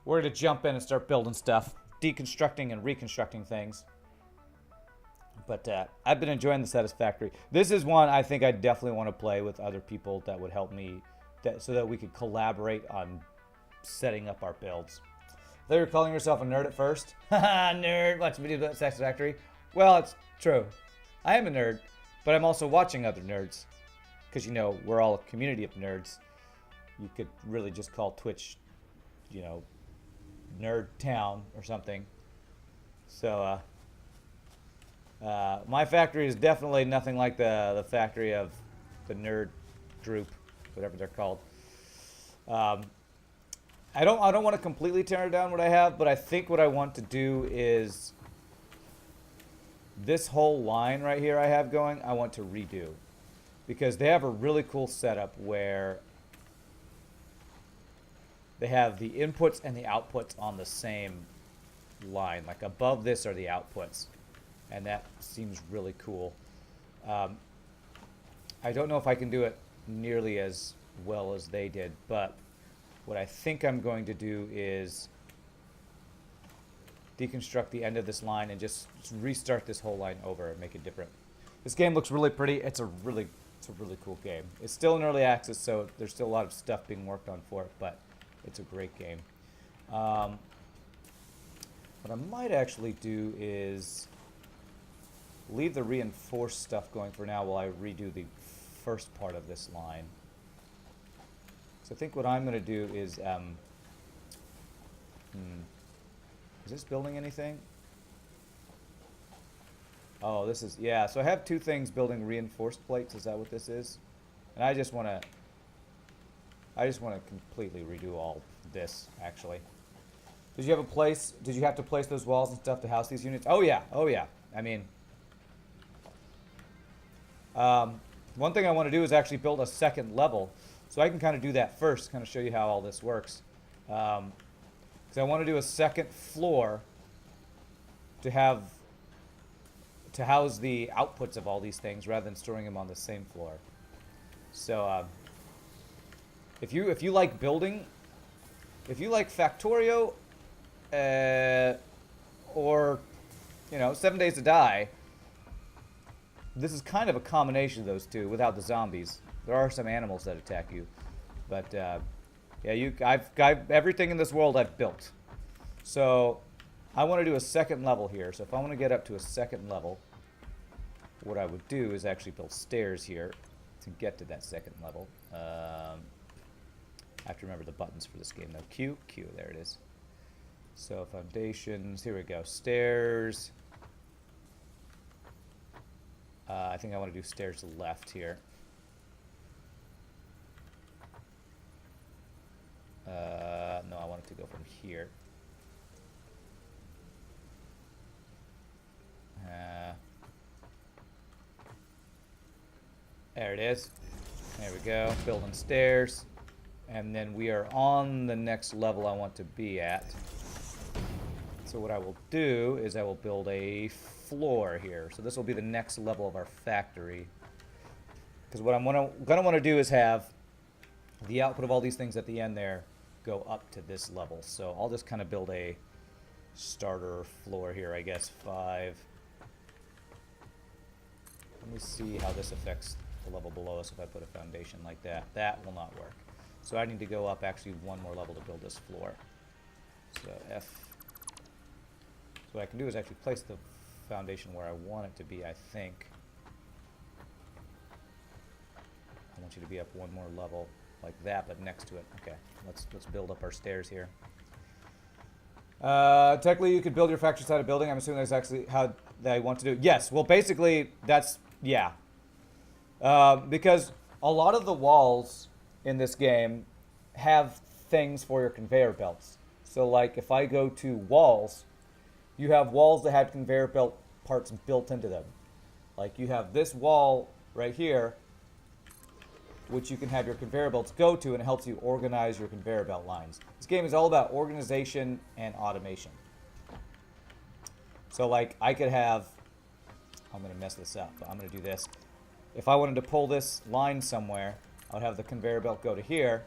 we're going to jump in and start building stuff, deconstructing and reconstructing things. But I've been enjoying the Satisfactory. This is one I think I definitely want to play with other people that would help me, so that we could collaborate on setting up our builds. They were calling yourself a nerd at first. Haha, nerd, watch videos about Satisfactory. Well, it's true. I am a nerd, but I'm also watching other nerds. Because, you know, we're all a community of nerds. You could really just call Twitch, you know, Nerd Town or something. So, my factory is definitely nothing like the factory of the nerd group, whatever they're called. I don't want to completely tear down what I have, but I think what I want to do is this whole line right here I have going, I want to redo. Because they have a really cool setup where they have the inputs and the outputs on the same line. Like above this are the outputs. And that seems really cool. I don't know if I can do it nearly as well as they did, but what I think I'm going to do is deconstruct the end of this line and just restart this whole line over and make it different. This game looks really pretty. It's a really cool game. It's still in early access, so there's still a lot of stuff being worked on for it, but it's a great game. What I might actually do is leave the reinforced stuff going for now while I redo the first part of this line. So I think what I'm going to do is, is this building anything? Oh, this is, yeah, so I have two things building reinforced plates. Is that what this is? And I just want to completely redo all this, actually. Did you have to place those walls and stuff to house these units? Oh yeah, I mean, one thing I want to do is actually build a second level. So I can kind of do that first, kind of show you how all this works. Because I want to do a second floor to house the outputs of all these things rather than storing them on the same floor. So if you like building, if you like Factorio, or you know 7 Days to Die, this is kind of a combination of those two without the zombies. There are some animals that attack you, but yeah, I've everything in this world I've built. So I want to do a second level here. So if I want to get up to a second level, what I would do is actually build stairs here to get to that second level. I have to remember the buttons for this game though. Q, there it is. So foundations, here we go. Stairs. I think I want to do stairs to the left here. No, I want it to go from here. There it is. There we go. Building stairs. And then we are on the next level I want to be at. So what I will do is I will build a floor here. So this will be the next level of our factory. Because what I'm going to want to do is have the output of all these things at the end there go up to this level. So I'll just kind of build a starter floor here, I guess 5. Let me see how this affects the level below us if I put a foundation like that. That will not work. So I need to go up actually one more level to build this floor. So F. So what I can do is actually place the foundation where I want it to be, I think. I want you to be up one more level like that, but next to it. Okay, let's build up our stairs here. Technically, you could build your factory side of building. I'm assuming that's actually how they want to do it. Yes, well, basically, that's, yeah. Because a lot of the walls in this game have things for your conveyor belts. So, like, if I go to walls, you have walls that have conveyor belt parts built into them. Like, you have this wall right here, which you can have your conveyor belts go to, and it helps you organize your conveyor belt lines. This game is all about organization and automation. So like I could have, I'm going to mess this up, but I'm going to do this. If I wanted to pull this line somewhere, I would have the conveyor belt go to here.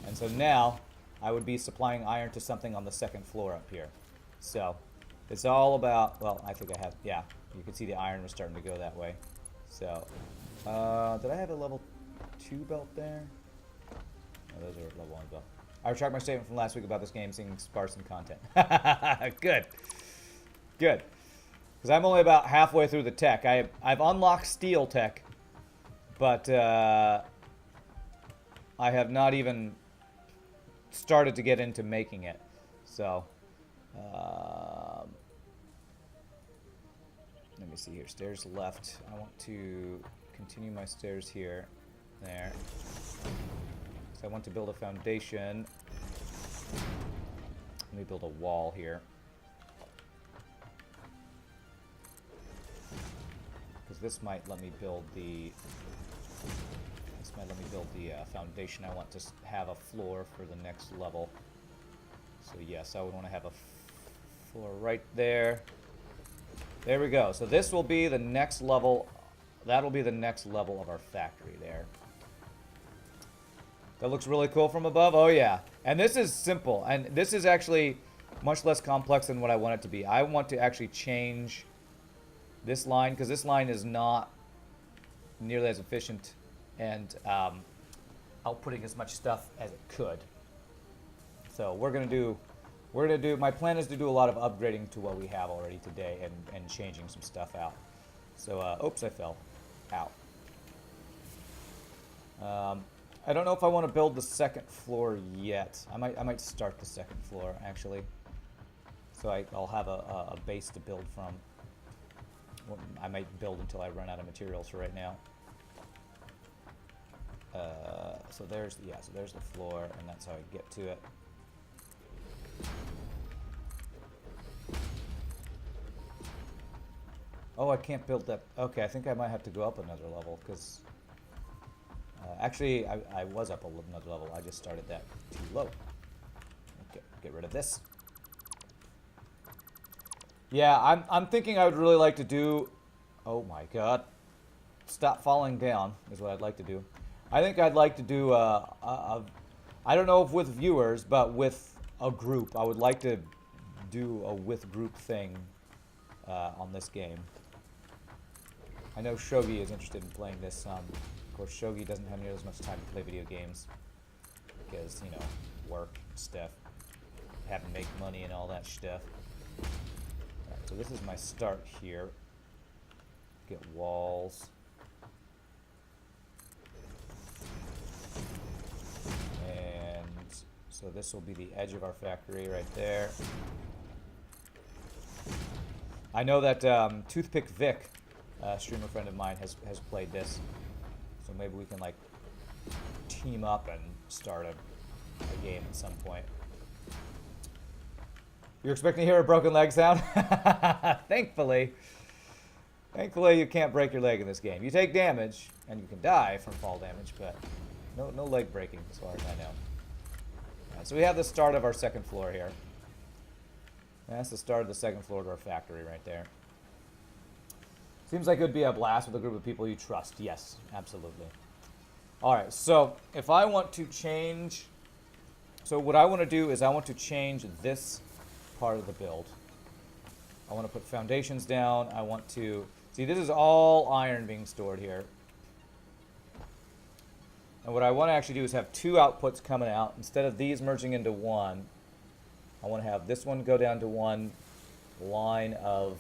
And And so now I would be supplying iron to something on the second floor up here. So it's all about, well, I think I have, yeah, you can see the iron was starting to go that way. So, did I have a level 2 belt there? No, those are level 1 belt. I retract my statement from last week about this game seeing sparse in content. Good. Good. Because I'm only about halfway through the tech. I've unlocked steel tech, but I have not even started to get into making it. So, let me see here. Stairs left. I want to continue my stairs here. There. So I want to build a foundation. Let me build a wall here. Because this might let me build the... foundation. I want to have a floor for the next level. So yes, I would want to have a floor right there. There we go. So this will be the next level. That'll be the next level of our factory there. That looks really cool from above. Oh yeah. And this is simple. And this is actually much less complex than what I want it to be. I want to actually change this line because this line is not nearly as efficient and outputting as much stuff as it could. So we're gonna do, my plan is to do a lot of upgrading to what we have already today and changing some stuff out. So, oops, I fell out. I don't know if I want to build the second floor yet. I might start the second floor actually. So I'll have a base to build from. Well, I might build until I run out of materials for right now. So there's the floor, and that's how I get to it. Oh, I can't build that. Okay, I think I might have to go up another level, because... actually, I was up another level. I just started that too low. Okay, get rid of this. Yeah, I'm thinking I would really like to do... Oh my god. Stop falling down is what I'd like to do. I think I'd like to do I don't know if with viewers, but with a group. I would like to do a with group thing on this game. I know Shogi is interested in playing this. Of course, Shogi doesn't have nearly as much time to play video games because, you know, work and stuff, having to make money and all that stuff. Alright, so this is my start here. Get walls. And so this will be the edge of our factory right there. I know that Toothpick Vic, a streamer friend of mine, has played this. So maybe we can like team up and start a game at some point. You're expecting to hear a broken leg sound? Thankfully you can't break your leg in this game. You take damage and you can die from fall damage, but no leg breaking as far as I know. Right, so we have the start of our second floor here. That's the start of the second floor to our factory right there. Seems like it would be a blast with a group of people you trust. Yes, absolutely. Alright, so if I want to change... So what I want to do is I want to change this part of the build. I want to put foundations down. I want to... See, this is all iron being stored here. And what I want to actually do is have two outputs coming out. Instead of these merging into one, I want to have this one go down to one line of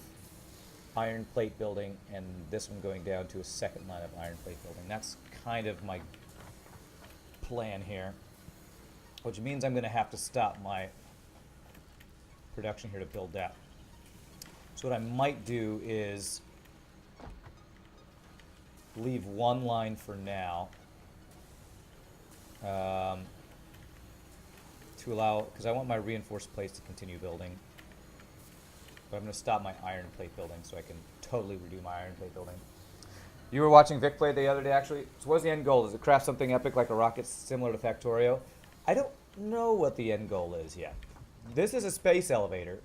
iron plate building and this one going down to a second line of iron plate building. That's kind of my plan here, which means I'm going to have to stop my production here to build that. So what I might do is leave one line for now to allow, because I want my reinforced plates to continue building. But I'm going to stop my iron plate building so I can totally redo my iron plate building. You were watching Vic play the other day, actually. So what's the end goal? Does it craft something epic like a rocket similar to Factorio? I don't know what the end goal is yet. This is a space elevator,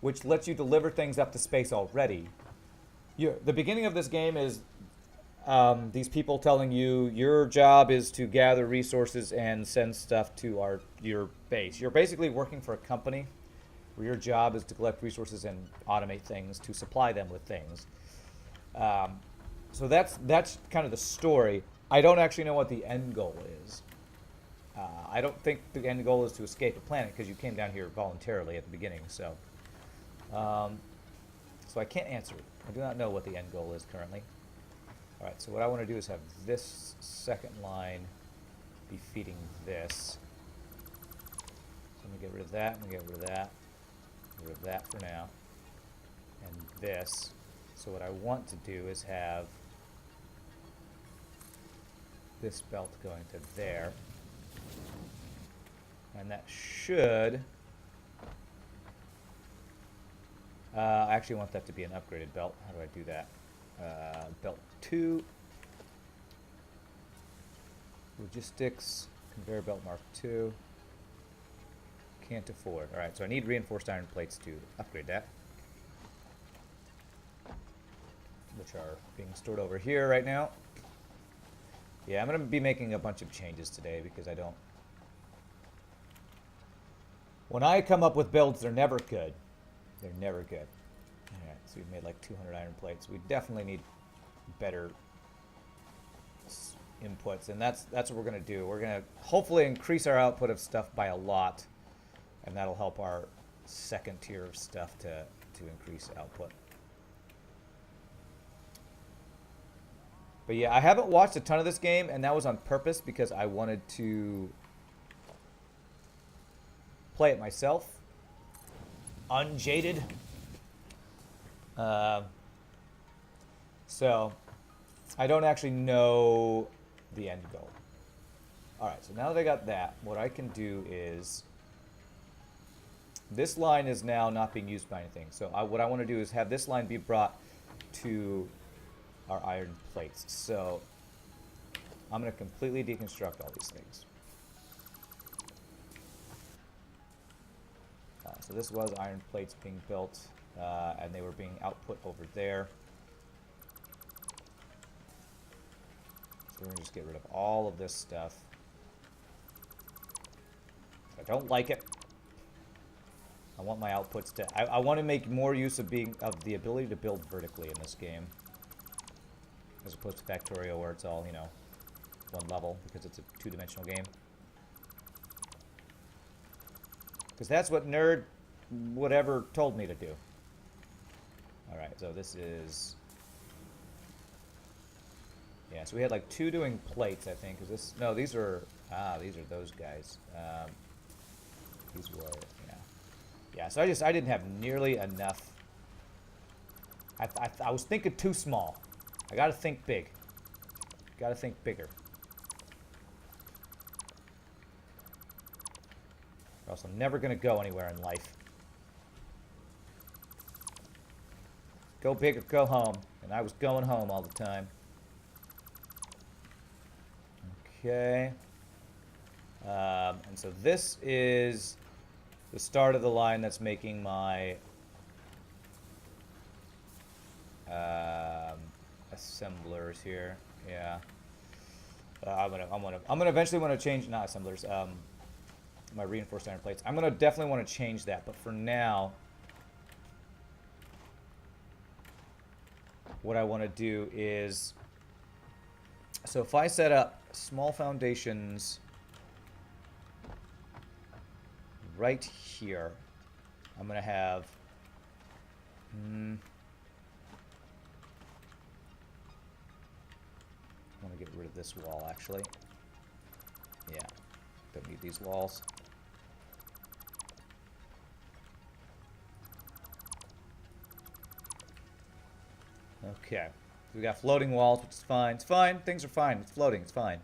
which lets you deliver things up to space already. The beginning of this game is these people telling you your job is to gather resources and send stuff to your base. You're basically working for a company where your job is to collect resources and automate things to supply them with things. So that's kind of the story. I don't actually know what the end goal is. I don't think the end goal is to escape a planet because you came down here voluntarily at the beginning. So I can't answer it. I do not know what the end goal is currently. All right, so what I want to do is have this second line be feeding this. So I'm going to get rid of that, I'm going to get rid of that, get rid of that for now, and this. So what I want to do is have this belt going to there, and that should... I actually want that to be an upgraded belt. How do I do that? Belt 2. Logistics. Conveyor belt mark 2. Can't afford. Alright, so I need reinforced iron plates to upgrade that. Which are being stored over here right now. Yeah, I'm going to be making a bunch of changes today because I don't... When I come up with builds, they're never good. They're never good. Alright, so we've made like 200 iron plates. We definitely need better inputs, and that's what we're going to do. We're going to hopefully increase our output of stuff by a lot, and that'll help our second tier of stuff to increase output. But yeah, I haven't watched a ton of this game, and that was on purpose because I wanted to play it myself. Unjaded. So I don't actually know the end goal. Alright, so now that I got that, what I can do is... This line is now not being used by anything. So what I want to do is have this line be brought to our iron plates. So I'm going to completely deconstruct all these things. So this was iron plates being built, and they were being output over there. So we're going to just get rid of all of this stuff. I don't like it. I want my outputs to... I want to make more use of the ability to build vertically in this game. As opposed to Factorio where it's all, you know, one level, because it's a two-dimensional game. Because that's what nerd whatever told me to do. Alright, so this is... Yeah, so we had like 2 doing plates, I think. Is this... No, these are... these are those guys. These were... Yeah. Yeah, so I didn't have nearly enough... I was thinking too small. I gotta think big. Gotta think bigger. Or else I'm never gonna go anywhere in life. Go big or go home. And I was going home all the time. Okay. And so this is the start of the line that's making my assemblers here. Yeah. I'm gonna eventually want to change, not assemblers, my reinforced iron plates. I'm gonna definitely want to change that, but for now, what I want to do is, so if I set up small foundations right here, I'm gonna have I want to get rid of this wall, actually. Yeah, don't need these walls. Okay, so we got floating walls, which is fine. It's fine. Things are fine. It's floating. It's fine.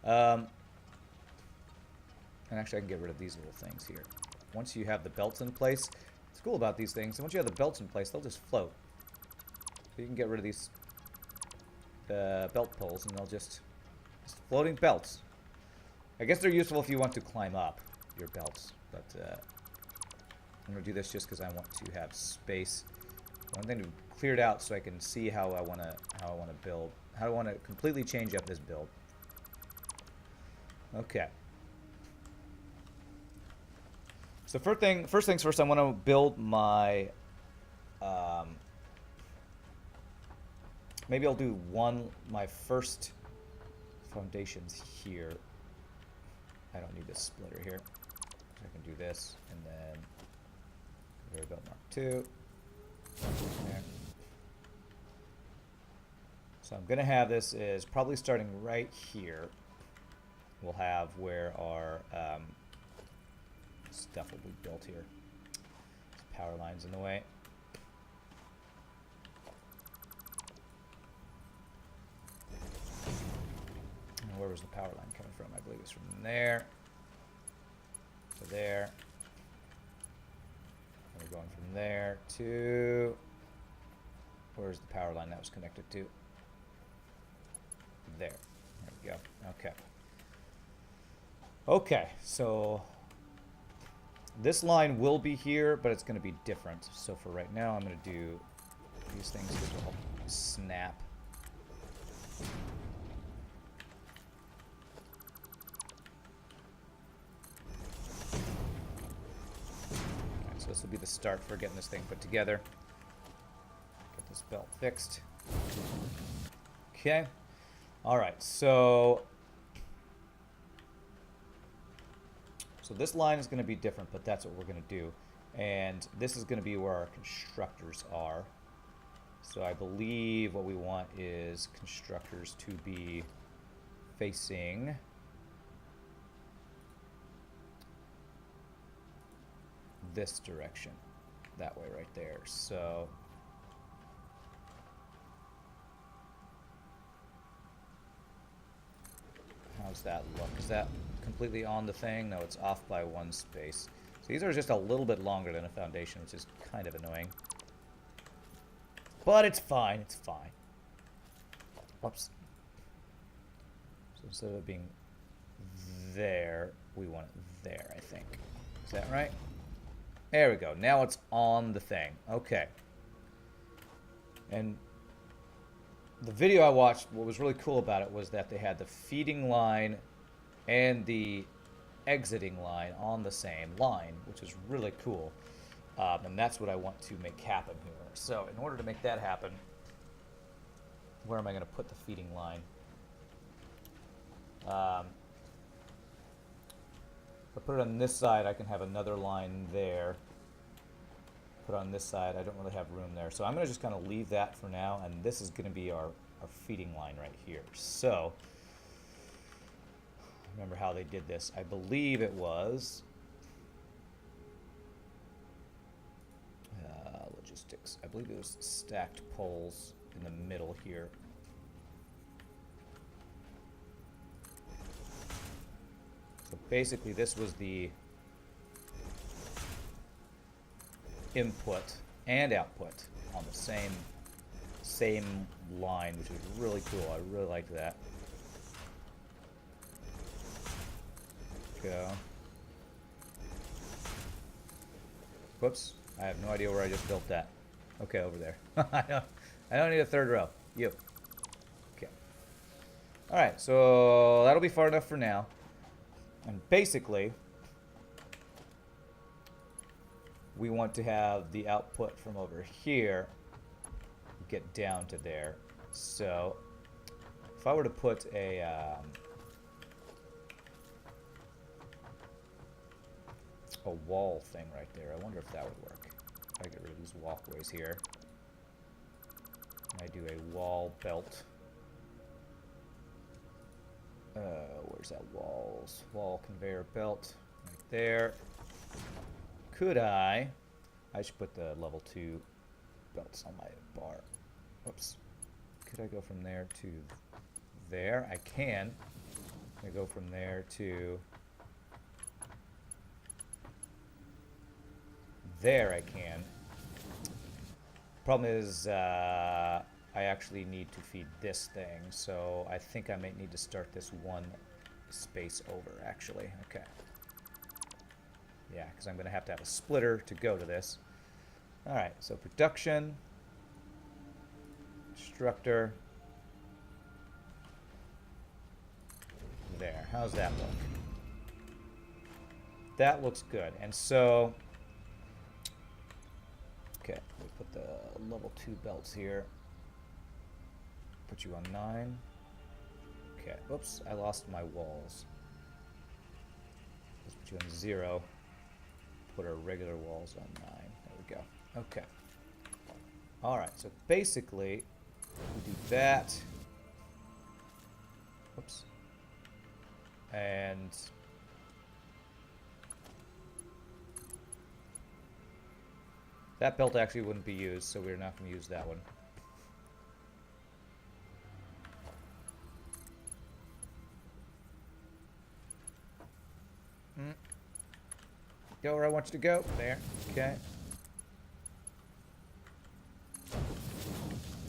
And actually, I can get rid of these little things here. Once you have the belts in place, what's cool about these things, and once you have the belts in place, they'll just float. So you can get rid of these belt poles, and they'll just floating belts. I guess they're useful if you want to climb up your belts, but I'm gonna do this just because I want to have space. One thing to clear it out so I can see how I wanna build. How do I want to completely change up this build? Okay. So first things first, I want to build my, maybe I'll do my first foundations here. I don't need this splitter here. So I can do this, and then conveyor belt Mark 2. There. So I'm going to have this is probably starting right here. We'll have where our stuff will be built here. There's power lines in the way. And where was the power line coming from? I believe it's from there to there. And we're going from there to... Where's the power line that was connected to? There. There we go. Okay. Okay, so this line will be here, but it's going to be different. So for right now, I'm going to do these things which will snap. Okay, so this will be the start for getting this thing put together. Get this belt fixed. Okay. All right, so this line is going to be different, but that's what we're going to do. And this is going to be where our constructors are. So I believe what we want is constructors to be facing this direction. That way right there. So how's that look? Is that completely on the thing? No, it's off by one space. So these are just a little bit longer than a foundation, which is kind of annoying. But it's fine. It's fine. Oops. So instead of it being there, we want it there, I think. Is that right? There we go. Now it's on the thing. Okay. And the video I watched, what was really cool about it was that they had the feeding line and the exiting line on the same line, which is really cool. And that's what I want to make happen here. So in order to make that happen, where am I going to put the feeding line? If I put it on this side, I can have another line there. Put it on this side, I don't really have room there. So I'm going to just kind of leave that for now, and this is going to be our feeding line right here. So remember how they did this. I believe it was logistics. I believe it was stacked poles in the middle here. So basically this was the input and output on the same line, which was really cool. I really liked that. Go. Whoops. I have no idea where I just built that. Okay, over there. I don't need a third row. You. Okay. Alright, so that'll be far enough for now. And basically, we want to have the output from over here get down to there. So if I were to put a wall thing right there, I wonder if that would work. If I get rid of these walkways here, and I do a wall belt. Where's that wall conveyor belt right there? Could I should put the level 2 belts on my bar. Whoops. Could I go from there to there? I can. I go from there to there. I can. Problem is, I actually need to feed this thing, so I think I might need to start this one space over, actually. Okay. Yeah, because I'm going to have a splitter to go to this. Alright, so production, constructor, there. How's that look? That looks good. And so, okay, we put the level 2 belts here. Put you on 9. Okay, oops, I lost my walls. Let's put you on 0. Put our regular walls on 9. There we go. Okay. Alright, so basically, we do that. Oops. And that belt actually wouldn't be used, so we're not going to use that one. Go where I want you to go. There. Okay.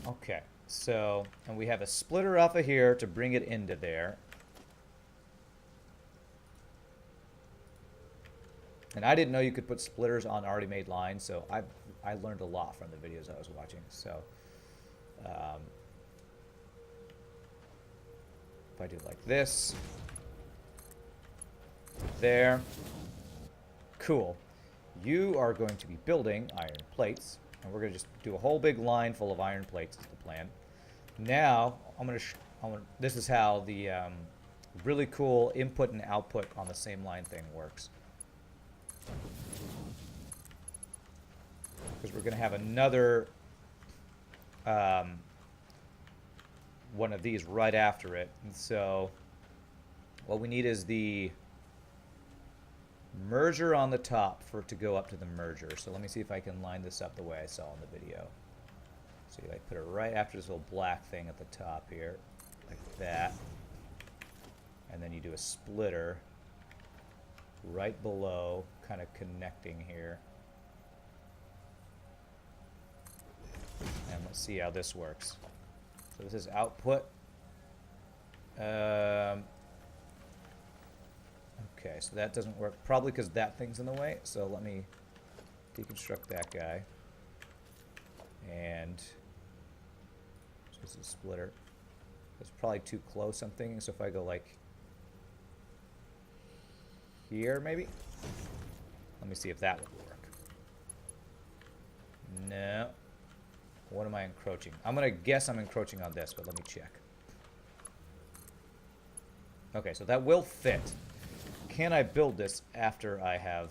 Okay. So, and we have a splitter off of here to bring it into there. And I didn't know you could put splitters on already made lines, so I learned a lot from the videos I was watching. So, if I do like this, there. Cool. You are going to be building iron plates, and we're going to just do a whole big line full of iron plates is the plan. Now, this is how the really cool input and output on the same line thing works. Because we're going to have another one of these right after it. And so what we need is the merger on the top for it to go up to the merger. So let me see if I can line this up the way I saw in the video. So I put it right after this little black thing at the top here, like that. And then you do a splitter right below, kind of connecting here. And let's see how this works. So this is output. Okay, so that doesn't work, probably because that thing's in the way. So let me deconstruct that guy. And so this is a splitter. It's probably too close, I'm thinking. So if I go like here, maybe? Let me see if that would work. No. What am I encroaching? I'm going to guess I'm encroaching on this, but let me check. Okay, so that will fit. Can I build this after I have...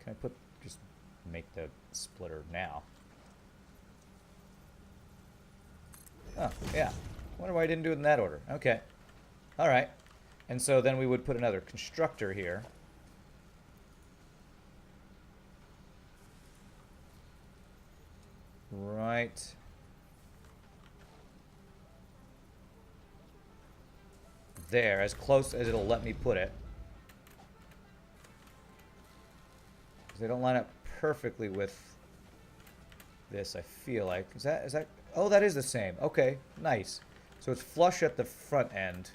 Can I just make the splitter now? Oh, yeah. I wonder why I didn't do it in that order. Okay. Alright. And so then we would put another constructor here. Right. There, as close as it'll let me put it. Because they don't line up perfectly with this, I feel like. Is that, oh, that is the same. Okay, nice. So it's flush at the front end,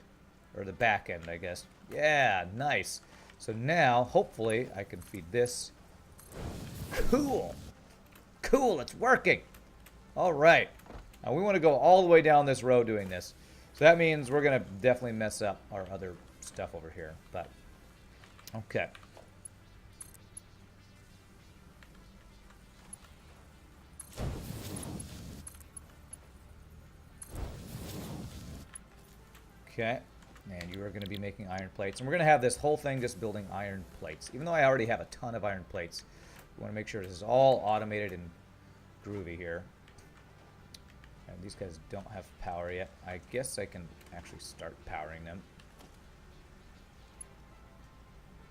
or the back end, I guess. Yeah, nice. So now, hopefully, I can feed this. Cool. Cool, it's working. All right. Now we want to go all the way down this road doing this. So that means we're going to definitely mess up our other stuff over here. But, okay. Okay. And you are going to be making iron plates. And we're going to have this whole thing just building iron plates. Even though I already have a ton of iron plates, we want to make sure this is all automated and groovy here. And these guys don't have power yet. I guess I can actually start powering them.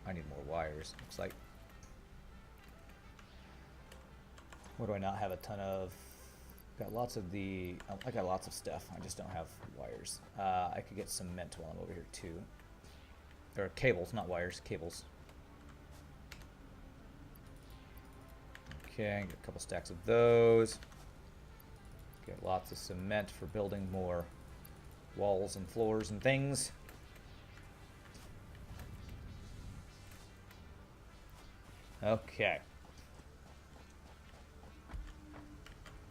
I need more wires, looks like. What do I not have a ton of? Got lots of the... Oh, I got lots of stuff. I just don't have wires. I could get cement while I'm over here too. Or cables, not wires, cables. Okay, get a couple stacks of those. Get lots of cement for building more walls and floors and things. Okay.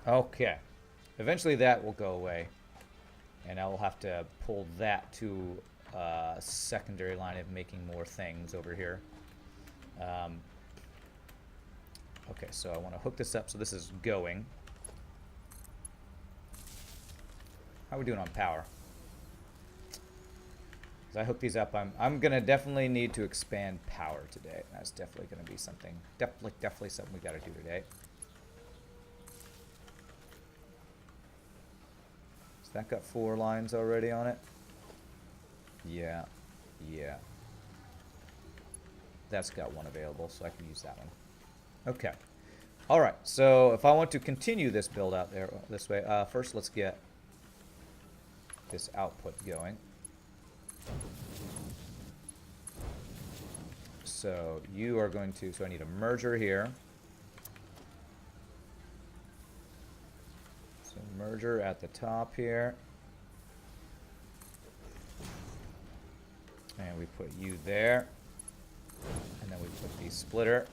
Okay. Eventually that will go away. And I will have to pull that to secondary line of making more things over here. Okay, so I want to hook this up so this is going. How are we doing on power? As I hook these up, I'm gonna definitely need to expand power today. That's definitely gonna be something, definitely something we gotta do today. Has that got 4 lines already on it? Yeah. That's got 1 available, so I can use that one. Okay. All right. So if I want to continue this build out there this way, first let's get this output going. So you are going to, so I need a merger here. So merger at the top here. And we put you there. And then we put the splitter.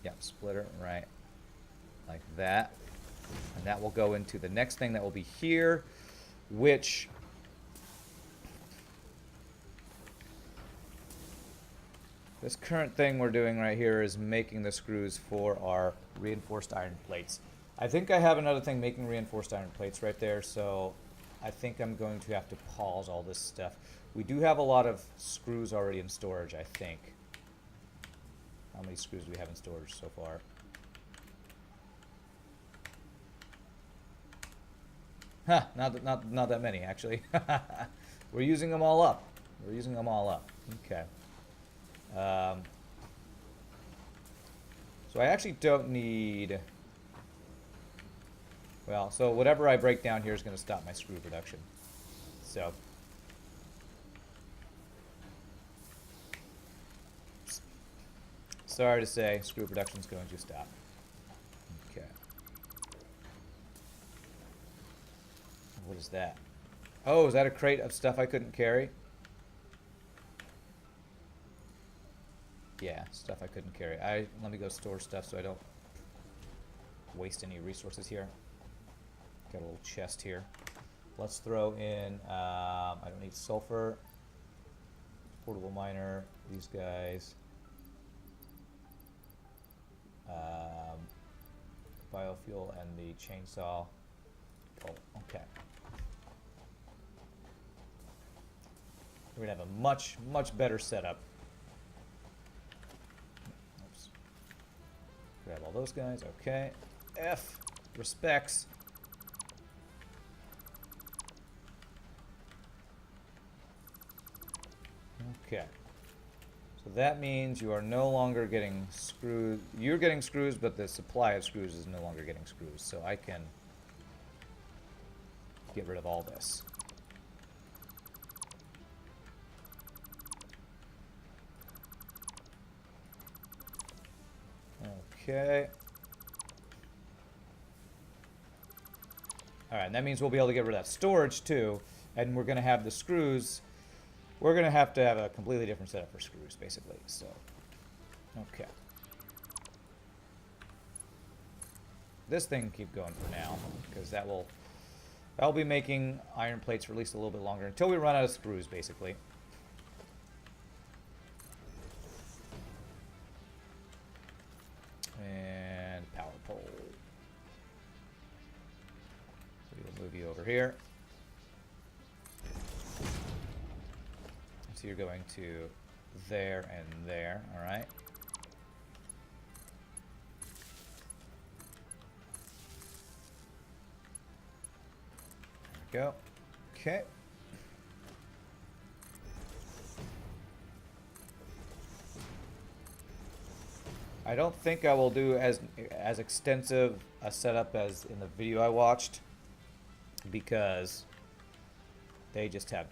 Yep, splitter, right. Like that. And that will go into the next thing that will be here, which this current thing we're doing right here is making the screws for our reinforced iron plates. I think I have another thing making reinforced iron plates right there, so I think I'm going to have to pause all this stuff. We do have a lot of screws already in storage, I think. How many screws do we have in storage so far? Huh, not that many, actually. We're using them all up. We're using them all up. Okay. So I actually don't need... Well, so whatever I break down here is going to stop my screw production. So... Sorry to say, screw production is going to stop. Okay. What is that? Oh, is that a crate of stuff I couldn't carry? Yeah, stuff I couldn't carry. Let me go store stuff so I don't waste any resources here. Got a little chest here. Let's throw in, I don't need sulfur, portable miner, these guys. Biofuel and the chainsaw. Oh, okay. We're gonna have a much better setup. Oops. Grab all those guys. Okay. F. Respects. Okay. So that means you are no longer getting screws. You're getting screws, but the supply of screws is no longer getting screws. So I can get rid of all this. Okay. All right, and that means we'll be able to get rid of that storage too, and we're going to have the screws. We're going to have a completely different setup for screws, basically. So, okay. This thing can keep going for now, because that'll be making iron plates for at least a little bit longer until we run out of screws, basically. And power pole. So we'll move you over here. So you're going to there and there, all right? There we go. Okay. I don't think I will do as extensive a setup as in the video I watched, because they just have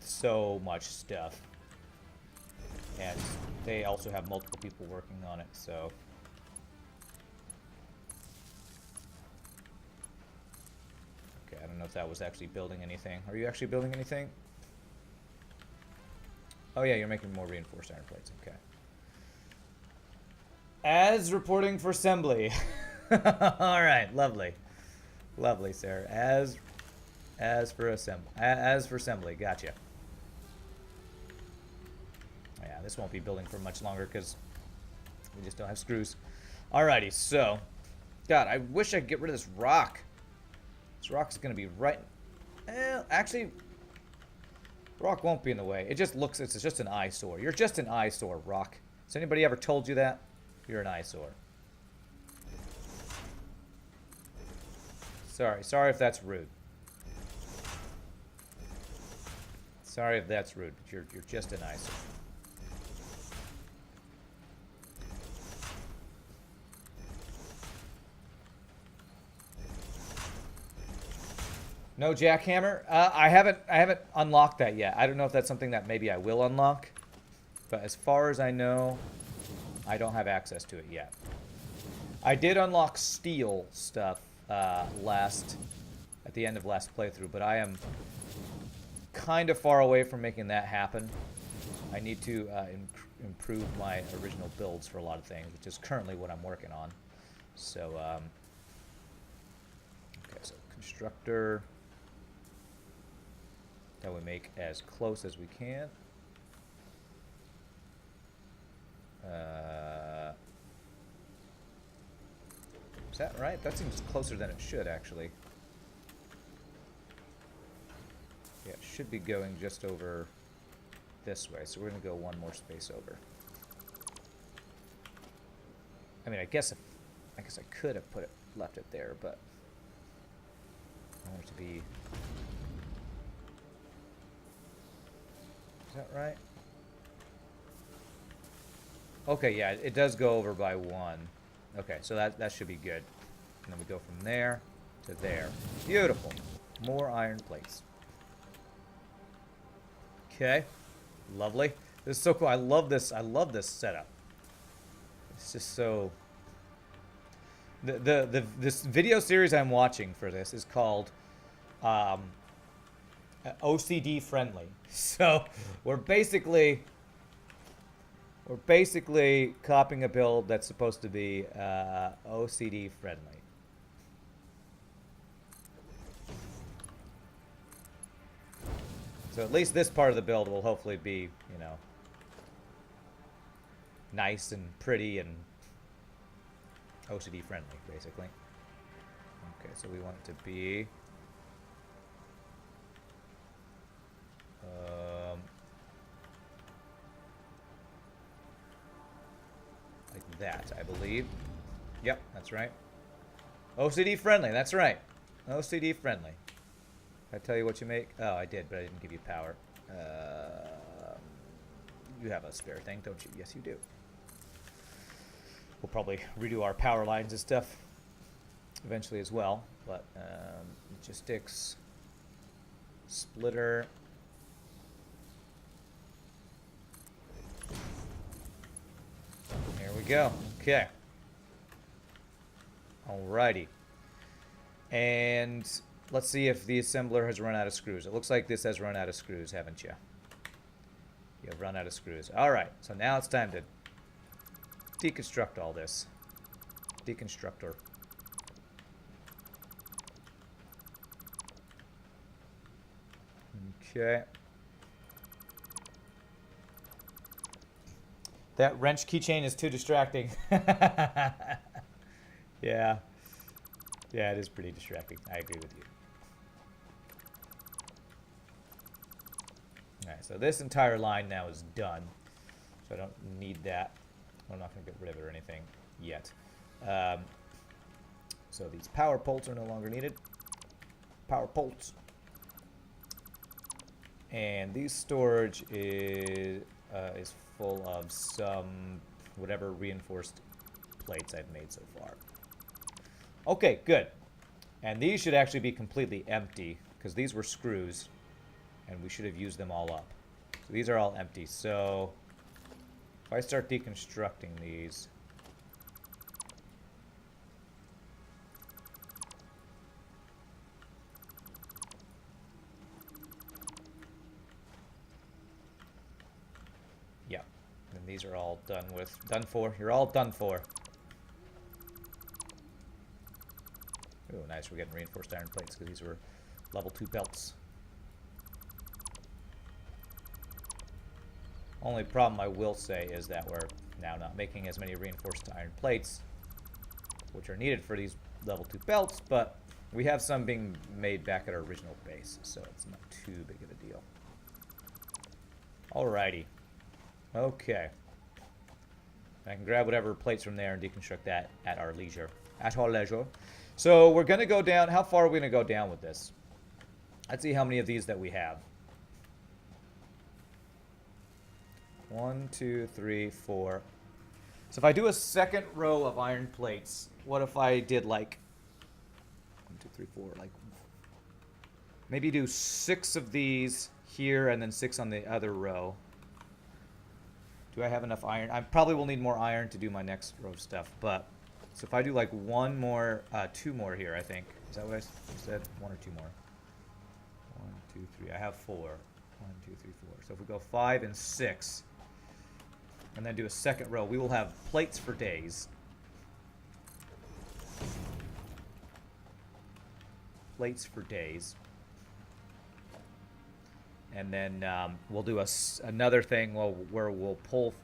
so much stuff, and they also have multiple people working on it, so okay, I don't know if that was actually building anything. Are you actually building anything? Oh yeah, you're making more reinforced iron plates. Okay. As reporting for assembly. All right, lovely, lovely, sir. As As for assembly, gotcha. Yeah, this won't be building for much longer because we just don't have screws. Alrighty, so, God, I wish I could get rid of this rock. This rock is gonna be right. Actually, rock won't be in the way. It just looks. It's just an eyesore. You're just an eyesore, rock. Has anybody ever told you that? You're an eyesore. Sorry if that's rude. Sorry if that's rude, but you're just an eyesore. No jackhammer? I haven't unlocked that yet. I don't know if that's something that maybe I will unlock. But as far as I know, I don't have access to it yet. I did unlock steel stuff at the end of last playthrough, but I am kind of far away from making that happen. I need to improve my original builds for a lot of things, which is currently what I'm working on. So, okay, so constructor. That we make as close as we can. Is that right? That seems closer than it should, actually. Yeah, it should be going just over this way, so we're going to go one more space over. I mean, I guess I could have left it there, but I want it to be. Is that right? Okay, yeah, it does go over by one. Okay, so that should be good. And then we go from there to there. Beautiful. More iron plates. Okay. Lovely. This is so cool. I love this setup. It's just so. This video series I'm watching for this is called OCD friendly. So we're basically copying a build that's supposed to be OCD friendly. So at least this part of the build will hopefully be, you know, nice and pretty and OCD friendly, basically. Okay, so we want it to be like that, I believe. Yep, that's right. OCD friendly, that's right. OCD friendly. Did I tell you what you make? Oh, I did, but I didn't give you power. You have a spare thing, don't you? Yes, you do. We'll probably redo our power lines and stuff eventually as well. But logistics, splitter. There we go. Okay. Alrighty. And let's see if the assembler has run out of screws. It looks like this has run out of screws, haven't you? You've run out of screws. Alright, so now it's time to deconstruct all this. Deconstructor. Okay. That wrench keychain is too distracting. Yeah. Yeah, it is pretty distracting. I agree with you. Alright, so this entire line now is done. So I don't need that. I'm not going to get rid of it or anything yet. So these power bolts are no longer needed. Power bolts. And these storage is full of some whatever reinforced plates I've made so far. Okay, good. And these should actually be completely empty because these were screws and we should have used them all up. So these are all empty. So if I start deconstructing these, yeah, and these are all done for. You're all done for. Oh, nice. We're getting reinforced iron plates because these were Level 2 belts. Only problem I will say is that we're now not making as many reinforced iron plates, which are needed for these level 2 belts, but we have some being made back at our original base, so it's not too big of a deal. Alrighty. Okay. I can grab whatever plates from there and deconstruct that at our leisure. At our leisure. So we're going to go down. How far are we going to go down with this? Let's see how many of these that we have. 1, 2, 3, 4. So if I do a second row of iron plates, what if I did like 1, 2, 3, 4, like maybe do 6 of these here and then 6 on the other row. Do I have enough iron? I probably will need more iron to do my next row of stuff, but so if I do like 1 more, 2 more here, I think. Is that what I said? 1 or 2 more? 1, 2, 3. I have 4. 1, 2, 3, 4. So if we go 5 and 6, and then do a second row, we will have plates for days. Plates for days. And then we'll do another thing where we'll pull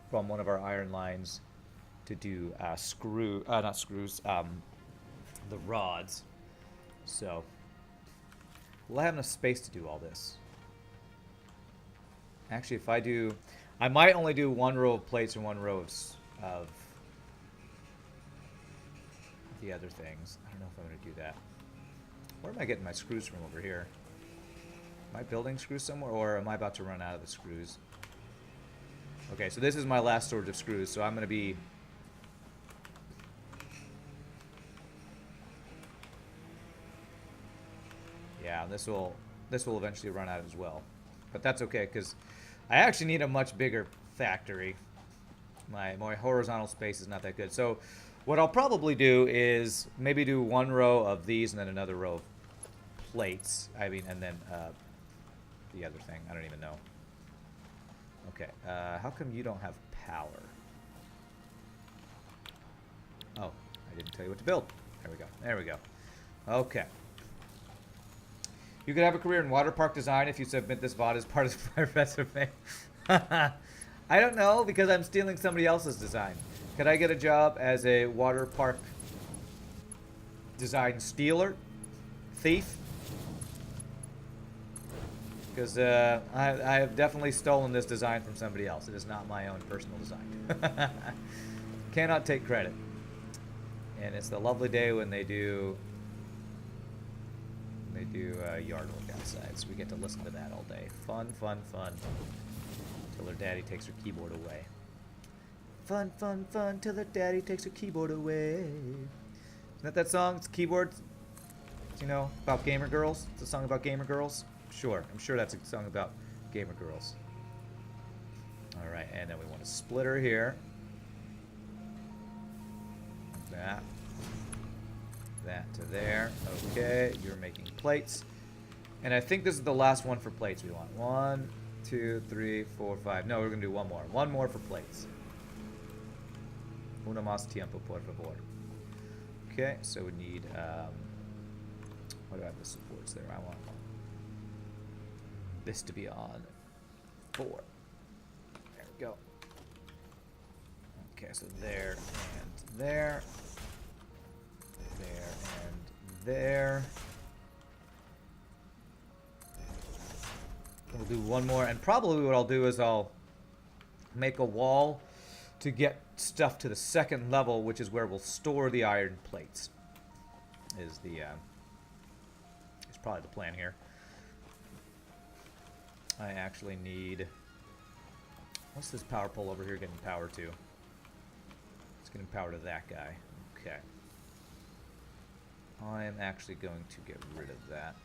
from one of our iron lines to do not screws, the rods. So we'll have enough space to do all this. Actually, if I do, I might only do 1 row of plates and 1 row of the other things. I don't know if I'm going to do that. Where am I getting my screws from over here? Am I building screws somewhere, or am I about to run out of the screws? Okay, so this is my last storage of screws, so I'm going to be... Yeah, this will eventually run out as well. But that's okay, because I actually need a much bigger factory. My horizontal space is not that good. So what I'll probably do is maybe do 1 row of these and then another row of plates. I mean, and then... the other thing. I don't even know. Okay. How come you don't have power? Oh, I didn't tell you what to build. There we go. There we go. Okay. You could have a career in water park design if you submit this VOD as part of my resume. I don't know, because I'm stealing somebody else's design. Could I get a job as a water park design stealer? Thief? Because I have definitely stolen this design from somebody else. It is not my own personal design. Cannot take credit. And it's the lovely day when they do yard work outside, so we get to listen to that all day. Fun, fun, fun. Till their daddy takes her keyboard away. Fun, fun, fun, till their daddy takes her keyboard away. Isn't that song? It's keyboards. You know, about gamer girls. It's a song about gamer girls. Sure, I'm sure that's a song about gamer girls. Alright, and then we want a splitter here. That. That to there. Okay, you're making plates. And I think this is the last one for plates we want. 1, 2, 3, 4, 5. No, we're going to do 1 more. 1 more for plates. Uno más tiempo, por favor. Okay, so we need... what do I have the supports there? I want this to be on 4. There we go. Okay, so there and there. There and there. We'll do 1 more, and probably what I'll do is I'll make a wall to get stuff to the 2nd level, which is where we'll store the iron plates. Is probably the plan here. I actually need... What's this power pole over here getting power to? It's getting power to that guy. Okay. I am actually going to get rid of that.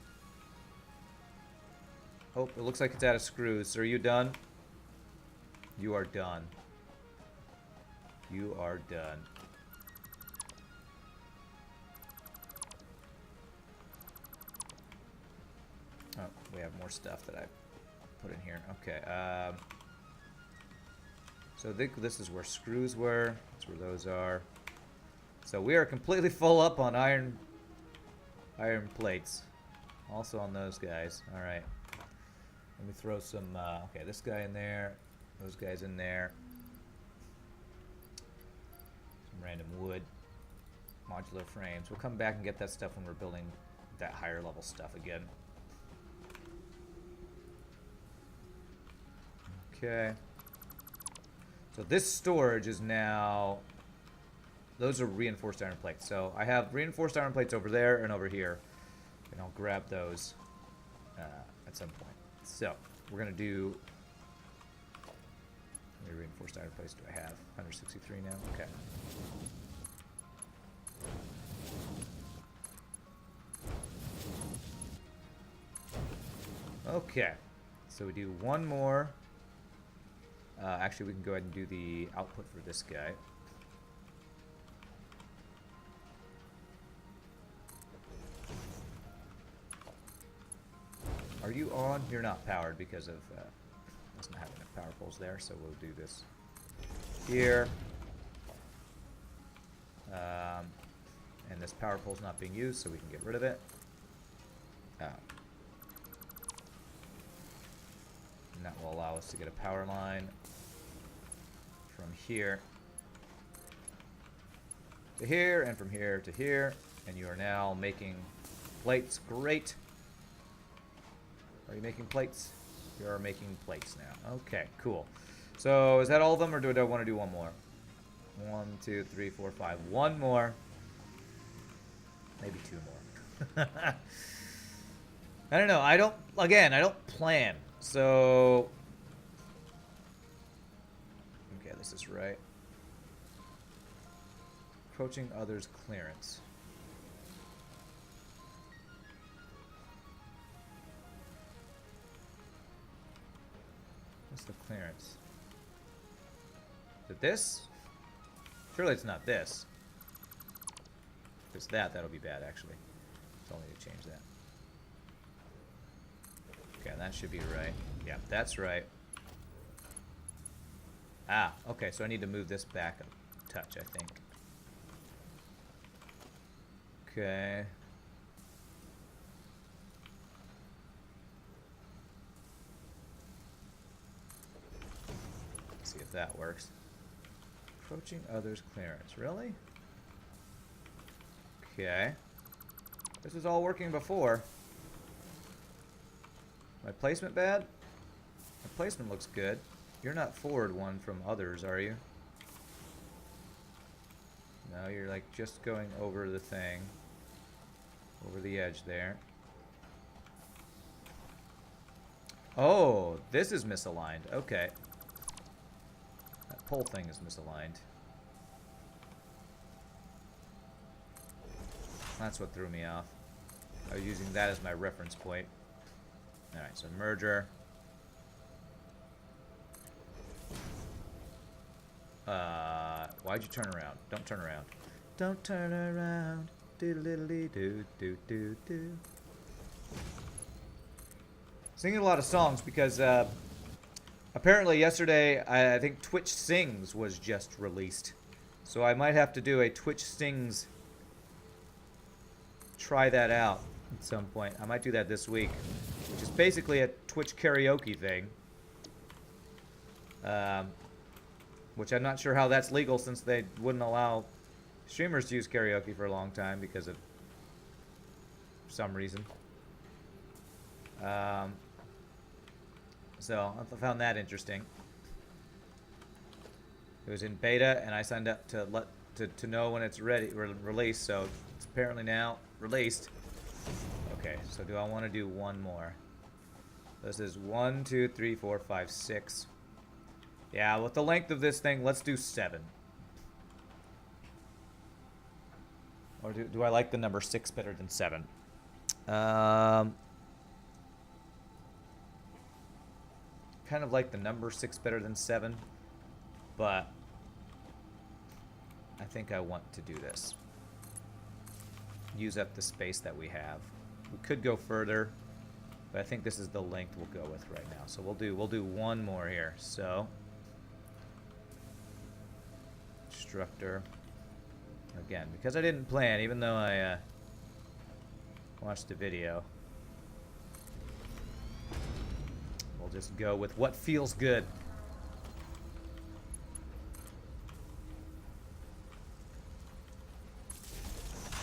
Oh, it looks like it's out of screws. So are you done? You are done. You are done. Oh, we have more stuff that I put in here. Okay. So I think this is where screws were. That's where those are. So we are completely full up on iron plates. Also on those guys. All right. Let me throw some, okay, this guy in there. Those guys in there. Some random wood. Modular frames. We'll come back and get that stuff when we're building that higher level stuff again. Okay. So this storage is now... Those are reinforced iron plates. So I have reinforced iron plates over there and over here. And I'll grab those at some point. So we're going to do... How many reinforced iron plates do I have? 163 now? Okay. Okay. So we do one more. Actually, we can go ahead and do the output for this guy. Are you on? You're not powered because of doesn't have enough power poles there, so we'll do this here. And this power pole's not being used, so we can get rid of it. And that will allow us to get a power line from here to here, and from here to here. And you are now making plates. Great. Are you making plates? You are making plates now. Okay, cool. So is that all of them, or do I want to do one more? 1, 2, 3, 4, 5. One more. Maybe two more. I don't know. I don't plan. So... Okay, this is right. Approaching others' clearance. What's the clearance? Is it this? Surely it's not this. If it's that, that'll be bad, actually. So I'll need to change that. Okay, that should be right. Yeah, that's right. Ah, okay, so I need to move this back a touch, I think. Okay. Let's see if that works. Approaching others' clearance. Really? Okay. This was all working before. My placement bad? My placement looks good. You're not forward one from others, are you? No, you're like just going over the thing. Over the edge there. Oh, this is misaligned. Okay. That pole thing is misaligned. That's what threw me off. I was using that as my reference point. Alright, so merger. Why'd you turn around? Don't turn around. Don't turn around. Do-do-do-do-do-do-do. Singing a lot of songs because apparently yesterday I think Twitch Sings was just released. So I might have to do a Twitch Sings. Try that out at some point. I might do that this week, which is basically a Twitch karaoke thing. Which I'm not sure how that's legal since they wouldn't allow streamers to use karaoke for a long time because of some reason. So I found that interesting. It was in beta, and I signed up to know when it's ready released. So it's apparently now released. Okay, so do I want to do one more? This is 1, 2, 3, 4, 5, 6. Yeah, with the length of this thing, let's do 7. Or do I like the number 6 better than 7? Kind of like the number 6 better than 7, but I think I want to do this. Use up the space that we have. We could go further, but I think this is the length we'll go with right now. So we'll do one more here. So instructor again, because I didn't plan, even though I watched the video. just go with what feels good.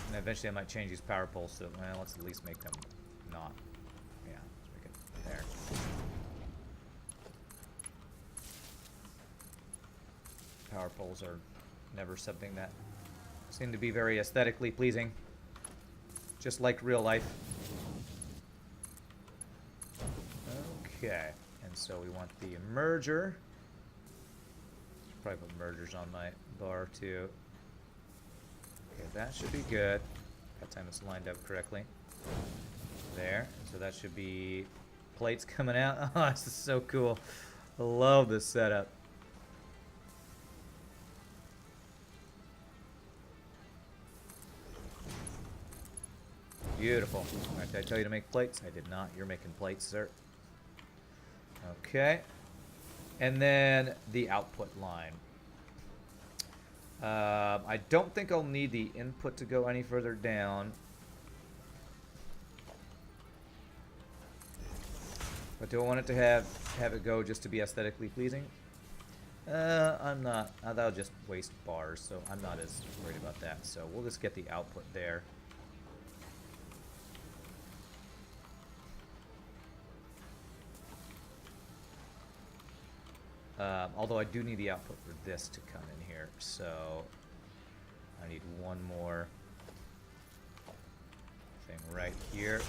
And eventually I might change these power poles to, well, let's at least make them not. Yeah, let's make it there. Power poles are never something that seem to be very aesthetically pleasing. Just like real life. Okay, and so we want the merger. Probably put mergers on my bar too. Okay, that should be good. That time it's lined up correctly. There, so that should be plates coming out. Oh, this is so cool. I love this setup. Beautiful. All right, did I tell you to make plates? I did not. You're making plates, sir. Okay. And then the output line. I don't think I'll need the input to go any further down. But do I want it to have it go just to be aesthetically pleasing? I'm not. That'll just waste bars, so I'm not as worried about that. So we'll just get the output there. Although I do need the output for this to come in here, so I need one more thing right here.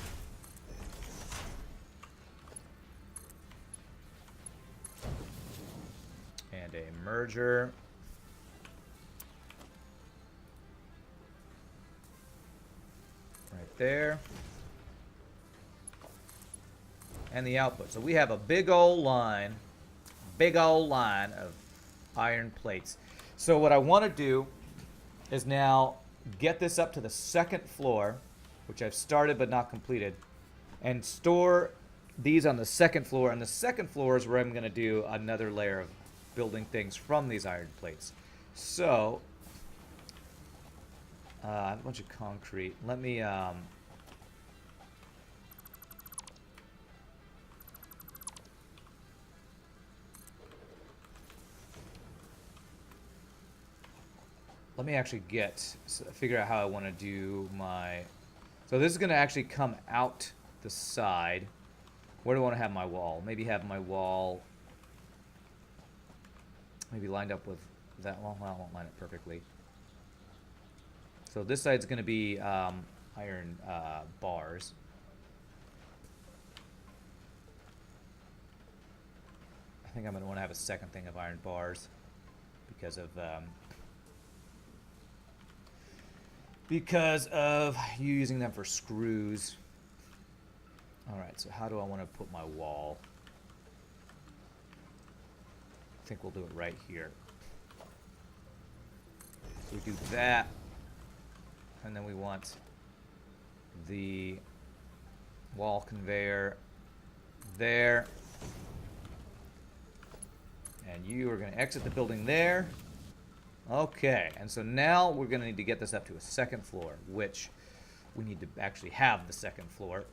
And a merger. Right there. And the output. So we have a big old line of iron plates. So what I want to do is now get this up to the second floor, which I've started but not completed, and store these on the second floor. And the second floor is where I'm going to do another layer of building things from these iron plates. So a bunch of concrete. Let me actually figure out how I want to do my... So this is going to actually come out the side. Where do I want to have my wall? Maybe have my wall maybe lined up with that wall. Well, I won't line it perfectly. So this side's going to be iron bars. I think I'm going to want to have a second thing of iron bars because of you using them for screws. Alright, so how do I want to put my wall? I think we'll do it right here. So we do that. And then we want the wall conveyor there. And you are going to exit the building there. Okay, and so now we're going to need to get this up to a second floor, which we need to actually have the second floor.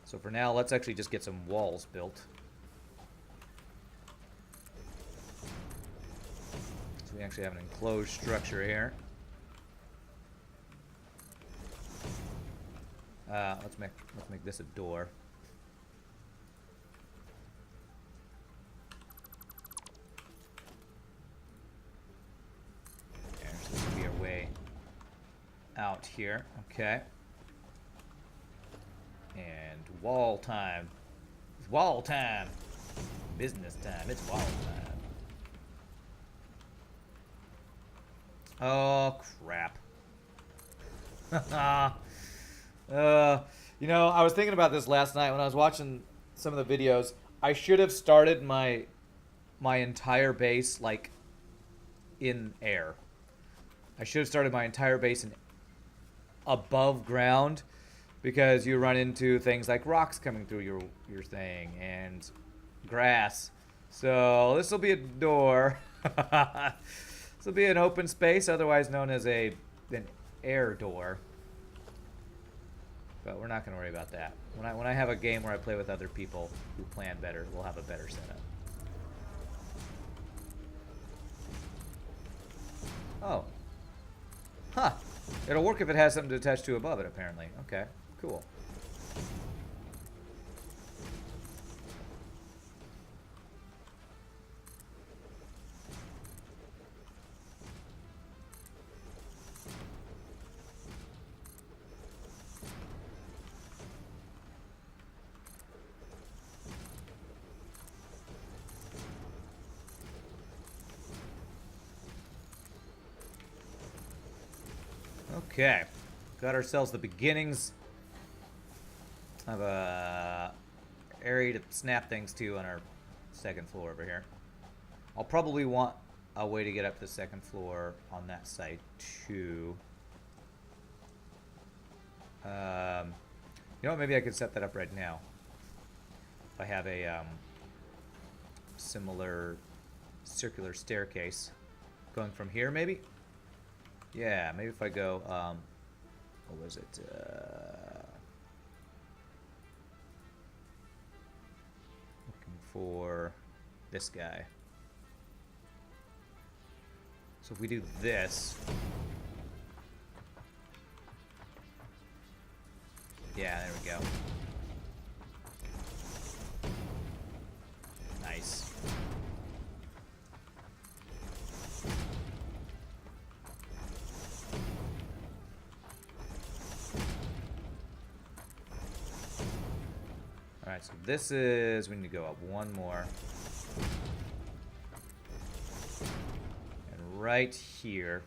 So for now, let's actually just get some walls built. So we actually have an enclosed structure here. Let's make this a door. Out here, okay. And wall time. It's wall time. Business time. It's wall time. Oh crap. You know, I was thinking about this last night when I was watching some of the videos. I should have started my entire base like in air. I should have started my entire base in above ground, because you run into things like rocks coming through your thing and grass. So this will be a door. This will be an open space, otherwise known as an air door. But we're not going to worry about that. When I have a game where I play with other people who plan better, we'll have a better setup. Oh. Huh. It'll work if it has something to attach to above it, apparently. Okay, cool. Okay, got ourselves the beginnings of a area to snap things to on our second floor over here. I'll probably want a way to get up to the second floor on that site too. You know what? Maybe I could set that up right now. If I have a similar circular staircase going from here, maybe. Yeah, maybe if I go, what was it? Looking for this guy. So if we do this, yeah, there we go. Nice. Alright, so this is, we need to go up one more. And right here,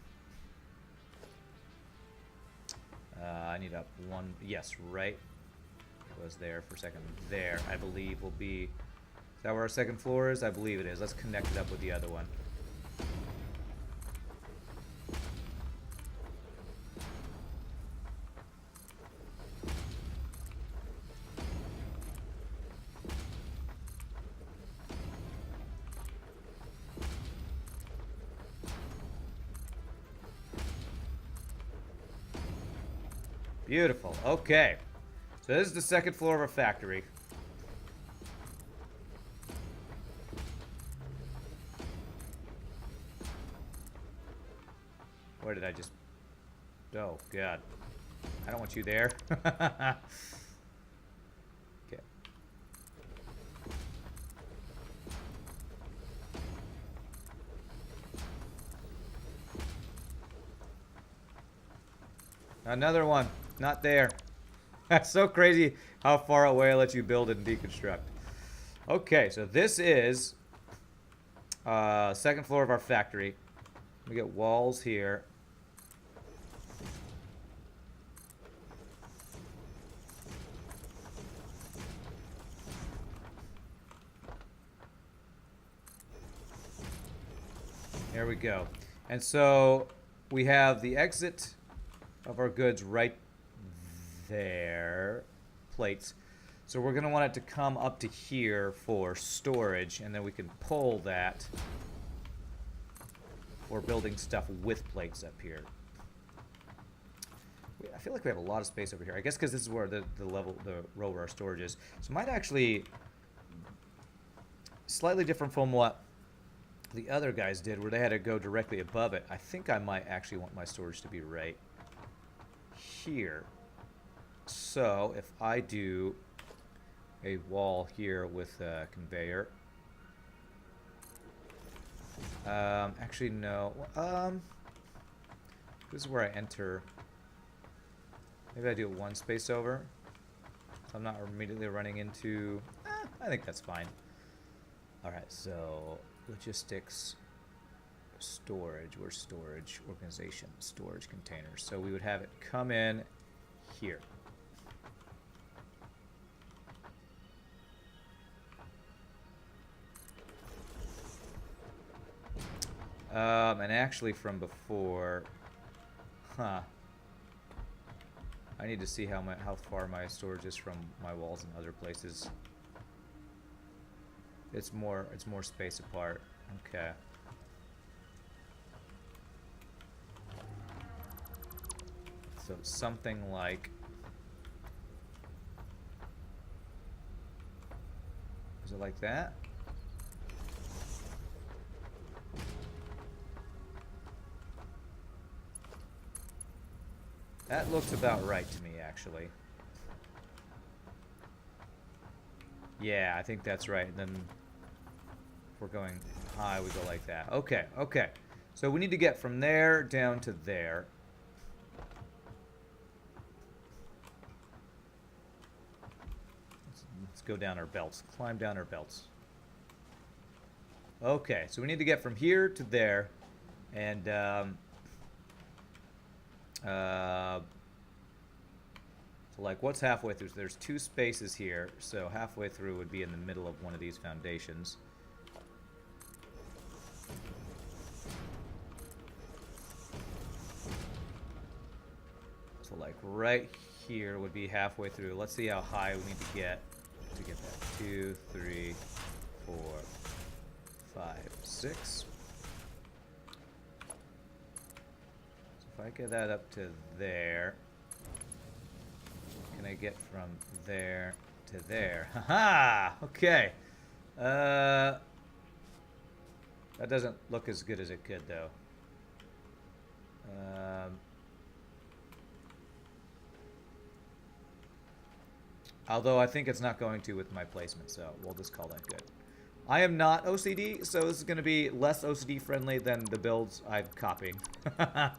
I need up one, yes, right, it was there for a second. There, I believe, will be, is that where our second floor is? I believe it is. Let's connect it up with the other one. Beautiful. Okay. So this is the second floor of our factory. Where did I just... Oh, God. I don't want you there. Okay. Another one. Not there. That's so crazy how far away I let you build and deconstruct. Okay, so this is second floor of our factory. We get walls here. There we go. And so we have the exit of our goods right there, plates. So we're going to want it to come up to here for storage, and then we can pull that for building stuff with plates up here. I feel like we have a lot of space over here. I guess because this is where the row where our storage is. So it might actually slightly different from what the other guys did, where they had to go directly above it. I think I might actually want my storage to be right here. So if I do a wall here with a conveyor, actually no, this is where I enter. Maybe I do it one space over, so I'm not immediately running into, I think that's fine. Alright, so logistics, storage, where's storage, organization, storage containers. So we would have it come in here. And actually from before, I need to see how far my storage is from my walls and other places. It's more space apart. Okay. So something like Is it like that? That looks about right to me, actually. Yeah, I think that's right. Then if we're going high, we go like that. Okay, okay. So we need to get from there down to there. Let's go down our belts. Climb down our belts. Okay, so we need to get from here to there. And, so like, what's halfway through? So there's 2 spaces here, so halfway through would be in the middle of one of these foundations. So like right here would be halfway through. Let's see how high we need to get that. 2, 3, 4, 5, 6. So if I get that up to there, can I get from there to there? Haha! Okay. That doesn't look as good as it could, though. Although I think it's not going to with my placement, so we'll just call that good. I am not OCD, so this is going to be less OCD friendly than the builds I'm copying. So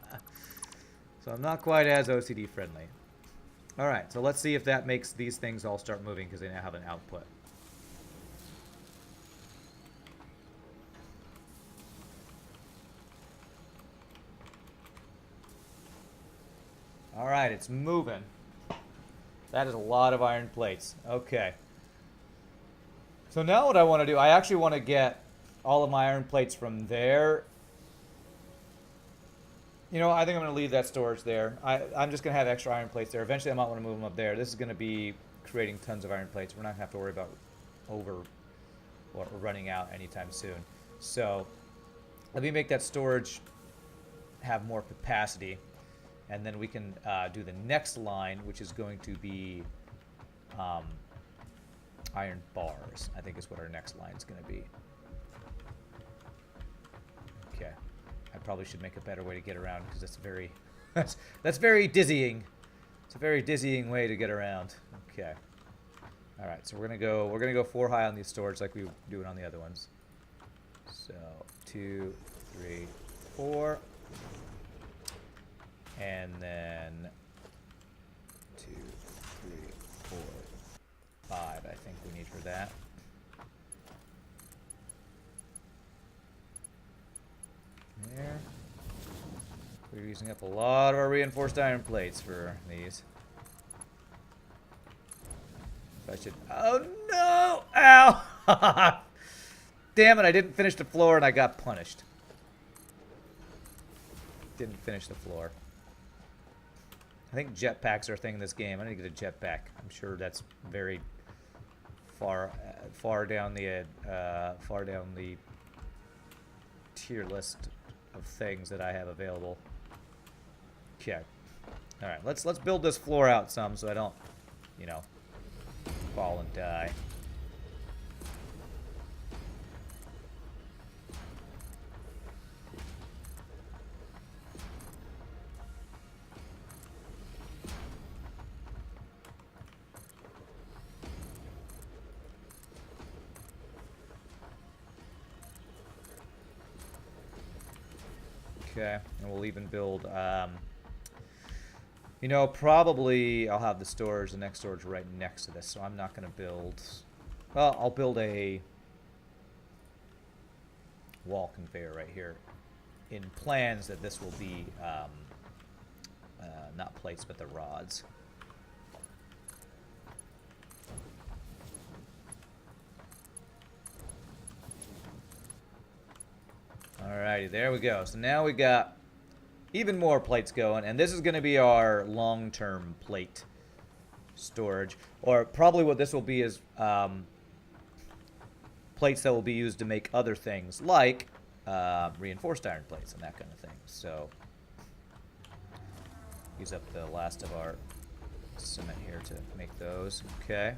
I'm not quite as OCD friendly. Alright, so let's see if that makes these things all start moving because they now have an output. Alright, it's moving. That is a lot of iron plates. Okay. So now what I want to do, I actually want to get all of my iron plates from there. You know, I think I'm going to leave that storage there. I'm just going to have extra iron plates there. Eventually I might want to move them up there. This is going to be creating tons of iron plates. We're not going to have to worry about over or running out anytime soon. So let me make that storage have more capacity. And then we can do the next line, which is going to be iron bars. I think is what our next line is going to be. Okay. I probably should make a better way to get around because that's very that's very dizzying. It's a very dizzying way to get around. Okay. All right. So we're gonna go 4 high on these storage like we were doing on the other ones. So 2, 3, 4. And then 2, 3, 4, 5, I think we need for that. There. We're using up a lot of our reinforced iron plates for these. If I should... Oh no! Ow! Damn it, I didn't finish the floor and I got punished. Didn't finish the floor. I think jetpacks are a thing in this game. I need to get a jetpack. I'm sure that's very far down the tier list of things that I have available. Okay. All right. Let's build this floor out some so I don't, you know, fall and die. Okay, and we'll even build, you know, probably I'll have the next storage right next to this, so I'm not going to build, well, I'll build a wall conveyor right here in plans that this will be, not plates, but the rods. Alrighty, there we go. So now we got even more plates going, and this is going to be our long-term plate storage. Or probably what this will be is plates that will be used to make other things, like reinforced iron plates and that kind of thing. So use up the last of our cement here to make those. Okay,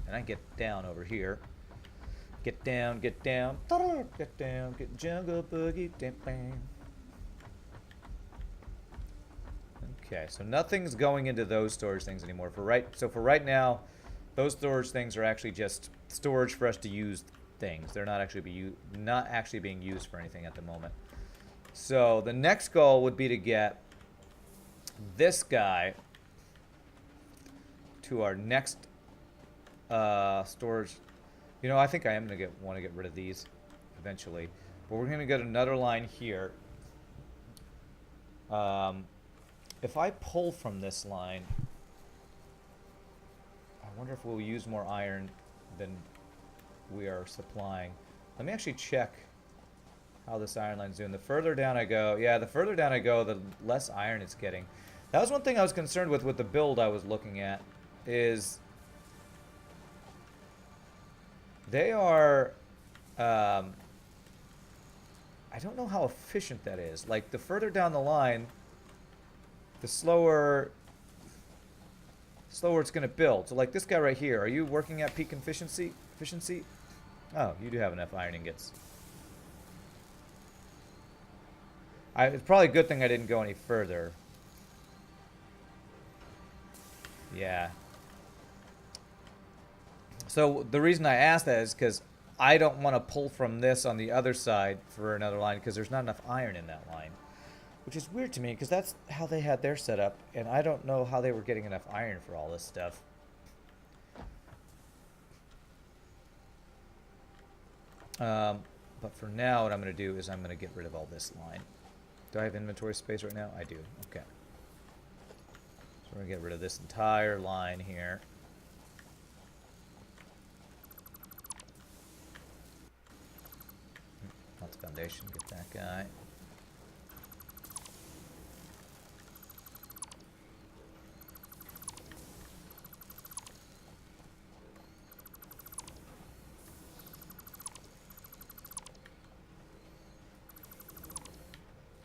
and I can get down over here. Get down, get down, get down, get jungle boogie, damn, bang. Okay, so nothing's going into those storage things anymore. For right now, those storage things are actually just storage for us to use things. They're not actually being used for anything at the moment. So the next goal would be to get this guy to our next storage. You know, I think I am gonna want to get rid of these eventually, but we're gonna get another line here. If I pull from this line, I wonder if we'll use more iron than we are supplying. Let me actually check how this iron line's doing. The further down I go, yeah, the further down I go, the less iron it's getting. That was one thing I was concerned with the build I was looking at, is they are, I don't know how efficient that is. Like, the further down the line, the slower it's going to build. So, like this guy right here, are you working at peak efficiency? Oh, you do have enough iron ingots. It's probably a good thing I didn't go any further. Yeah. So the reason I asked that is because I don't want to pull from this on the other side for another line because there's not enough iron in that line. Which is weird to me because that's how they had their setup, and I don't know how they were getting enough iron for all this stuff. But for now, what I'm going to do is I'm going to get rid of all this line. Do I have inventory space right now? I do. Okay. So we're going to get rid of this entire line here. That's foundation. Get that guy.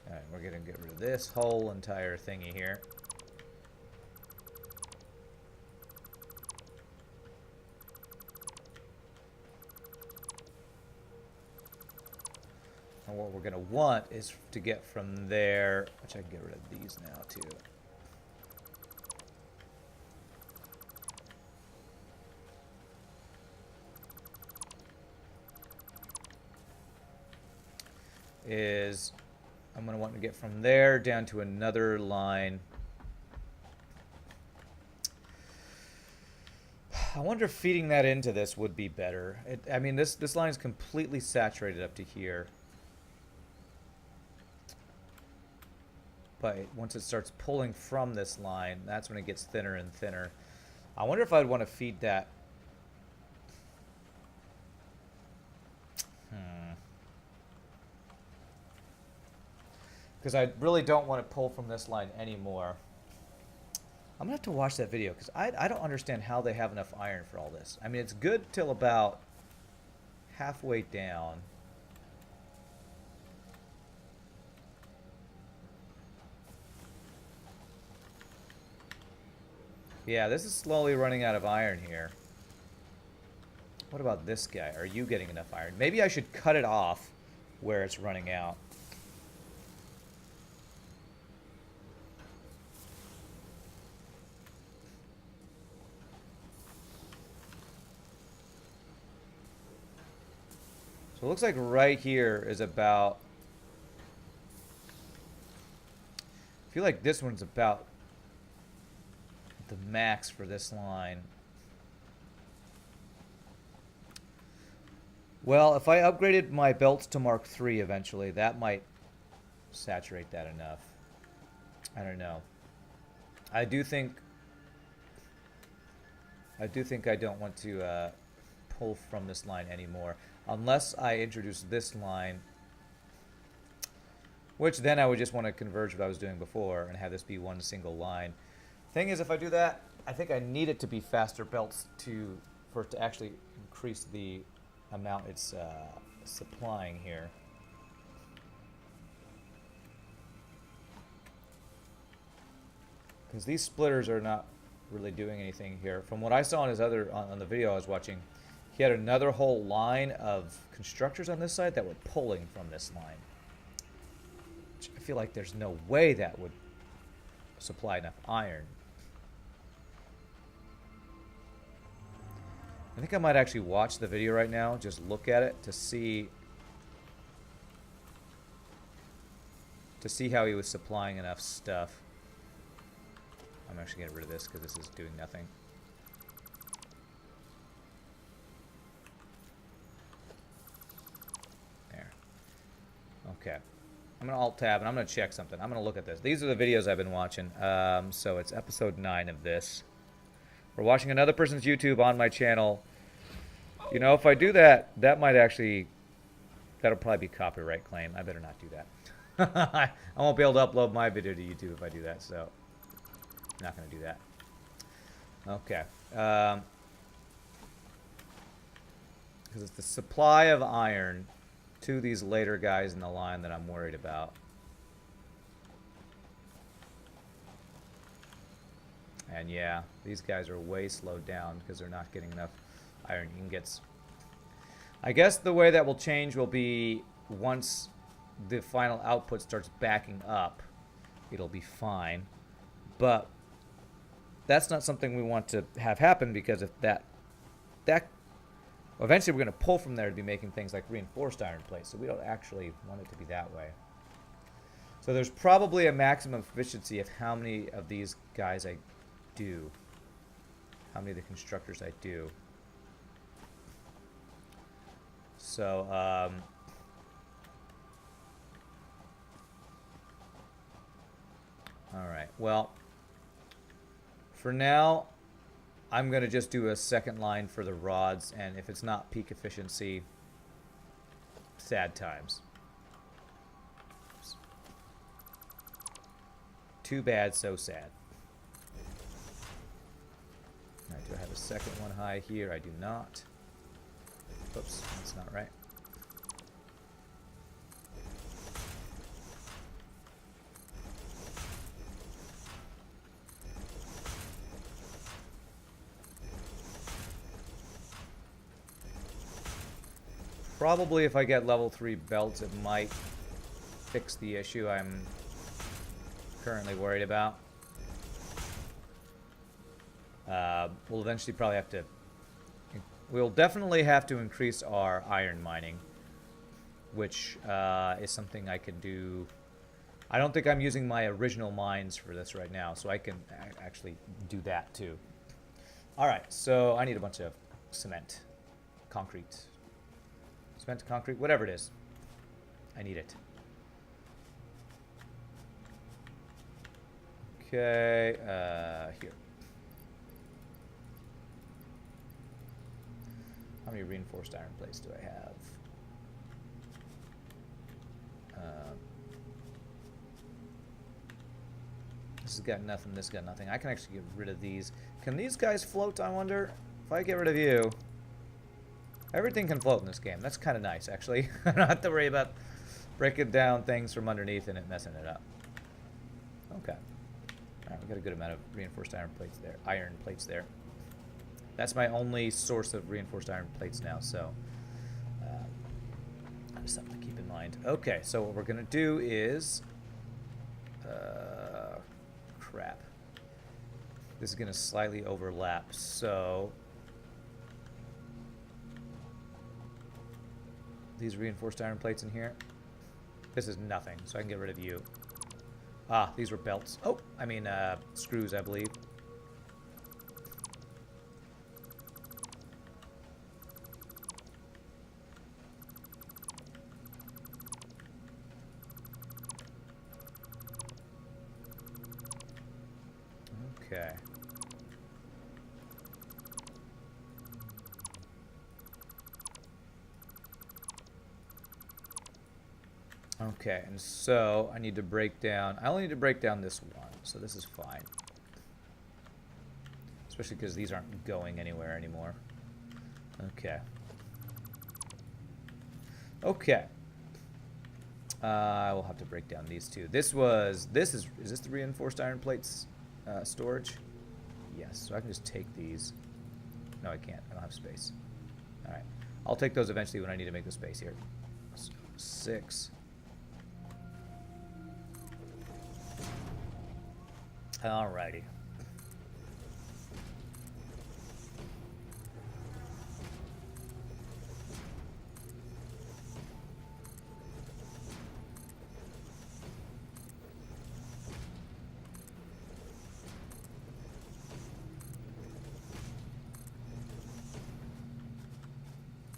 Alright, we're going to get rid of this whole entire thingy here. And what we're going to want is to get from there, which I can get rid of these now too. Is I'm going to want to get from there down to another line. I wonder if feeding that into this would be better. I mean, this line is completely saturated up to here. But once it starts pulling from this line, that's when it gets thinner and thinner. I wonder if I'd want to feed that. Because I really don't want to pull from this line anymore. I'm going to have to watch that video because I don't understand how they have enough iron for all this. I mean, it's good till about halfway down. Yeah, this is slowly running out of iron here. What about this guy? Are you getting enough iron? Maybe I should cut it off where it's running out. So it looks like right here is about... I feel like this one's about the max for this line. Well, if I upgraded my belts to Mark III eventually, that might saturate that enough. I don't know. I do think I don't want to pull from this line anymore. Unless I introduce this line, which then I would just want to converge what I was doing before and have this be one single line. Thing is, if I do that, I think I need it to be faster belts for it to actually increase the amount it's supplying here. Because these splitters are not really doing anything here. From what I saw on his on the video I was watching, he had another whole line of constructors on this side that were pulling from this line. Which I feel like there's no way that would supply enough iron. I think I might actually watch the video right now, just look at it to see how he was supplying enough stuff. I'm actually getting rid of this because this is doing nothing. There. Okay. I'm going to Alt-Tab, and I'm going to check something. I'm going to look at this. These are the videos I've been watching. So it's episode 9 of this. We're watching another person's YouTube on my channel. You know, if I do that, that might actually... That'll probably be copyright claim. I better not do that. I won't be able to upload my video to YouTube if I do that, so... I'm not going to do that. Okay. Because it's the supply of iron to these later guys in the line that I'm worried about. And yeah, these guys are way slowed down because they're not getting enough iron ingots. I guess the way that will change will be once the final output starts backing up, it'll be fine. But that's not something we want to have happen, because if that eventually we're going to pull from there to be making things like reinforced iron plates, so we don't actually want it to be that way. So there's probably a maximum efficiency of how many of these guys I do, how many of the constructors I do. So all right, well, for now I'm going to just do a second line for the rods, and if it's not peak efficiency, sad times. Oops. Too bad, so sad. All right, do I have a second one high here? I do not. Oops, that's not right. Probably if I get level 3 belts, it might fix the issue I'm currently worried about. We'll eventually probably have to... We'll definitely have to increase our iron mining, which is something I can do. I don't think I'm using my original mines for this right now, so I can actually do that too. Alright, so I need a bunch of cement, concrete. Cement, concrete, whatever it is. I need it. Okay, here. How many reinforced iron plates do I have? This has got nothing, this has got nothing. I can actually get rid of these. Can these guys float, I wonder? If I get rid of you... Everything can float in this game. That's kind of nice, actually. I don't have to worry about breaking down things from underneath and it messing it up. Okay. Alright, we got a good amount of reinforced iron plates there. Iron plates there. That's my only source of reinforced iron plates now, so that's something to keep in mind. Okay, so what we're going to do is... crap. This is going to slightly overlap, so... These reinforced iron plates in here. This is nothing, so I can get rid of you. Ah, these were belts. Oh, I mean, screws, I believe. Okay. Okay, and so I need to break down... I only need to break down this one, so this is fine. Especially because these aren't going anywhere anymore. Okay. Okay. I will have to break down these two. Is this the reinforced iron plates storage? Yes, so I can just take these. No, I can't. I don't have space. All right. I'll take those eventually when I need to make the space here. So 6. Alrighty.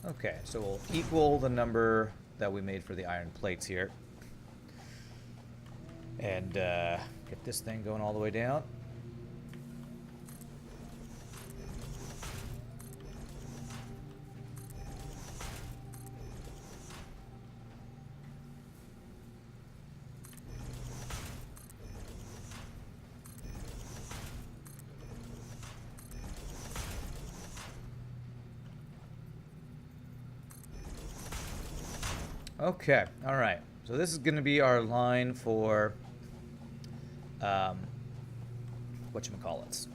Okay, so we'll equal the number that we made for the iron plates here. And get this thing going all the way down. Okay, all right. So this is going to be our line for whatchamacallits?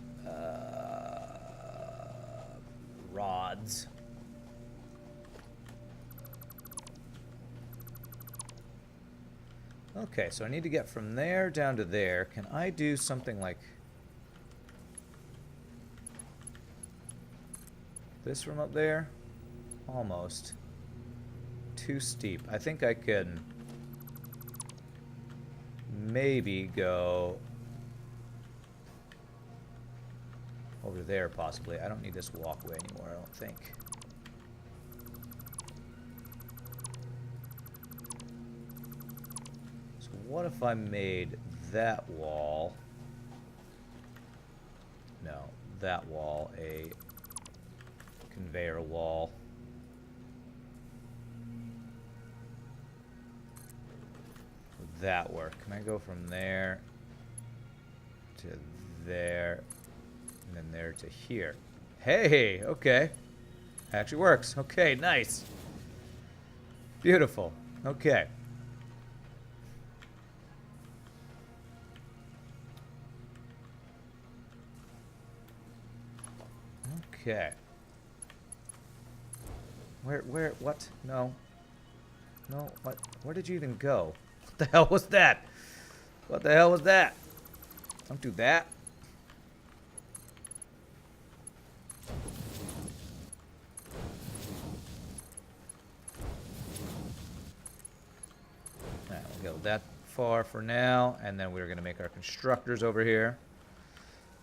Rods. Okay, so I need to get from there down to there. Can I do something like this from up there? Almost. Too steep. I think I can maybe go over there possibly. I don't need this walkway anymore, I don't think. So what if I made that wall, no, that wall a conveyor wall. That work? Can I go from there to there and then there to here? Hey, okay. Actually works. Okay, nice. Beautiful. Okay. Okay. Where, what? No. No, what? Where did you even go? What the hell was that? What the hell was that? Don't do that. Alright, we'll go that far for now, and then we're going to make our constructors over here.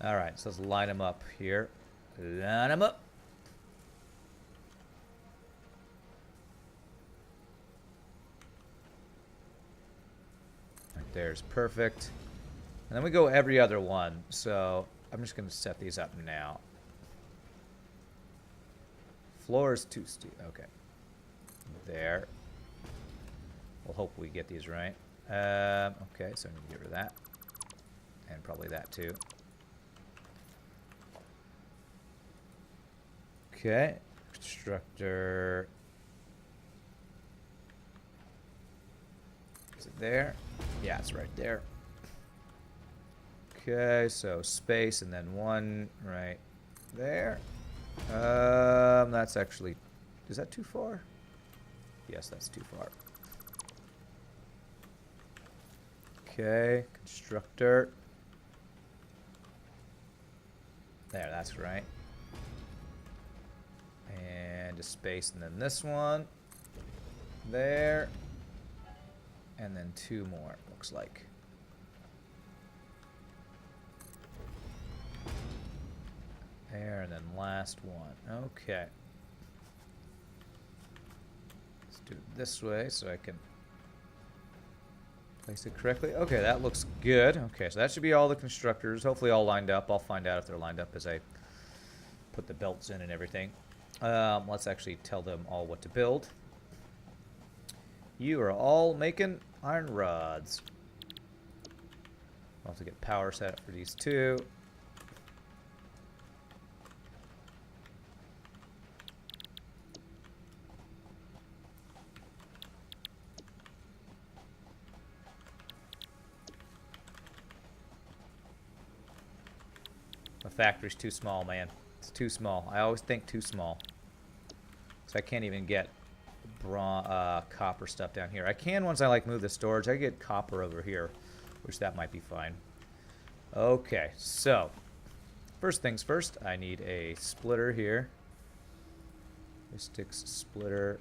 Alright, so let's line them up here. Line them up. There's perfect. And then we go every other one. So I'm just going to set these up now. Floor is too steep. Okay. There. We'll hope we get these right. Okay, so I need to get rid of that. And probably that too. Okay. Constructor. Is it there? Yeah, it's right there. Okay, so space and then one right there. That's actually, is that too far? Yes, that's too far. Okay, constructor. There, that's right. And a space and then this one. There. And then 2 more, looks like. There, and then last one. Okay. Let's do it this way so I can place it correctly. Okay, that looks good. Okay, so that should be all the constructors. Hopefully all lined up. I'll find out if they're lined up as I put the belts in and everything. Let's actually tell them all what to build. You are all making iron rods. I'll have to get power set for these 2. My factory's too small, man. It's too small. I always think too small. So I can't even get copper stuff down here. I can once I like move the storage. I get copper over here, which that might be fine. Okay, so first things first, I need a splitter here. Mystics splitter.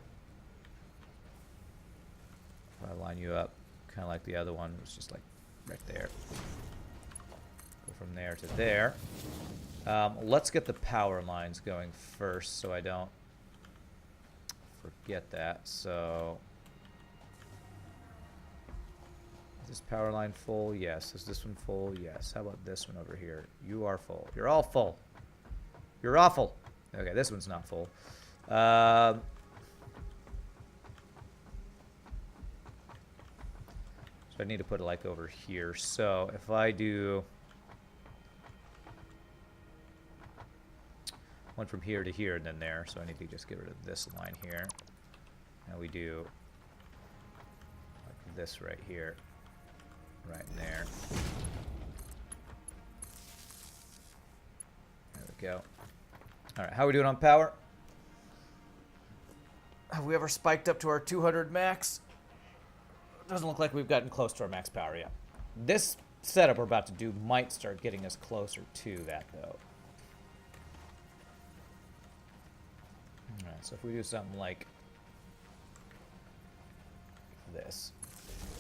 If I line you up, kind of like the other one, it's just like right there. Go from there to there. Let's get the power lines going first so I don't forget that. So, is this power line full? Yes. Is this one full? Yes. How about this one over here? You are full. You're all full. You're awful. Okay, this one's not full. So I need to put it like over here. So if I do one from here to here and then there, so I need to just get rid of this line here. Now we do like this right here, right in there. There we go. All right, how are we doing on power? Have we ever spiked up to our 200 max? Doesn't look like we've gotten close to our max power yet. This setup we're about to do might start getting us closer to that, though. Alright, so if we do something like this,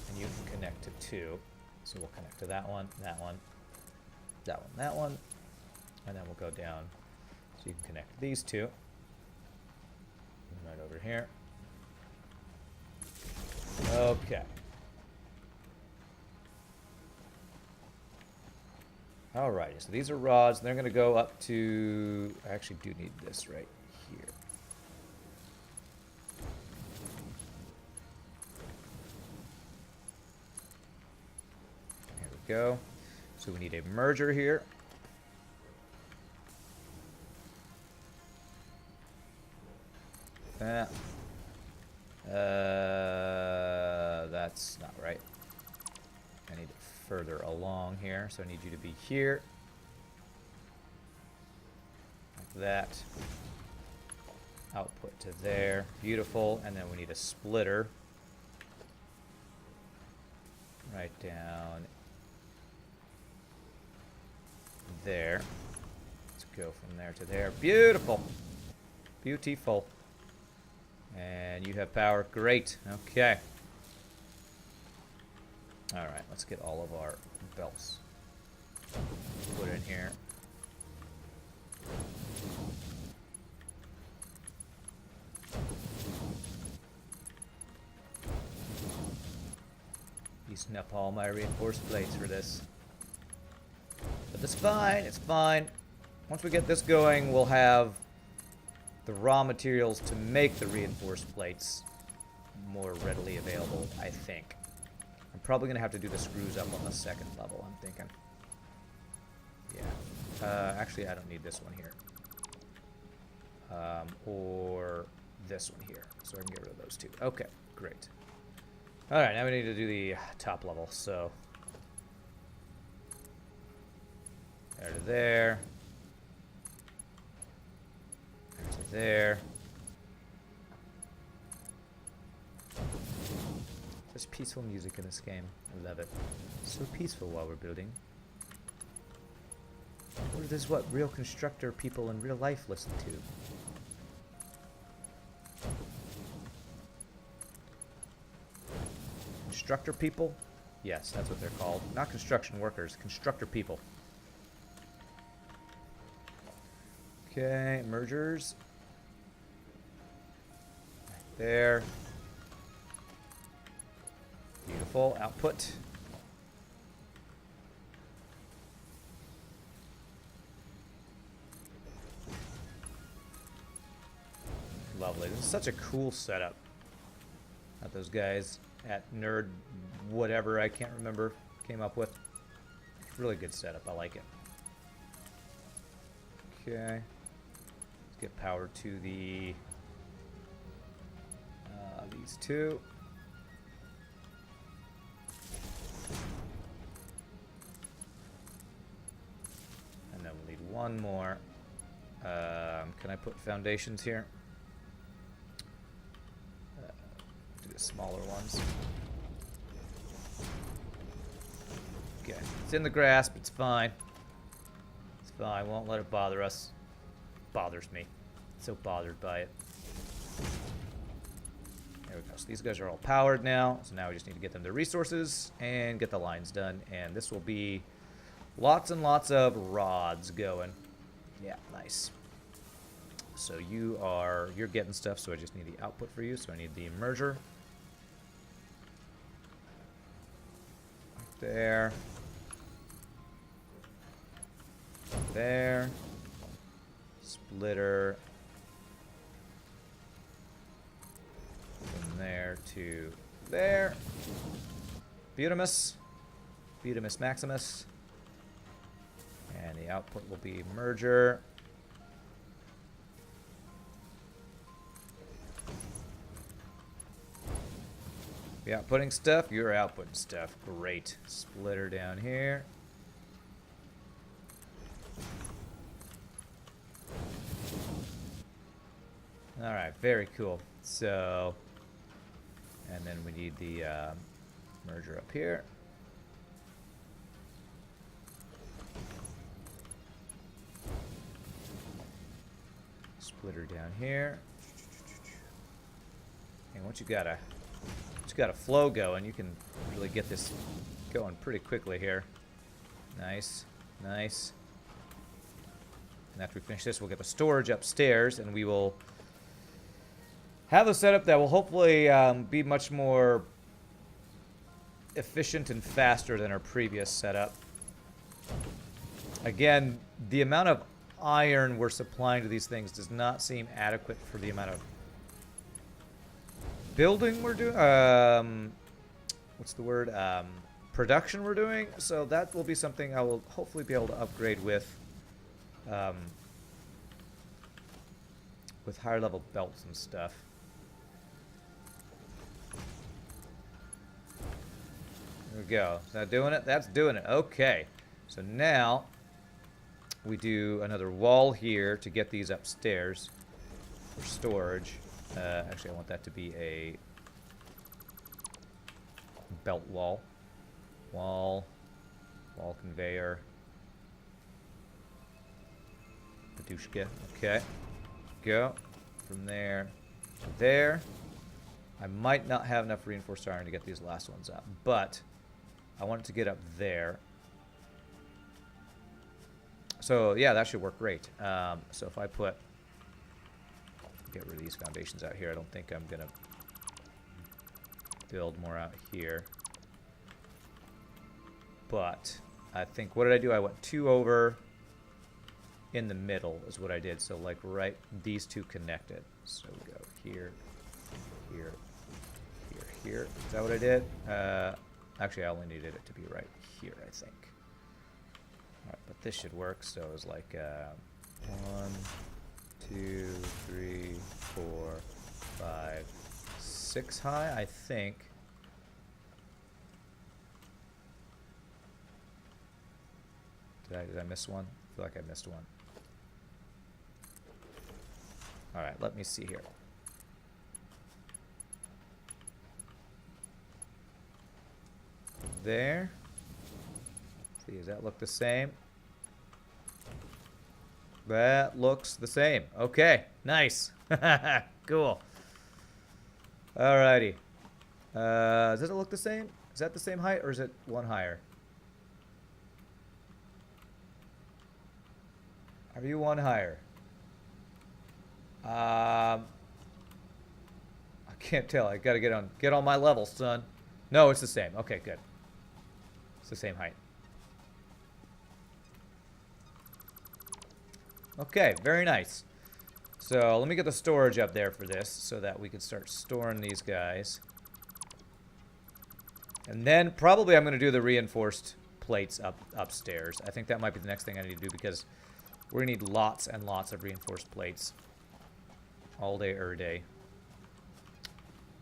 and you can connect to 2, so we'll connect to that one, that one, that one, that one, and then we'll go down so you can connect these 2. Right over here. Okay. Alrighty, so these are rods. They're going to go up to... I actually do need this right here. There we go. So we need a merger here. That's not right. I need it further along here, so I need you to be here. Like that. Output to there. Beautiful. And then we need a splitter. Right down there. Let's go from there to there. Beautiful. Beautiful. And you have power. Great. Okay. Alright, let's get all of our belts put in here. Using up all my reinforced plates for this. But that's fine. It's fine. Once we get this going, we'll have the raw materials to make the reinforced plates more readily available, I think. I'm probably going to have to do the screws up on the second level, I'm thinking. Yeah. Actually, I don't need this one here. Or this one here. So I can get rid of those 2. Okay, great. Alright, now we need to do the top level, so... There to there. There to there. Such peaceful music in this game. I love it. So peaceful while we're building. This is what real constructor people in real life listen to. Constructor people? Yes, that's what they're called. Not construction workers, constructor people. Okay, mergers. Right there. Beautiful. Output. Lovely. This is such a cool setup that those guys at Nerd whatever, I can't remember, came up with. Really good setup. I like it. Okay. Let's get power to the these 2. And then we'll need one more. Can I put foundations here? smaller ones. Okay, it's in the grasp. It's fine. It's fine. Won't let it bother us. Bothers me. So bothered by it. There we go. So these guys are all powered now. So now we just need to get them their resources and get the lines done. And this will be lots and lots of rods going. Yeah, nice. So you're getting stuff. So I just need the output for you. So I need the merger. Right there. There. Splitter. From there to there. Butamus. Butamus Maximus. And the output will be merger. You're outputting stuff, you're outputting stuff. Great. Splitter down here. Alright, very cool. So, and then we need the merger up here. Splitter down here. And once you got a flow going, you can really get this going pretty quickly here. Nice, nice. And after we finish this, we'll get the storage upstairs, and we will have a setup that will hopefully be much more efficient and faster than our previous setup. Again, the amount of iron we're supplying to these things does not seem adequate for the amount of building we're doing. What's the word? Production we're doing. So that will be something I will hopefully be able to upgrade with higher level belts and stuff. There we go. Is that doing it? That's doing it. Okay. So now we do another wall here to get these upstairs for storage. Actually, I want that to be a belt wall. Wall conveyor. Padushka. Okay. Go. From there to there. I might not have enough reinforced iron to get these last ones up, but I want it to get up there. So, yeah, that should work great. So if I get rid of these foundations out here, I don't think I'm going to build more out here. But I think, what did I do? I went 2 over in the middle is what I did. So, like, right, these two connected. So we go here, here, here, here. Is that what I did? Actually, I only needed it to be right here, I think. Alright, but this should work. So it was like 1, 2, 3, 4, 5, 6 high, I think. Did I miss one? I feel like I missed one. Alright, let me see here. There. See, does that look the same? That looks the same. Okay, nice. Cool. Alrighty. Does it look the same? Is that the same height, or is it one higher? Are you one higher? I can't tell. I gotta get on my level, son. No, it's the same. Okay, good. It's the same height. Okay, very nice. So let me get the storage up there for this so that we can start storing these guys. And then probably I'm going to do the reinforced plates upstairs. I think that might be the next thing I need to do because we're going to need lots and lots of reinforced plates. All day, day.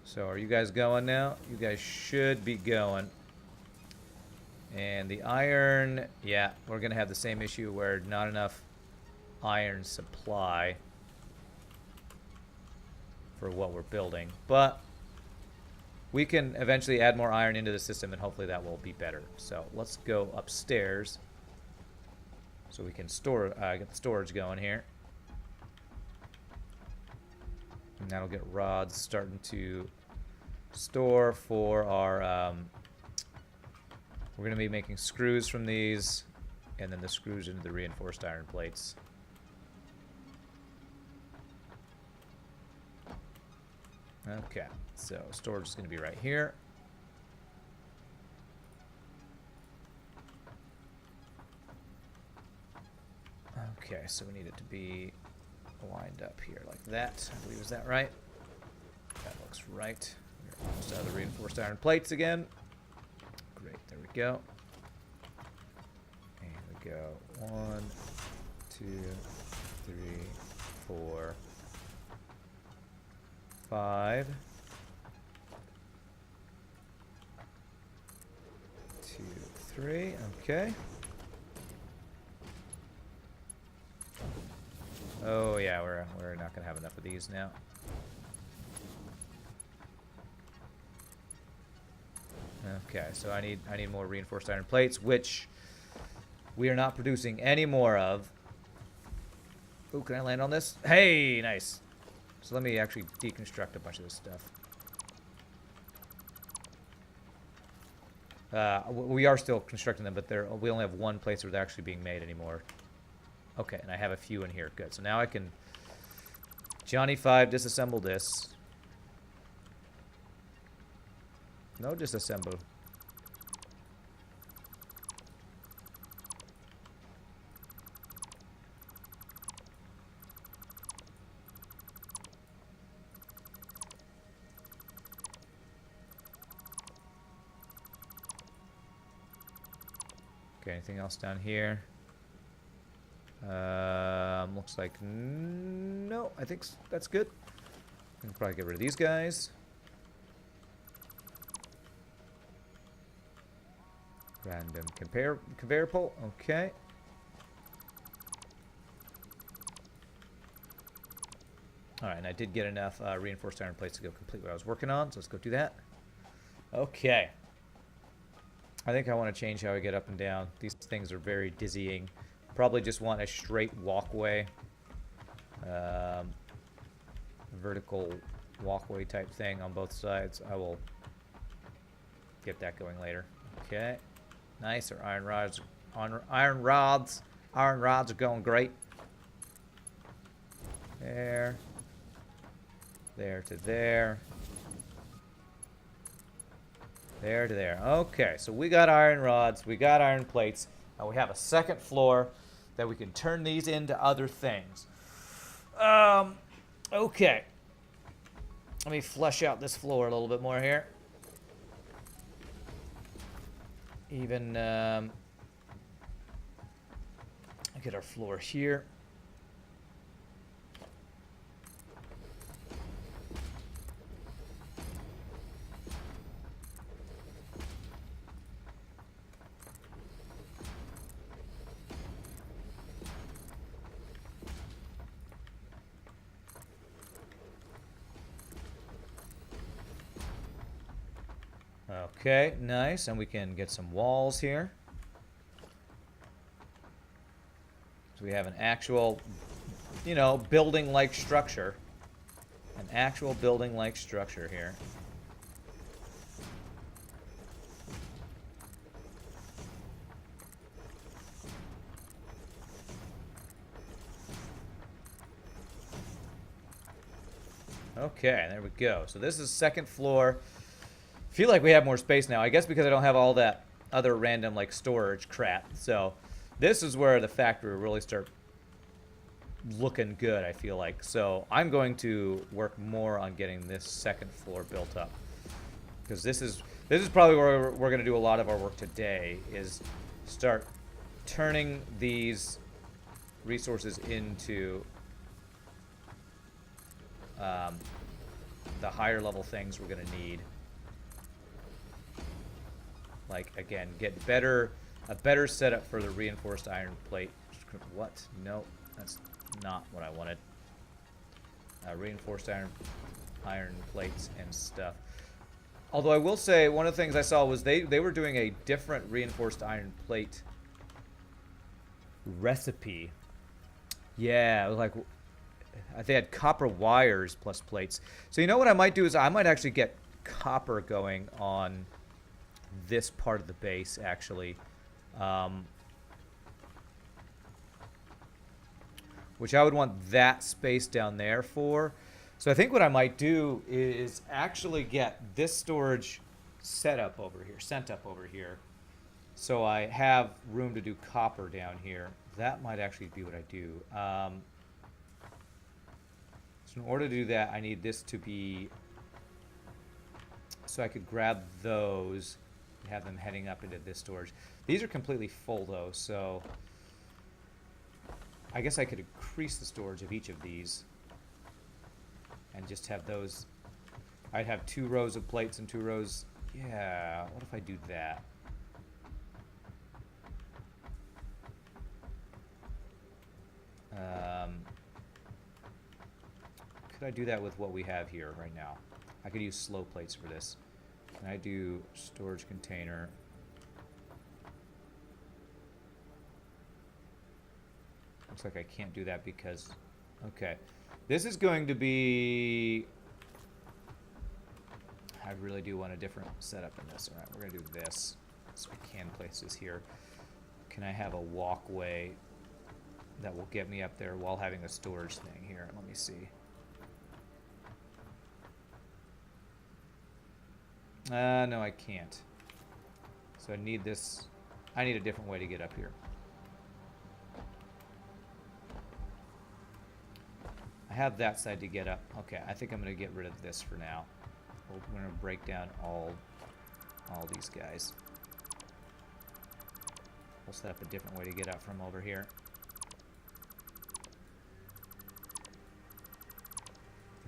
So are you guys going now? You guys should be going. And the iron, yeah, we're going to have the same issue where not enough iron supply for what we're building. But we can eventually add more iron into the system, and hopefully that will be better. So let's go upstairs so we can store get the storage going here. And that'll get rods starting to store for our... we're going to be making screws from these, and then the screws into the reinforced iron plates. Okay, so storage is going to be right here. Okay, so we need it to be lined up here like that. I believe, is that right? That looks right. We're almost out of the reinforced iron plates again. Great, there we go. And we go 1, 2, 3, 4, 5. 2, 3. Okay. Oh yeah, we're not gonna have enough of these now. Okay, so I need more reinforced iron plates, which we are not producing any more of. Ooh, can I land on this? Hey, nice. So let me actually deconstruct a bunch of this stuff. We are still constructing them, but we only have one place where they're actually being made anymore. Okay, and I have a few in here. Good. So now I can Johnny 5 disassemble this. No disassemble. Okay, anything else down here? Looks like no. I think that's good. We can probably get rid of these guys. Random conveyor pull. Okay. All right, and I did get enough reinforced iron plates to go complete what I was working on. So let's go do that. Okay. I think I want to change how I get up and down. These things are very dizzying. Probably just want a straight walkway, vertical walkway type thing on both sides. I will get that going later. Okay, nice. Our iron rods are going great. There to there. There to there. Okay, so we got iron rods, we got iron plates, and we have a second floor that we can turn these into other things. Okay. Let me flesh out this floor a little bit more here. Even get our floor here. Okay, nice, and we can get some walls here. So we have an actual, you know, building-like structure. An actual building-like structure here. Okay, there we go. So this is second floor. Feel like we have more space now. I guess because I don't have all that other random like storage crap. So this is where the factory will really start looking good, I feel like. So I'm going to work more on getting this second floor built up, because this is probably where we're going to do a lot of our work today, is start turning these resources into the higher level things we're going to need. Like, again, get a better setup for the reinforced iron plate. What? No, that's not what I wanted. Reinforced iron plates and stuff. Although I will say, one of the things I saw was they were doing a different reinforced iron plate recipe. Yeah, it was like they had copper wires plus plates. So you know what I might do is I might actually get copper going on this part of the base, actually. Which I would want that space down there for. So I think what I might do is actually get this storage sent up over here. So I have room to do copper down here. That might actually be what I do. So in order to do that, I need this to be... So I could grab those and have them heading up into this storage. These are completely full, though, so... I guess I could increase the storage of each of these. And just have those... I'd have 2 rows of plates and 2 rows... Yeah, what if I do that? Could I do that with what we have here right now? I could use slow plates for this. Can I do storage container? Looks like I can't do that because... Okay. This is going to be... I really do want a different setup in this. Alright, we're going to do this. So we can place this here. Can I have a walkway that will get me up there while having a storage thing here? Let me see. No, I can't. So I need this. I need a different way to get up here. I have that side to get up. Okay, I think I'm going to get rid of this for now. We're going to break down all these guys. We'll set up a different way to get up from over here.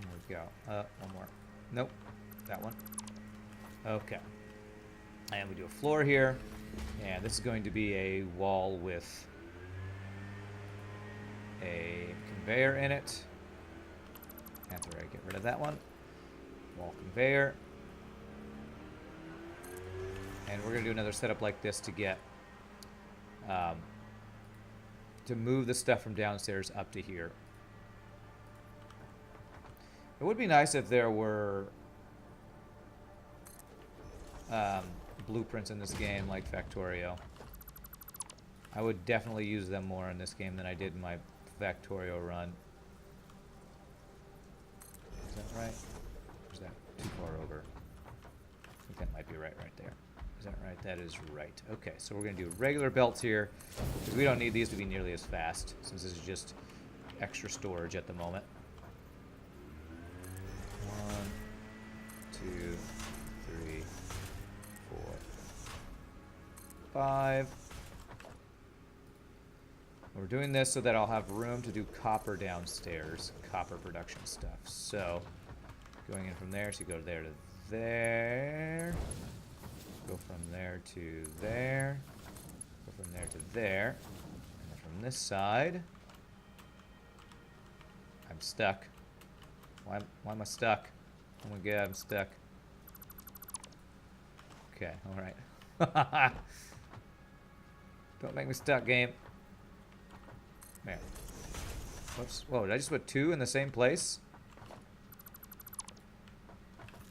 There we go. One more. Nope. That one. Okay. And we do a floor here. And this is going to be a wall with a conveyor in it. After I get rid of that one. Wall conveyor. And we're going to do another setup like this to get... to move the stuff from downstairs up to here. It would be nice if there were blueprints in this game like Factorio. I would definitely use them more in this game than I did in my Factorio run. Is that right? Or is that too far over? I think that might be right there. Is that right? That is right. Okay, so we're going to do regular belts here because we don't need these to be nearly as fast since this is just extra storage at the moment. 1, 2, 3, 4, 5. We're doing this so that I'll have room to do copper downstairs, copper production stuff. So, going in from there, so you go there to there, go from there to there, go from there to there, and then from this side, I'm stuck. Why am I stuck? Oh my god, I'm stuck. Okay, alright. Don't make me stuck, game. Man. Whoops. Whoa, did I just put 2 in the same place?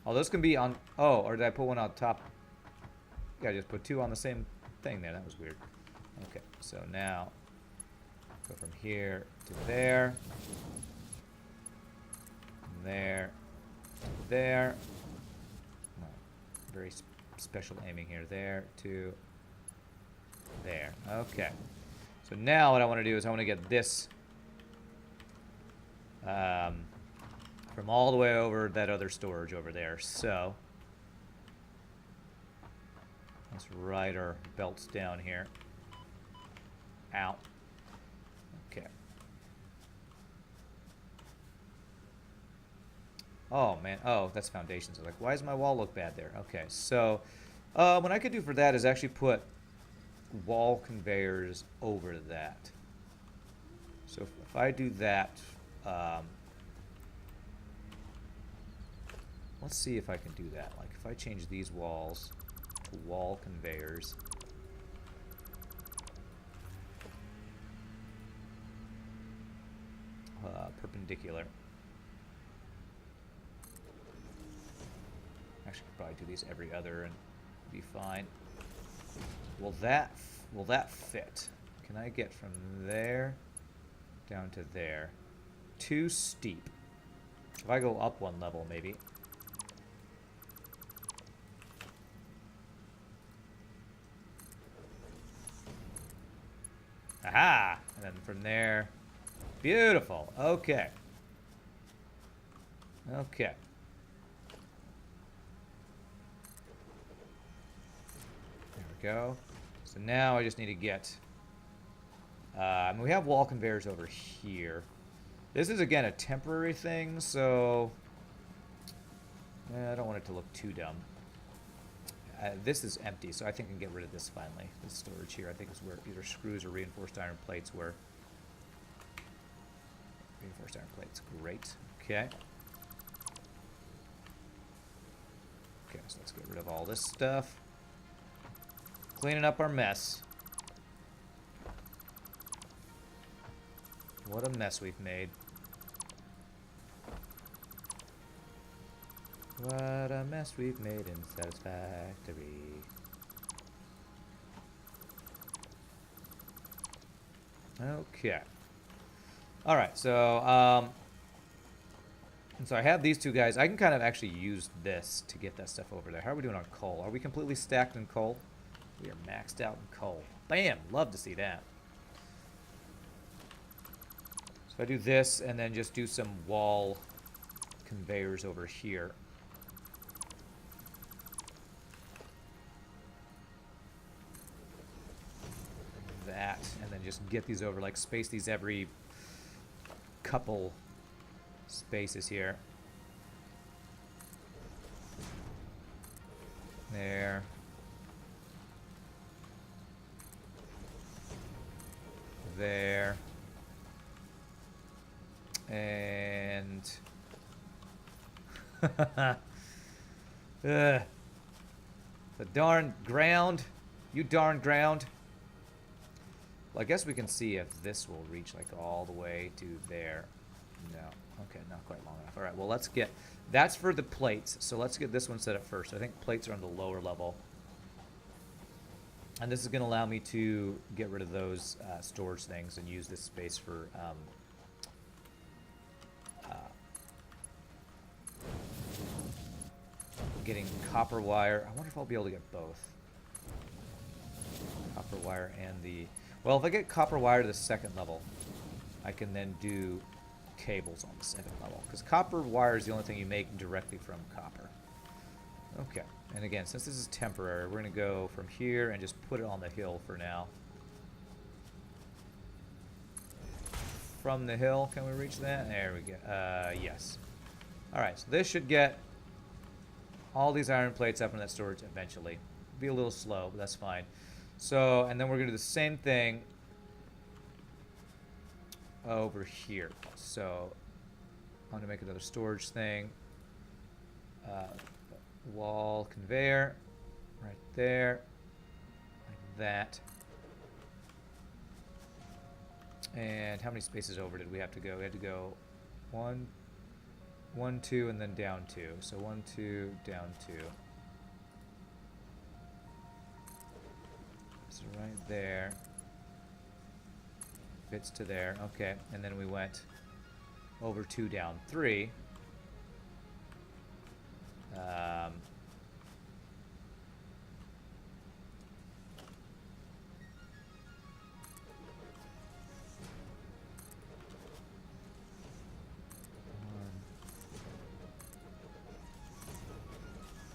Oh, those can be on... Oh, or did I put one on top? Yeah, I just put 2 on the same thing there. That was weird. Okay, so now... Go from here to there. From there to there. No, very special aiming here. There to there. Okay. So now what I want to do is I want to get this from all the way over that other storage over there. So let's write our belts down here. Ow. Okay. Oh, man. Oh, that's foundations. I'm like, why does my wall look bad there? Okay, so what I could do for that is actually put wall conveyors over that. So if I do that, let's see if I can do that. Like if I change these walls to wall conveyors. Perpendicular. Actually, could probably do these every other and be fine. Will that fit? Can I get from there down to there? Too steep. If I go up one level, maybe. Aha! And then from there, beautiful. Okay. Okay. There we go. So now I just need to get... we have wall conveyors over here. This is, again, a temporary thing, so... I don't want it to look too dumb. This is empty, so I think I can get rid of this finally. This storage here, I think, is where either screws or reinforced iron plates were. Reinforced iron plates, great. Okay. Okay, so let's get rid of all this stuff. Cleaning up our mess. What a mess we've made. What a mess we've made in Satisfactory. Okay. Alright, so, so I have these two guys. I can kind of actually use this to get that stuff over there. How are we doing on coal? Are we completely stacked in coal? We are maxed out in coal. Bam! Love to see that. So if I do this and then just do some wall conveyors over here. That, and then just get these over, like space these every couple spaces here. There. There. And... the darn ground. You darn ground. Well, I guess we can see if this will reach like all the way to there. No. Okay, not quite long enough. All right, well, let's get... That's for the plates, so let's get this one set up first. I think plates are on the lower level. And this is going to allow me to get rid of those storage things and use this space for... getting copper wire. I wonder if I'll be able to get both. Copper wire and the... Well, if I get copper wire to the second level, I can then do cables on the second level. Because copper wire is the only thing you make directly from copper. Okay. And again, since this is temporary, we're going to go from here and just put it on the hill for now. From the hill, can we reach that? There we go. Yes. Alright, so this should get all these iron plates up in that storage eventually. Be a little slow, but that's fine. So, and then we're going to do the same thing over here. So, I'm going to make another storage thing. Wall conveyor right there, like that. And how many spaces over did we have to go? We had to go 1, 2, and then down 2. So 1, 2, down 2. So right there. Fits to there. Okay, and then we went over 2, down 3.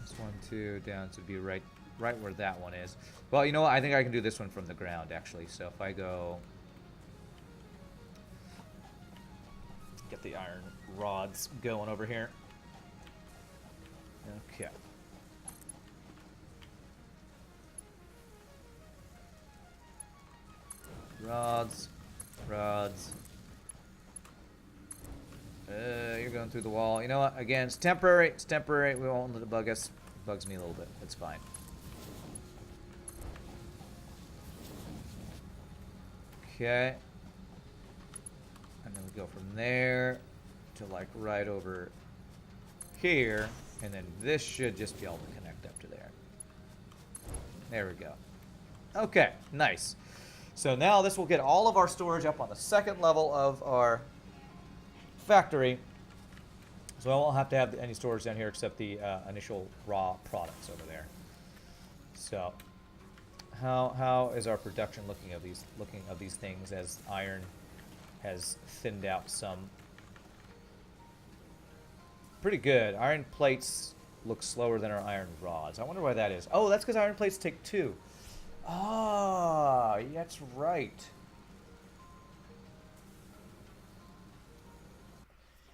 This 1, 2, down to be right where that one is. Well, you know what? I think I can do this one from the ground, actually. So if I go... Get the iron rods going over here. Okay. Rods. You're going through the wall. You know what? Again, it's temporary. It's temporary. We won't let it bug us. It bugs me a little bit. It's fine. Okay. And then we go from there to like right over here. And then this should just be able to connect up to there. There we go. Okay, nice. So now this will get all of our storage up on the second level of our factory. So I won't have to have any storage down here except the initial raw products over there. So how is our production looking of these things as iron has thinned out some? Pretty good. Iron plates look slower than our iron rods. I wonder why that is. Oh, that's because iron plates take 2. Ah, that's right.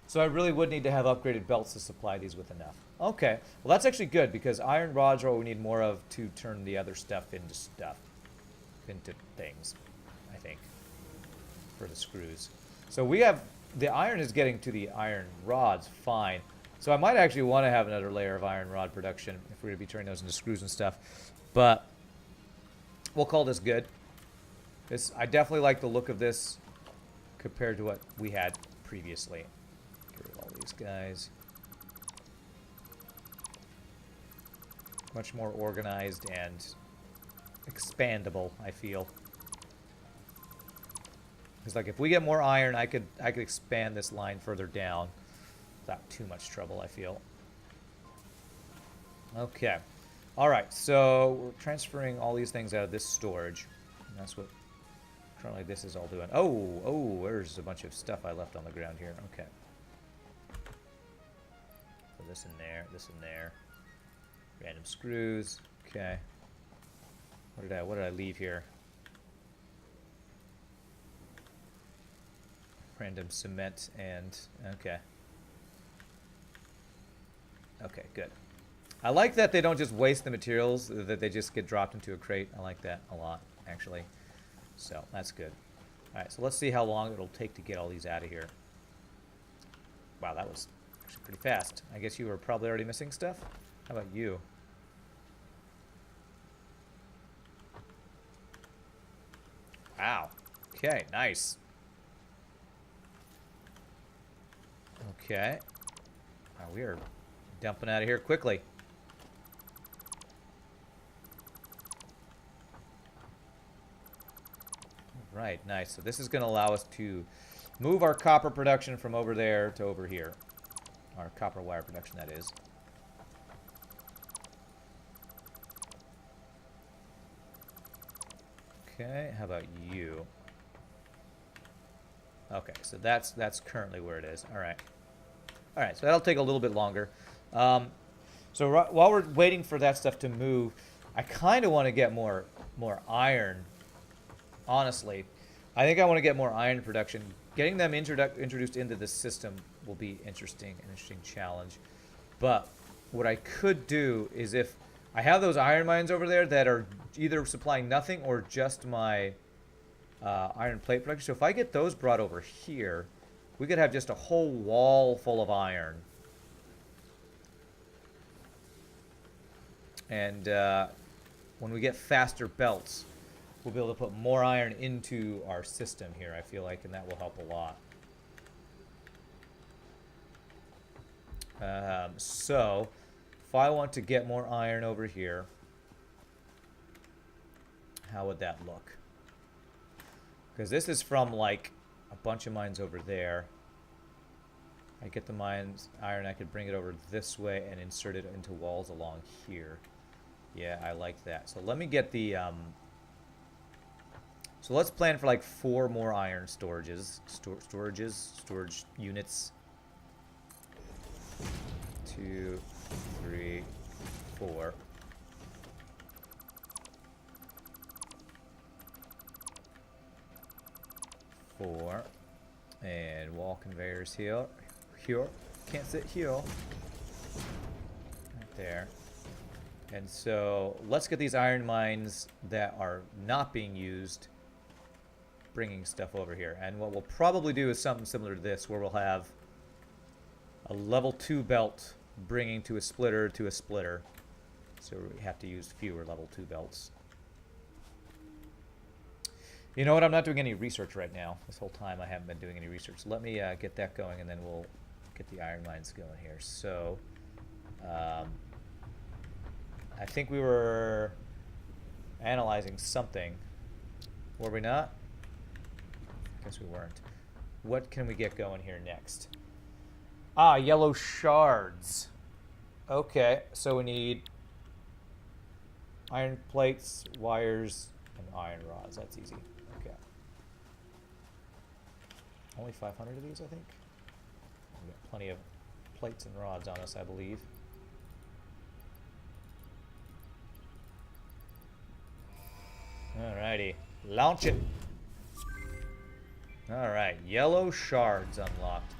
So I really would need to have upgraded belts to supply these with enough. Okay, well that's actually good because iron rods are what we need more of to turn the other stuff, into things, I think, for the screws. So we have, the iron is getting to the iron rods fine. So I might actually want to have another layer of iron rod production if we're going to be turning those into screws and stuff. But we'll call this good. I definitely like the look of this compared to what we had previously. Get rid of all these guys. Much more organized and expandable, I feel. Because like if we get more iron, I could expand this line further down without too much trouble, I feel. Okay. Alright, so we're transferring all these things out of this storage. And that's what currently this is all doing. Oh, there's a bunch of stuff I left on the ground here. Okay. Put this in there. Random screws. Okay. What did I leave here? Random cement and okay. Okay, good. I like that they don't just waste the materials, that they just get dropped into a crate. I like that a lot, actually. So, that's good. Alright, so let's see how long it'll take to get all these out of here. Wow, that was actually pretty fast. I guess you were probably already missing stuff? How about you? Wow. Okay, nice. Okay. Wow, we are dumping out of here quickly. Right, nice. So this is going to allow us to move our copper production from over there to over here. Our copper wire production, that is. Okay, how about you? Okay, so that's currently where it is. All right. All right, so that'll take a little bit longer. So while we're waiting for that stuff to move, I kind of want to get more iron. Honestly, I think I want to get more iron production. Getting them introduced into this system will be an interesting challenge. But what I could do is, if I have those iron mines over there that are either supplying nothing or just my iron plate production. So if I get those brought over here, we could have just a whole wall full of iron. And when we get faster belts, we'll be able to put more iron into our system here, I feel like, and that will help a lot. So, if I want to get more iron over here, how would that look? Because this is from, like, a bunch of mines over there. I get the mines iron, I could bring it over this way and insert it into walls along here. Yeah, I like that. So let me get the... So let's plan for like 4 more iron storage units. 2, 3, 4. And wall conveyors here. Can't sit here. Right there. And so let's get these iron mines that are not being used bringing stuff over here. And what we'll probably do is something similar to this, where we'll have a level 2 belt bringing to a splitter. So we have to use fewer level 2 belts. You know what? I'm not doing any research right now. This whole time I haven't been doing any research. Let me get that going, and then we'll get the iron mines going here. So, I think we were analyzing something. Were we not? Guess we weren't. What can we get going here next? Ah, yellow shards. Okay, so we need iron plates, wires, and iron rods. That's easy. Okay. Only 500 of these, I think. We got plenty of plates and rods on us, I believe. Alrighty. Launch it. Alright, yellow shards unlocked.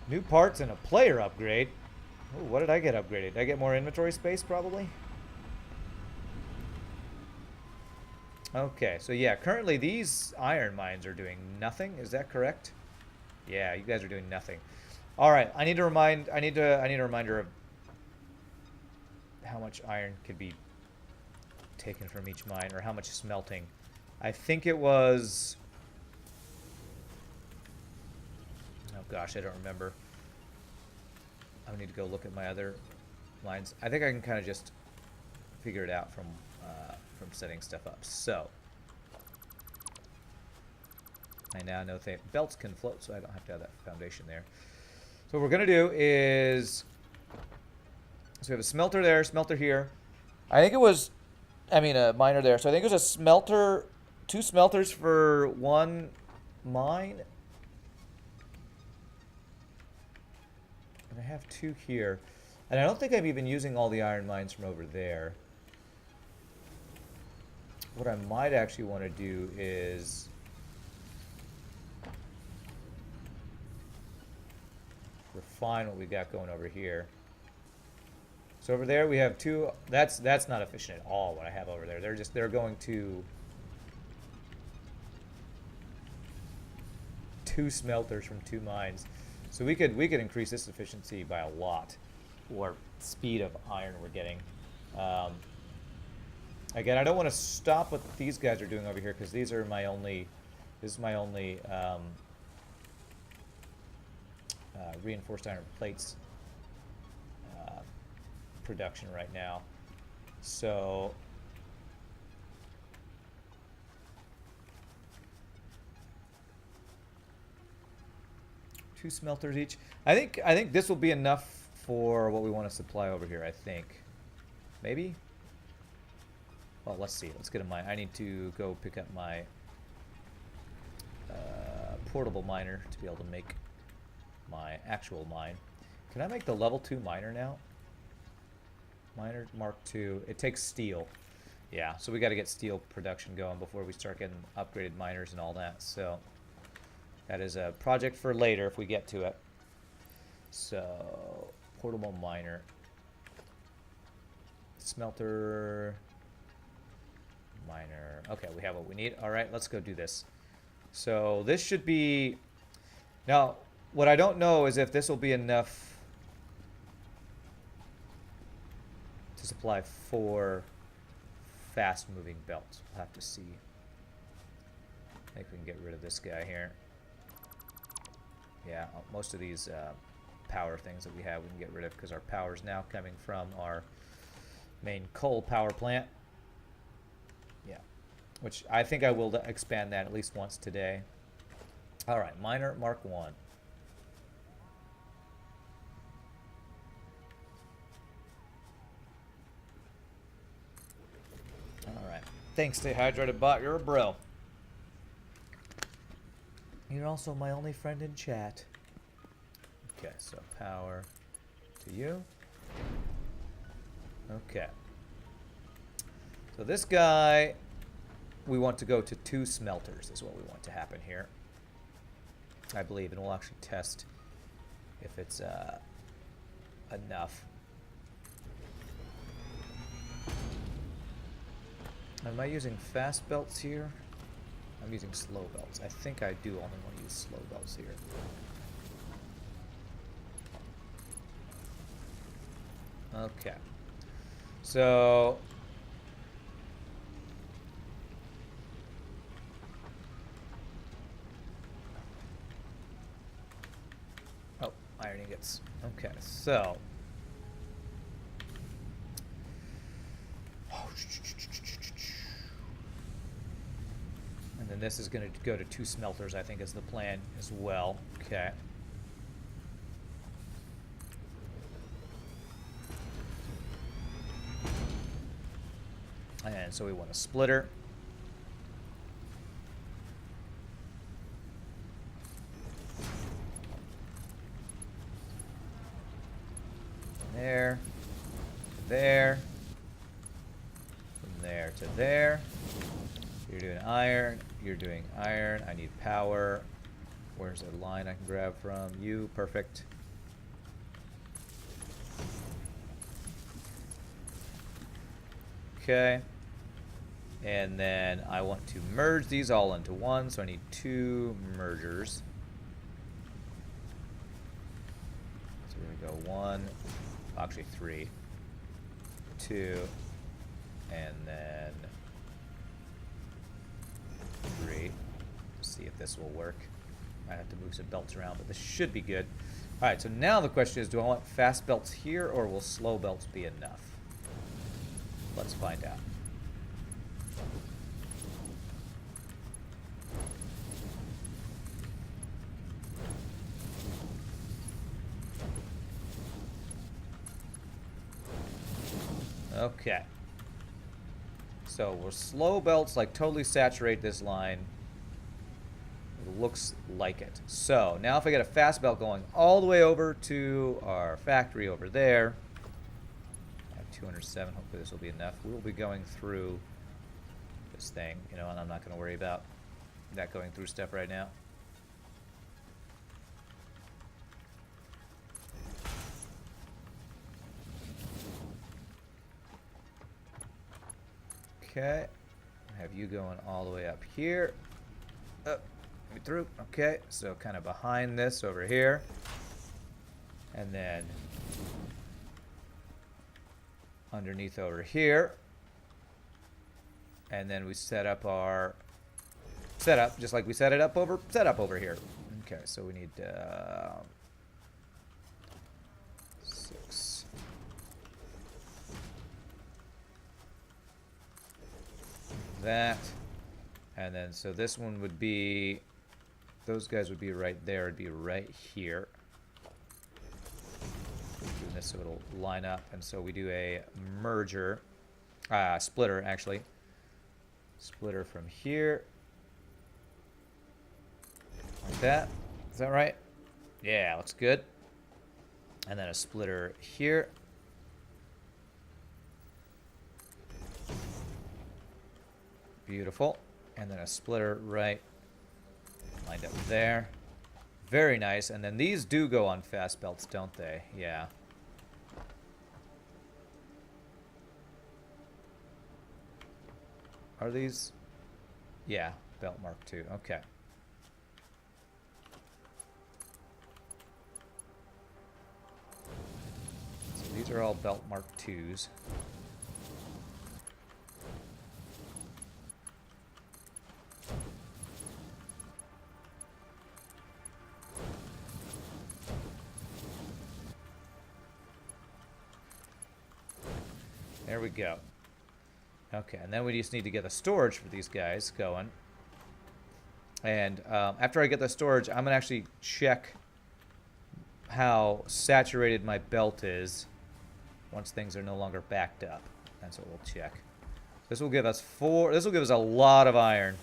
New parts and a player upgrade. Ooh, what did I get upgraded? Did I get more inventory space, probably? Okay, so yeah, currently these iron mines are doing nothing. Is that correct? Yeah, you guys are doing nothing. All right, I need a reminder of how much iron could be taken from each mine, or how much smelting. I think it was, oh gosh, I don't remember. I need to go look at my other lines. I think I can kind of just figure it out from setting stuff up. So I now know belts can float, so I don't have to have that foundation there. So what we're gonna do is, so we have a smelter there, smelter here. I think it was, I mean a miner there. So I think it was a smelter, 2 smelters for 1 mine. And I have 2 here. And I don't think I'm even using all the iron mines from over there. What I might actually want to do is refine what we got going over here. So over there we have 2. That's not efficient at all. What I have over there, they're going to 2 smelters from 2 mines. So we could increase this efficiency by a lot, or speed of iron we're getting. Again, I don't want to stop what these guys are doing over here, because these are my only. This is my only reinforced iron plates production right now. So two smelters each. I think this will be enough for what we want to supply over here. I think, maybe. Well, let's see. Let's get a mine. I need to go pick up my portable miner to be able to make my actual mine. Can I make the level 2 miner now? Miner Mark II. It takes steel. Yeah, so we got to get steel production going before we start getting upgraded miners and all that. So that is a project for later if we get to it. So portable miner, smelter, miner. Okay, we have what we need. All right, let's go do this. So this should be, now what I don't know is if this will be enough to supply 4 fast moving belts. We'll have to see. I think we can get rid of this guy here. Yeah, most of these power things that we have we can get rid of, because our power is now coming from our main coal power plant. Yeah, which I think I will expand that at least once today. All right, miner Mark 1. All right, thanks to Hydrated Bot, you're a bro. You're also my only friend in chat. Okay, so power to you. Okay. So this guy, we want to go to 2 smelters is what we want to happen here, I believe, and we'll actually test if it's enough. Am I using fast belts here? I'm using slow belts. I think I do only want to use slow belts here. Okay. So oh, iron ingots. Okay, so and then this is going to go to 2 smelters, I think, is the plan as well. Okay. And so we want a splitter. There. There. From there to there. You're doing iron. You're doing iron. I need power. Where's a line I can grab from? You. Perfect. Okay. And then I want to merge these all into one, so I need 2 mergers. So we're going to go 1, actually 3, 2, and then 3. See if this will work. I have to move some belts around, but this should be good. All right, so now the question is, do I want fast belts here, or will slow belts be enough? Let's find out. Okay. So we'll slow belts, like totally saturate this line. It looks like it. So now if I get a fast belt going all the way over to our factory over there, I have 207. Hopefully this will be enough. We will be going through this thing, you know, and I'm not going to worry about that going through stuff right now. Okay, have you going all the way up here. Up, through. Okay, so kind of behind this over here. And then underneath over here. And then we set up our setup just like we set up over here. Okay, so we need 6. That, and then so this one would be, those guys would be right there. It'd be right here. Doing this so it'll line up, and so we do a merger, splitter actually. Splitter from here, like that. Is that right? Yeah, looks good. And then a splitter here. Beautiful. And then a splitter right lined up there. Very nice. And then these do go on fast belts, don't they? Yeah. Are these? Yeah, belt mark 2. Okay. So these are all belt mark 2s. There we go. Okay, and then we just need to get the storage for these guys going. And after I get the storage, I'm going to actually check how saturated my belt is once things are no longer backed up. That's what we'll check. This will give us 4. This will give us a lot of iron,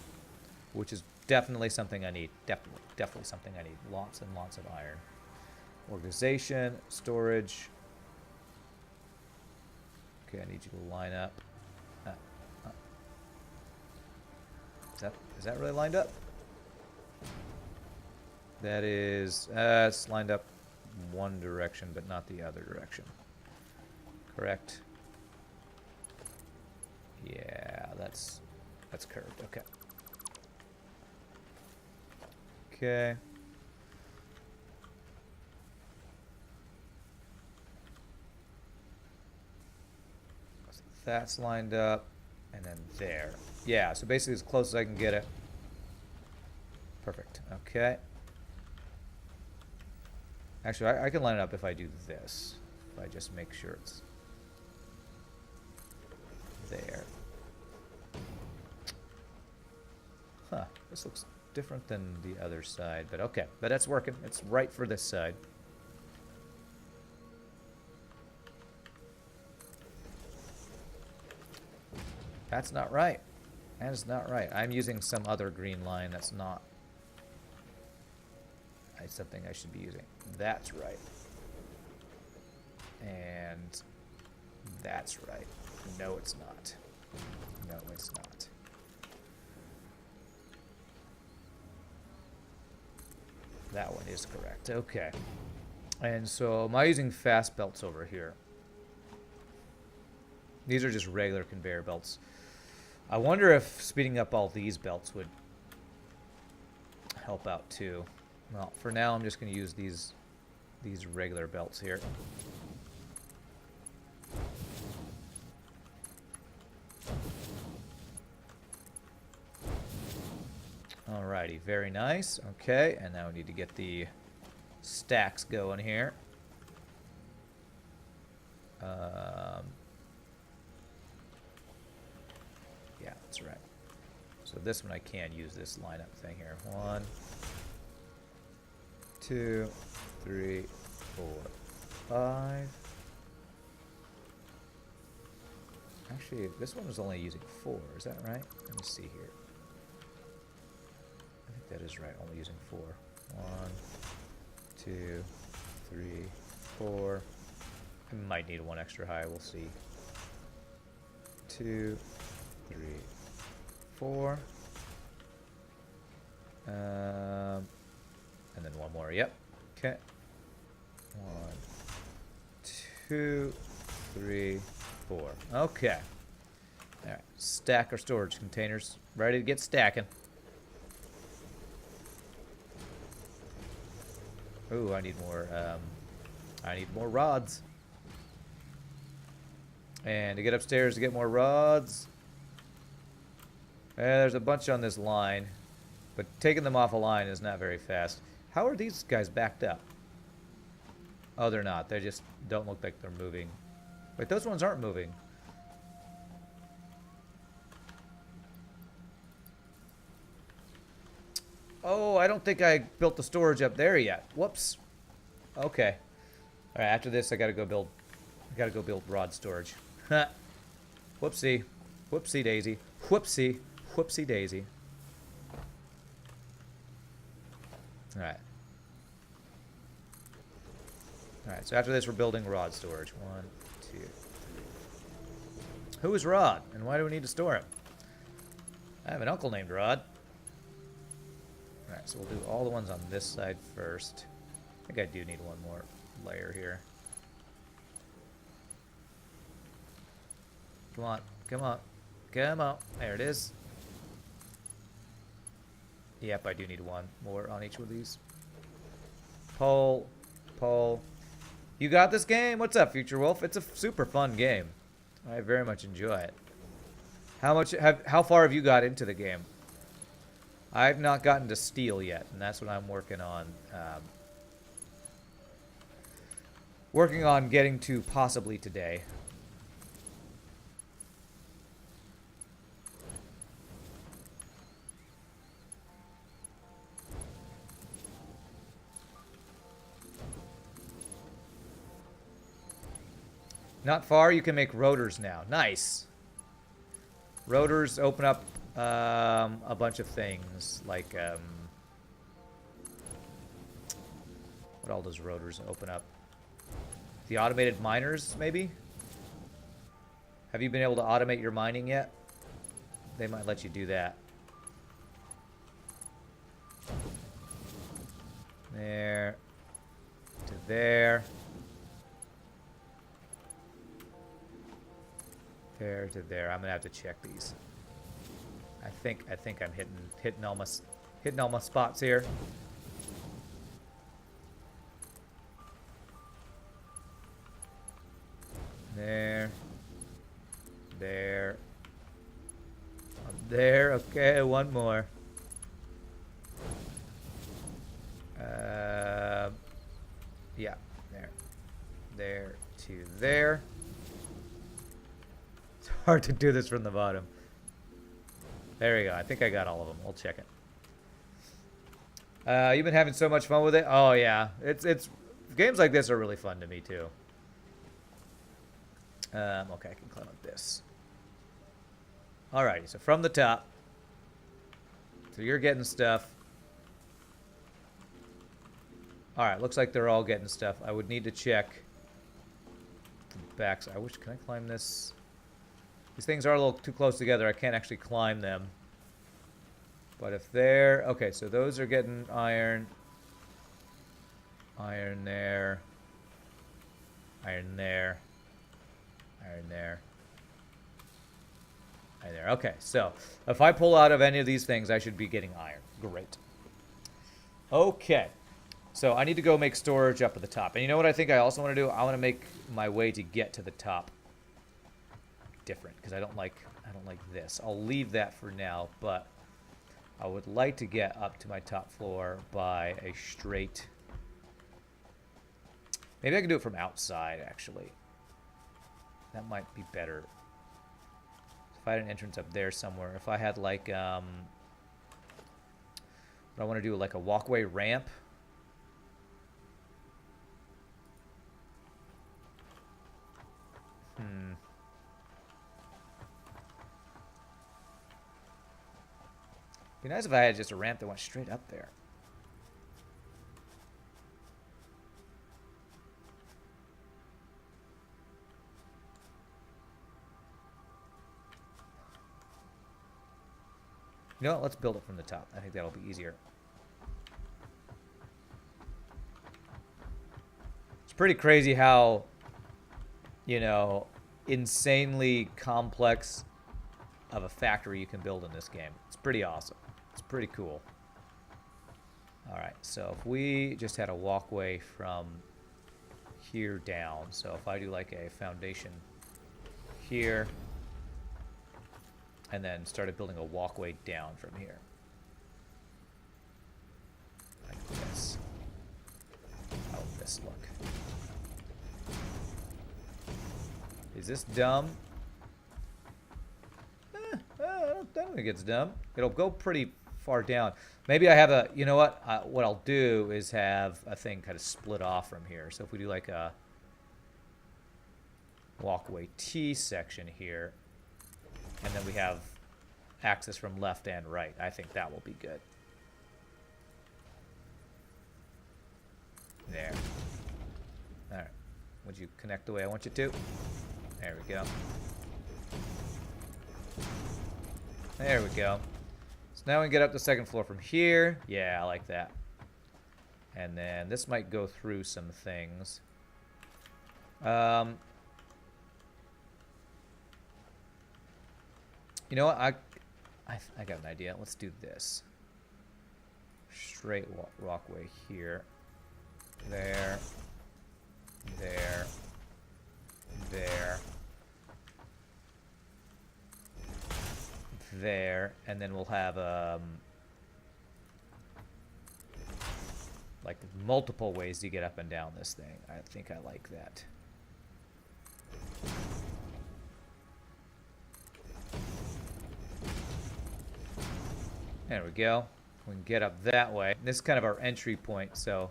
which is definitely something I need. Definitely something I need. Lots and lots of iron. Organization, storage. Okay, I need you to line up. Is that really lined up? That is, it's lined up one direction, but not the other direction. Correct? Yeah, that's curved. Okay. Okay. That's lined up. And then there. Yeah, so basically as close as I can get it. Perfect. Okay. Actually, I can line it up if I do this. If I just make sure it's there. Huh. This looks different than the other side, but okay. But that's working. It's right for this side. That's not right. That is not right. I'm using some other green line that's not something I should be using. That's right. And that's right. No, it's not. No, it's not. That one is correct. Okay. And so am I using fast belts over here? These are just regular conveyor belts. I wonder if speeding up all these belts would help out too. Well, for now I'm just going to use these regular belts here. Alrighty, very nice. Okay, and now we need to get the stacks going here. Yeah, that's right. So this one I can use this lineup thing here. 1, 2, 3, 4, 5. Actually, this one was only using 4. Is that right? Let me see here. I think that is right. Only using 4. 1, 2, 3, 4. I might need one extra high. We'll see. 2, 3, 4. And then one more. Yep. Okay. 1, 2, 3, 4. Okay. All right. Stack our storage containers. Ready to get stacking. Ooh, I need more. I need more rods. And to get upstairs to get more rods. There's a bunch on this line, but taking them off a line is not very fast. How are these guys backed up? Oh, they're not. They just don't look like they're moving. Wait, those ones aren't moving. Oh, I don't think I built the storage up there yet. Whoops. Okay. All right, after this, I gotta go build rod storage. Whoopsie. Whoopsie daisy. Whoopsie. Whoopsie daisy. All right. All right, so after this, we're building rod storage. 1, 2, 3. Who is Rod, and why do we need to store him? I have an uncle named Rod. All right, so we'll do all the ones on this side first. I think I do need one more layer here. Come on, come on, come on. There it is. Yep, I do need one more on each of these. Pole, pole. You got this game? What's up, Future Wolf? It's a super fun game. I very much enjoy it. How far have you got into the game? I've not gotten to Steel yet, and that's what I'm working on. Working on getting to possibly today. Not far, you can make rotors now. Nice. Rotors open up a bunch of things, like what all does rotors open up? The automated miners, maybe? Have you been able to automate your mining yet? They might let you do that. There. To there. There to there. I'm gonna have to check these. I think I'm hitting all my spots here. There. There. There. Okay, one more. Yeah, there. There to there. It's hard to do this from the bottom. There we go. I think I got all of them. We'll check it. You've been having so much fun with it? Oh, yeah. It's games like this are really fun to me, too. Okay, I can climb up this. Alrighty, so from the top. So you're getting stuff. Alright, looks like they're all getting stuff. I would need to check the backs. I wish, can I climb this? These things are a little too close together. I can't actually climb them. But if they're... Okay, so those are getting iron. Iron there. Iron there. Iron there. Iron there. Okay, so if I pull out of any of these things, I should be getting iron. Great. Okay. So I need to go make storage up at the top. And you know what I think I also want to do? I want to make my way to get to the top different, because I don't like this. I'll leave that for now, but I would like to get up to my top floor by a straight... Maybe I can do it from outside, actually. That might be better. If I had an entrance up there somewhere, if I had like, what I want to do, like a walkway ramp. Be nice if I had just a ramp that went straight up there. You know what? Let's build it from the top. I think that'll be easier. It's pretty crazy how, you know, insanely complex of a factory you can build in this game. It's pretty awesome. It's pretty cool. Alright, so if we just had a walkway from here down, so if I do like a foundation here, and then started building a walkway down from here. Like this. How would this look? Is this dumb? I don't think it's dumb. It'll go pretty far down. Maybe I have a, you know what? What I'll do is have a thing kind of split off from here. So if we do like a walkway T section here, and then we have access from left and right, I think that will be good. There. Alright. Would you connect the way I want you to? There we go. There we go. So now we can get up to the second floor from here. Yeah, I like that. And then this might go through some things. You know what? I got an idea. Let's do this. Straight walkway here. There. There. There. There. And then we'll have like multiple ways to get up and down this thing. I think I like that. There we go. We can get up that way. This is kind of our entry point, so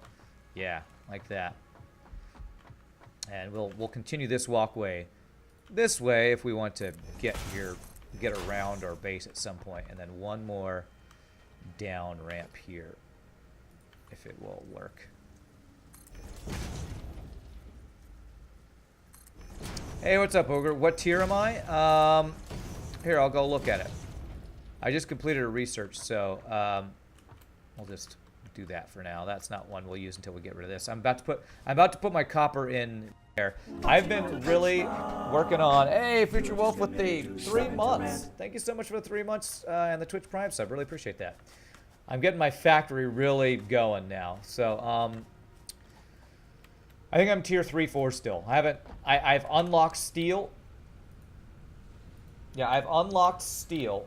yeah, like that. And we'll continue this walkway this way if we want to get here, get around our base at some point, and then one more down ramp here, if it will work. Hey, what's up, Ogre? What tier am I? Here, I'll go look at it. I just completed a research, so we'll just do that for now. That's not one we'll use until we get rid of this. I'm about to put my copper in there. I've been really working on. Hey, Future Wolf with the 3 months. Thank you so much for the 3 months and the Twitch Prime sub. Really appreciate that. I'm getting my factory really going now. So I think I'm tier 3-4 still. I've unlocked steel. Yeah, I've unlocked steel.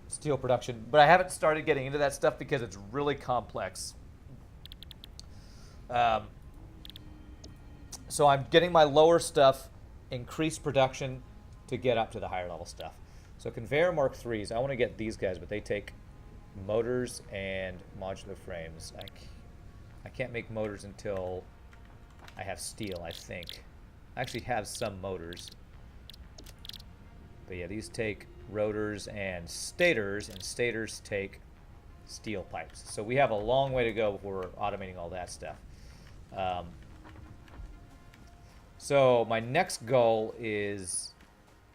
Steel production, but I haven't started getting into that stuff because it's really complex. Um, so I'm getting my lower stuff, increased production to get up to the higher level stuff. So conveyor Mark IIIs, I want to get these guys, but they take motors and modular frames. I can't make motors until I have steel, I think. I actually have some motors. But yeah, these take rotors and stators take steel pipes. So we have a long way to go before we're automating all that stuff. So my next goal is...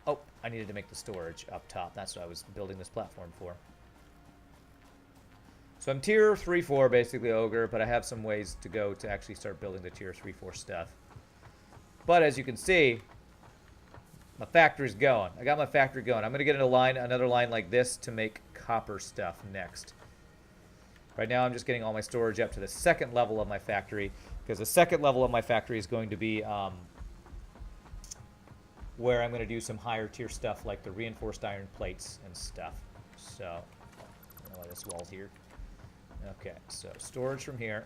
Oh, I needed to make the storage up top. That's what I was building this platform for. So I'm tier 3-4, basically ogre, but I have some ways to go to actually start building the tier 3-4 stuff. But as you can see, my factory's going. I got my factory going. I'm going to get another line like this to make copper stuff next. Right now I'm just getting all my storage up to the second level of my factory, because the second level of my factory is going to be where I'm going to do some higher tier stuff like the reinforced iron plates and stuff. So, I don't know why this wall's here. Okay, so storage from here.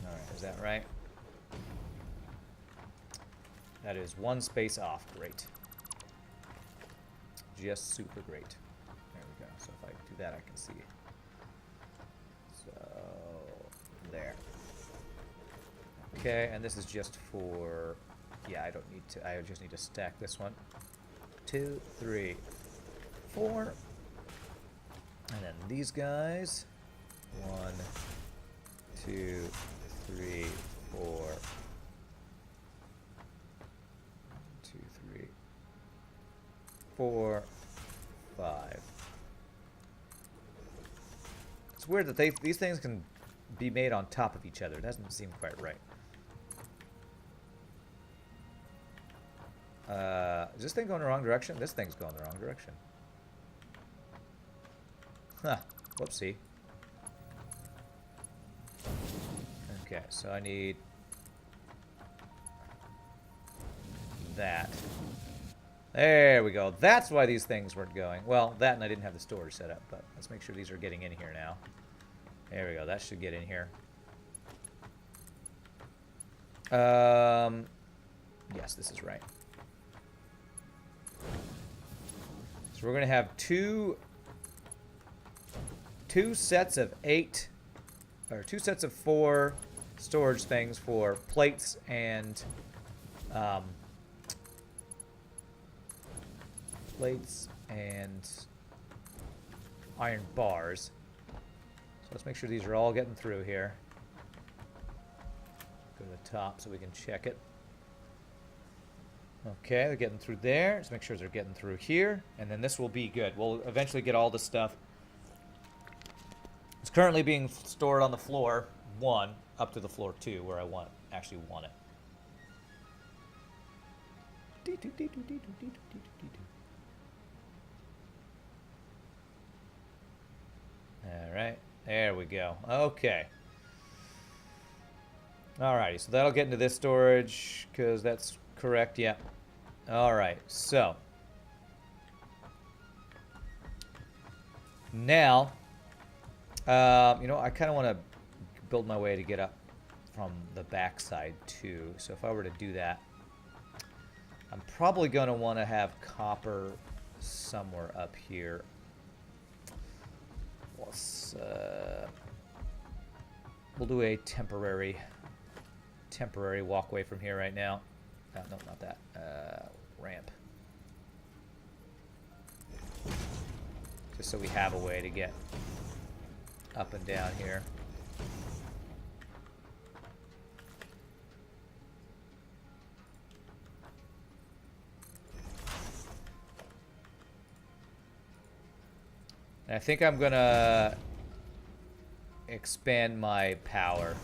Alright, is that right? That is one space off. Great. Just super great. There we go. So if I do that, I can see. So, there. Okay, and this is just for... Yeah, I don't need to... I just need to stack this one. 2, 3, 4. And then these guys. 1, 2, 3, 4. 2, 3, 4, 5. It's weird that these things can be made on top of each other. It doesn't seem quite right. Is this thing going the wrong direction? This thing's going the wrong direction. Huh. Whoopsie. Okay, so I need that. There we go. That's why these things weren't going. Well, that and I didn't have the storage set up, but let's make sure these are getting in here now. There we go. That should get in here. Yes, this is right. So we're going to have two sets of 8, or 2 sets of 4 storage things for plates and iron bars. So let's make sure these are all getting through here. Go to the top so we can check it. Okay, they're getting through there. Let's make sure they're getting through here. And then this will be good. We'll eventually get all the stuff. It's currently being stored on the floor 1 up to the floor 2 where I actually want it. Alright, there we go. Okay. Alrighty, so that'll get into this storage, because that's correct, yeah. Alright, so. Now, you know, I kind of want to build my way to get up from the backside too. So if I were to do that, I'm probably going to want to have copper somewhere up here. Let's, we'll do a temporary walkway from here right now. No, not that. Ramp. Just so we have a way to get up and down here. And I think I'm gonna expand my power.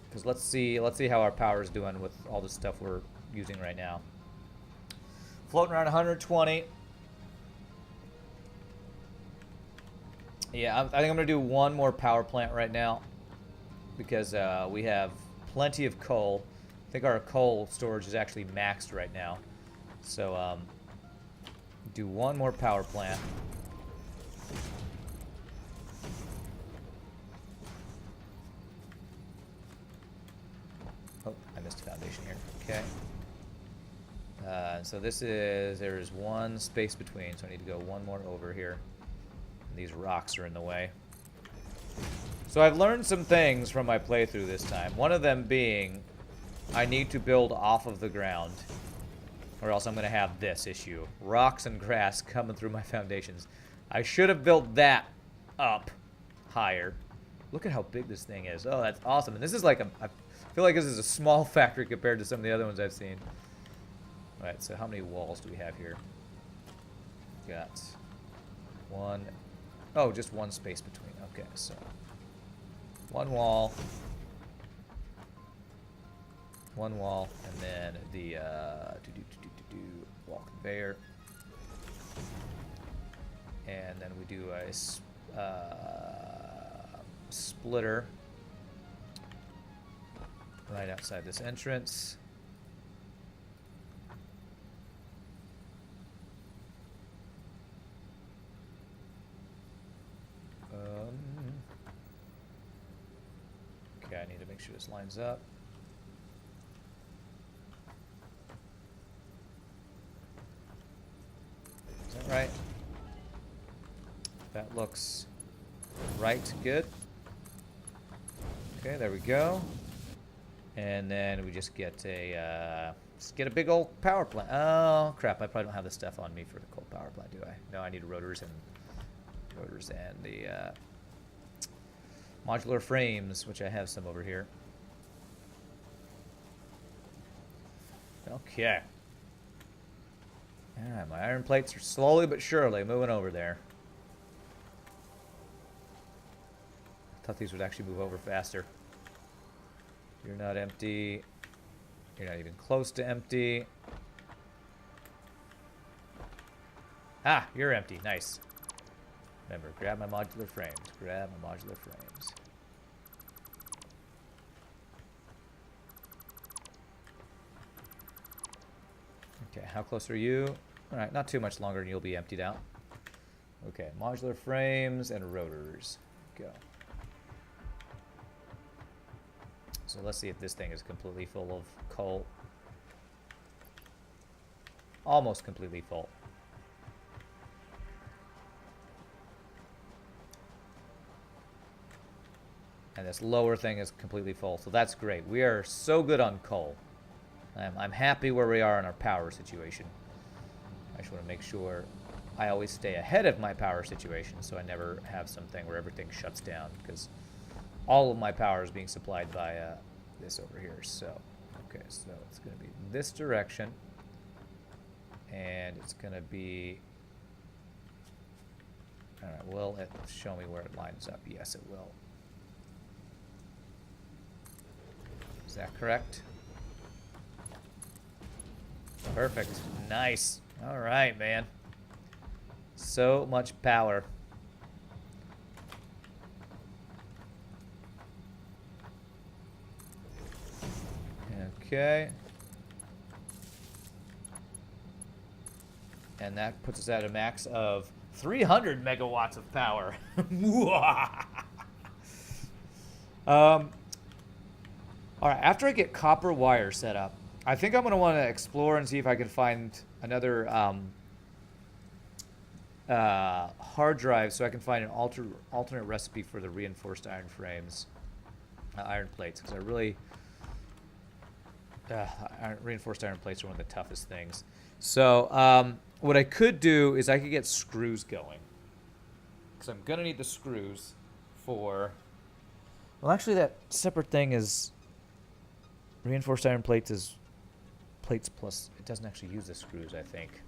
Because let's see how our power is doing with all the stuff we're using right now. Floating around 120. Yeah, I think I'm going to do one more power plant right now because we have plenty of coal. I think our coal storage is actually maxed right now. So, do one more power plant. Oh, I missed a foundation here. Okay. So there's one space between, so I need to go one more over here. These rocks are in the way. So I've learned some things from my playthrough this time. One of them being, I need to build off of the ground, or else I'm going to have this issue. Rocks and grass coming through my foundations. I should have built that up higher. Look at how big this thing is. Oh, that's awesome. And this is like I feel like this is a small factory compared to some of the other ones I've seen. All right, so how many walls do we have here? Got one. Oh, just one space between. Okay, so one wall, and then the wall conveyor, and then we do a splitter right outside this entrance. Okay, I need to make sure this lines up. Is that right? That looks right. Good. Okay, there we go. And then we just get a big old power plant. Oh crap! I probably don't have the stuff on me for the coal power plant, do I? No, I need rotors and the modular frames, which I have some over here. Okay. All right, my iron plates are slowly but surely moving over there. I thought these would actually move over faster. You're not empty. You're not even close to empty. Ah, you're empty. Nice. Remember, grab my modular frames. Grab my modular frames. Okay, how close are you? All right, not too much longer and you'll be emptied out. Okay, modular frames and rotors. Go. So let's see if this thing is completely full of coal. Almost completely full. And this lower thing is completely full, so that's great. We are so good on coal. I'm happy where we are in our power situation. I just want to make sure I always stay ahead of my power situation so I never have something where everything shuts down, because all of my power is being supplied by this over here. So, okay, so it's going to be this direction, and it's going to be... All right, will it show me where it lines up? Yes, it will. Is that correct? Perfect. Nice. All right, man. So much power. Okay. And that puts us at a max of 300 megawatts of power. All right, after I get copper wire set up, I think I'm going to want to explore and see if I can find another hard drive so I can find an alternate recipe for the reinforced iron frames, iron plates, because I really... reinforced iron plates are one of the toughest things. So what I could do is I could get screws going, because I'm going to need the screws for... Well, actually, that separate thing is... Reinforced iron plates is plates plus... It doesn't actually use the screws, I think.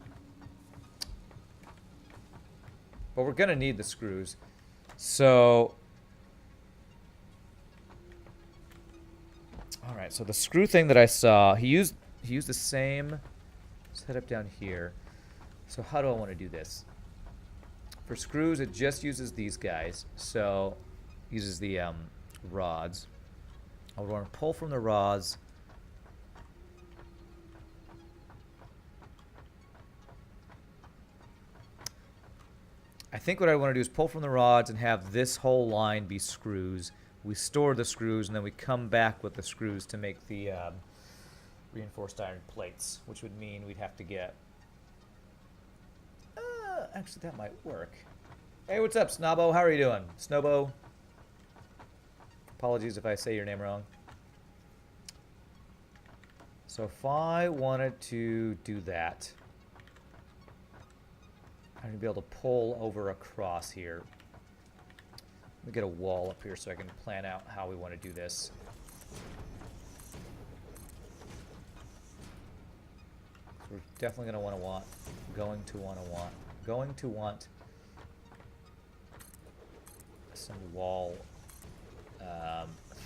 But we're going to need the screws. So... Alright, so the screw thing that I saw, he used the same set up down here. So how do I want to do this? For screws, it just uses these guys. So uses the rods. I would want to pull from the rods. I think what I want to do is pull from the rods and have this whole line be screws. We store the screws, and then we come back with the screws to make the reinforced iron plates, which would mean we'd have to get... actually, that might work. Hey, what's up, Snobbo? How are you doing? Snowbo? Apologies if I say your name wrong. So if I wanted to do that, I'm going to be able to pull over across here. Let me get a wall up here so I can plan out how we want to do this. So we're definitely going to want some wall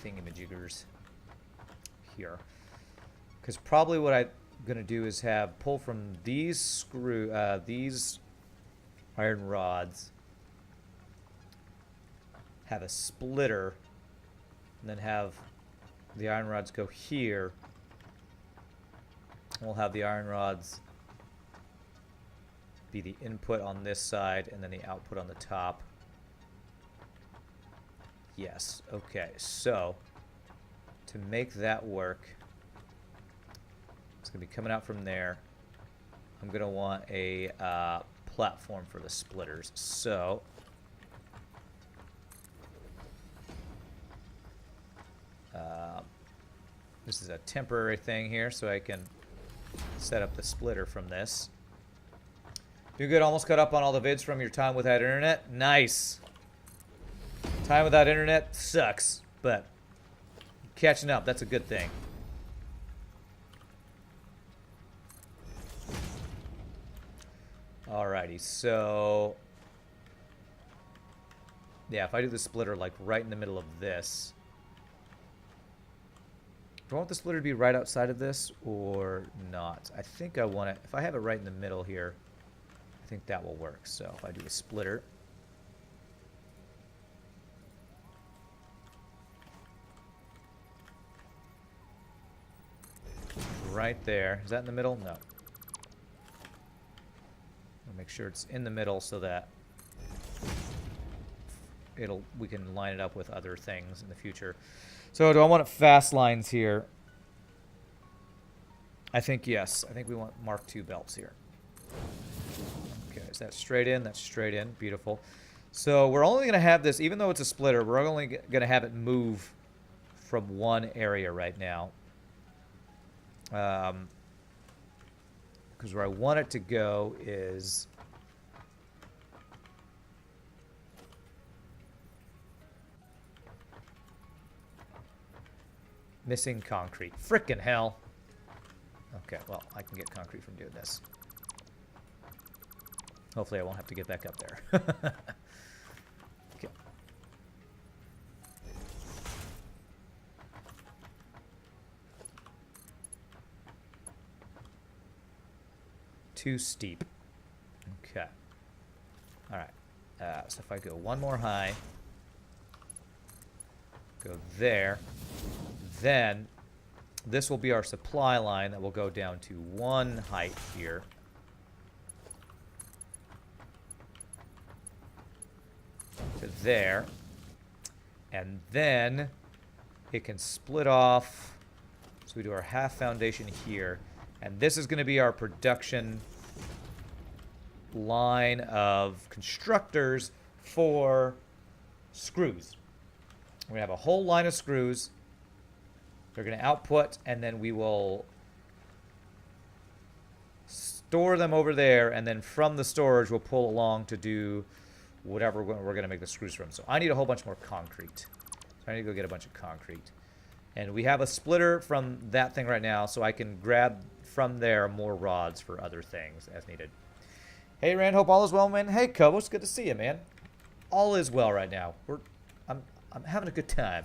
thingamajiggers here. Because probably what I'm going to do is pull from these these iron rods, have a splitter, and then have the iron rods go here. We'll have the iron rods be the input on this side and then the output on the top. Yes, okay, so to make that work, it's going to be coming out from there. I'm going to want a platform for the splitters. So this is a temporary thing here, so I can set up the splitter from this. Doing good. Almost caught up on all the vids from your time without internet. Nice. Time without internet sucks, but catching up, that's a good thing. Alrighty, so yeah, if I do the splitter like right in the middle of this, do I want the splitter to be right outside of this or not? I think I want it, if I have it right in the middle here, I think that will work. So if I do a splitter, right there. Is that in the middle? No. I'll make sure it's in the middle so that we can line it up with other things in the future. So do I want fast lines here? I think yes. I think we want Mark II belts here. Okay, is that straight in? That's straight in. Beautiful. So we're only going to have this, even though it's a splitter, we're only going to have it move from one area right now. Because where I want it to go is missing concrete. Frickin' hell. Okay, well, I can get concrete from doing this. Hopefully I won't have to get back up there. Okay. Too steep. Okay. All right. So if I go one more high, go there, then this will be our supply line that will go down to one height here. To there. And then it can split off. So we do our half foundation here. And this is going to be our production line of constructors for screws. We're going to have a whole line of screws. They're going to output, and then we will store them over there, and then from the storage we'll pull along to do whatever we're going to make the screws from. So I need a whole bunch more concrete. So I need to go get a bunch of concrete. And we have a splitter from that thing right now, so I can grab from there more rods for other things as needed. Hey, Rand, hope all is well, man. Hey, Kobo, it's good to see you, man. All is well right now. I'm having a good time.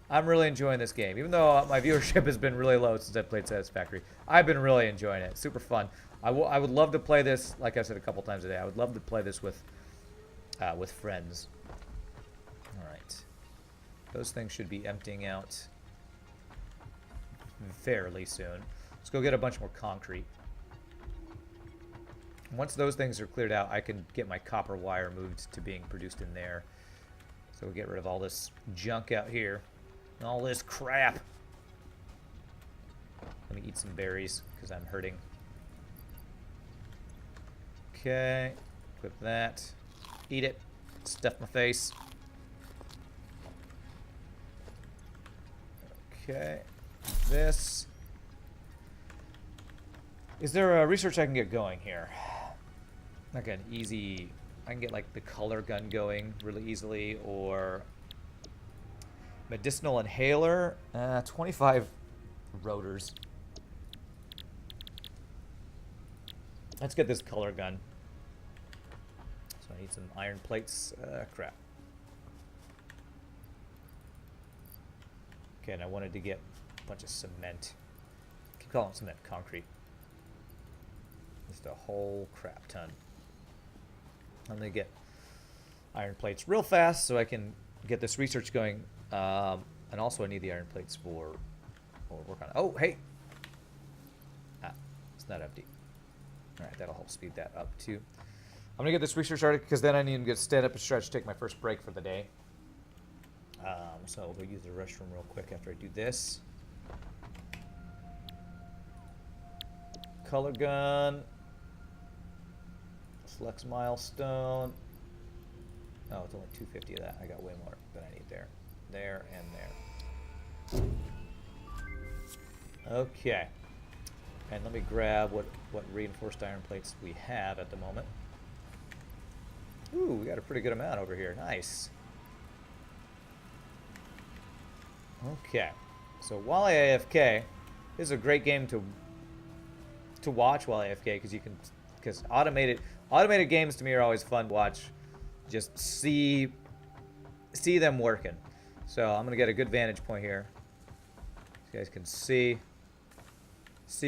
I'm really enjoying this game. Even though my viewership has been really low since I played Satisfactory, I've been really enjoying it. Super fun. I would love to play this, like I said a couple times today. I would love to play this with friends. All right. Those things should be emptying out fairly soon. Let's go get a bunch more concrete. Once those things are cleared out, I can get my copper wire moved to being produced in there. So we'll get rid of all this junk out here. And all this crap. Let me eat some berries, because I'm hurting. Okay. Equip that. Eat it. Stuff my face. Okay. This. Is there a research I can get going here? Like an easy... I can get like the color gun going really easily, or medicinal inhaler. 25 rotors. Let's get this color gun. So I need some iron plates. Crap. Okay, and I wanted to get a bunch of cement. I keep calling it cement, concrete. Just a whole crap ton. I'm going to get iron plates real fast so I can get this research going. And also I need the iron plates for work on it. Oh, hey! Ah, it's not empty. Alright, that'll help speed that up too. I'm going to get this research started because then I need to get stand up and stretch, take my first break for the day. So I'll go use the restroom real quick after I do this. Color gun. Flex milestone. Oh, it's only 250 of that. I got way more than I need there. There and there. Okay. And let me grab what reinforced iron plates we have at the moment. Ooh, we got a pretty good amount over here. Nice. Okay. So while I AFK, this is a great game to watch while AFK because automated games to me are always fun to watch. Just see them working. So I'm gonna get a good vantage point here. You guys can see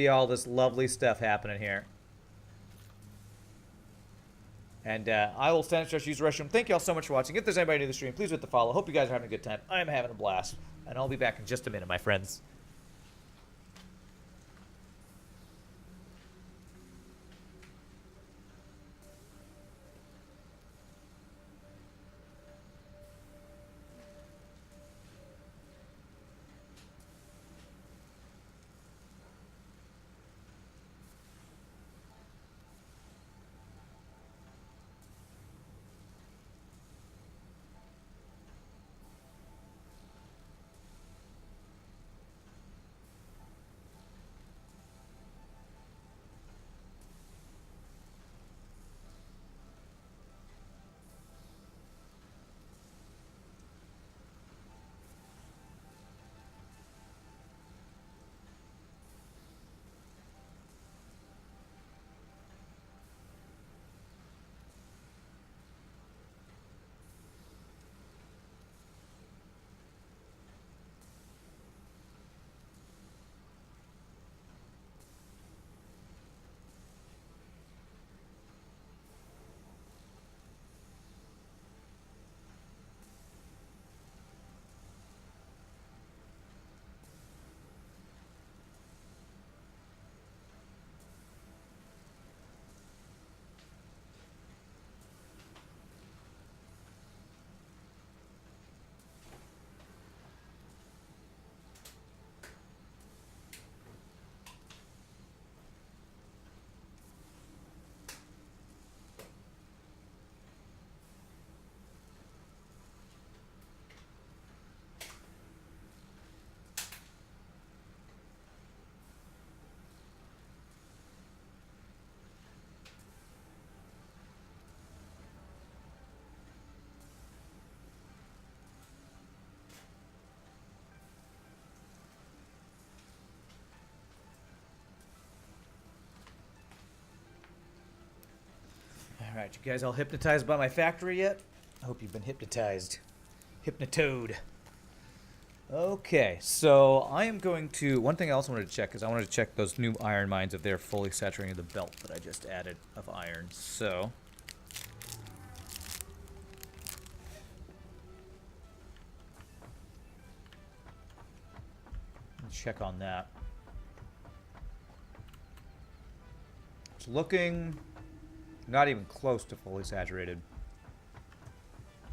all this lovely stuff happening here. And I will stand and stretch, use the restroom. Thank you all so much for watching. If there's anybody new to the stream, please hit the follow. Hope you guys are having a good time. I'm having a blast. And I'll be back in just a minute, my friends. Alright, you guys all hypnotized by my factory yet? I hope you've been hypnotized. Hypnotoad. Okay, so I am going to, one thing I also wanted to check is I wanted to check those new iron mines if they're fully saturating the belt that I just added of iron. So let's check on that. It's looking not even close to fully saturated.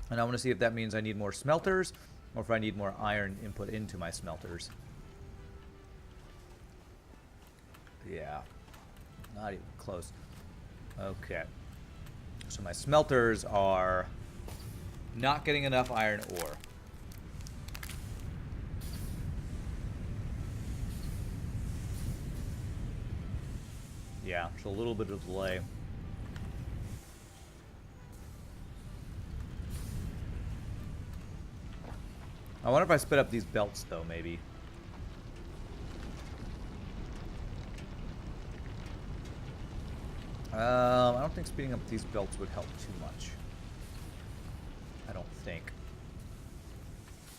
And I want to see if that means I need more smelters or if I need more iron input into my smelters. Yeah, not even close. Okay. So my smelters are not getting enough iron ore. Yeah, so a little bit of delay. I wonder if I sped up these belts, though, maybe. I don't think speeding up these belts would help too much. I don't think.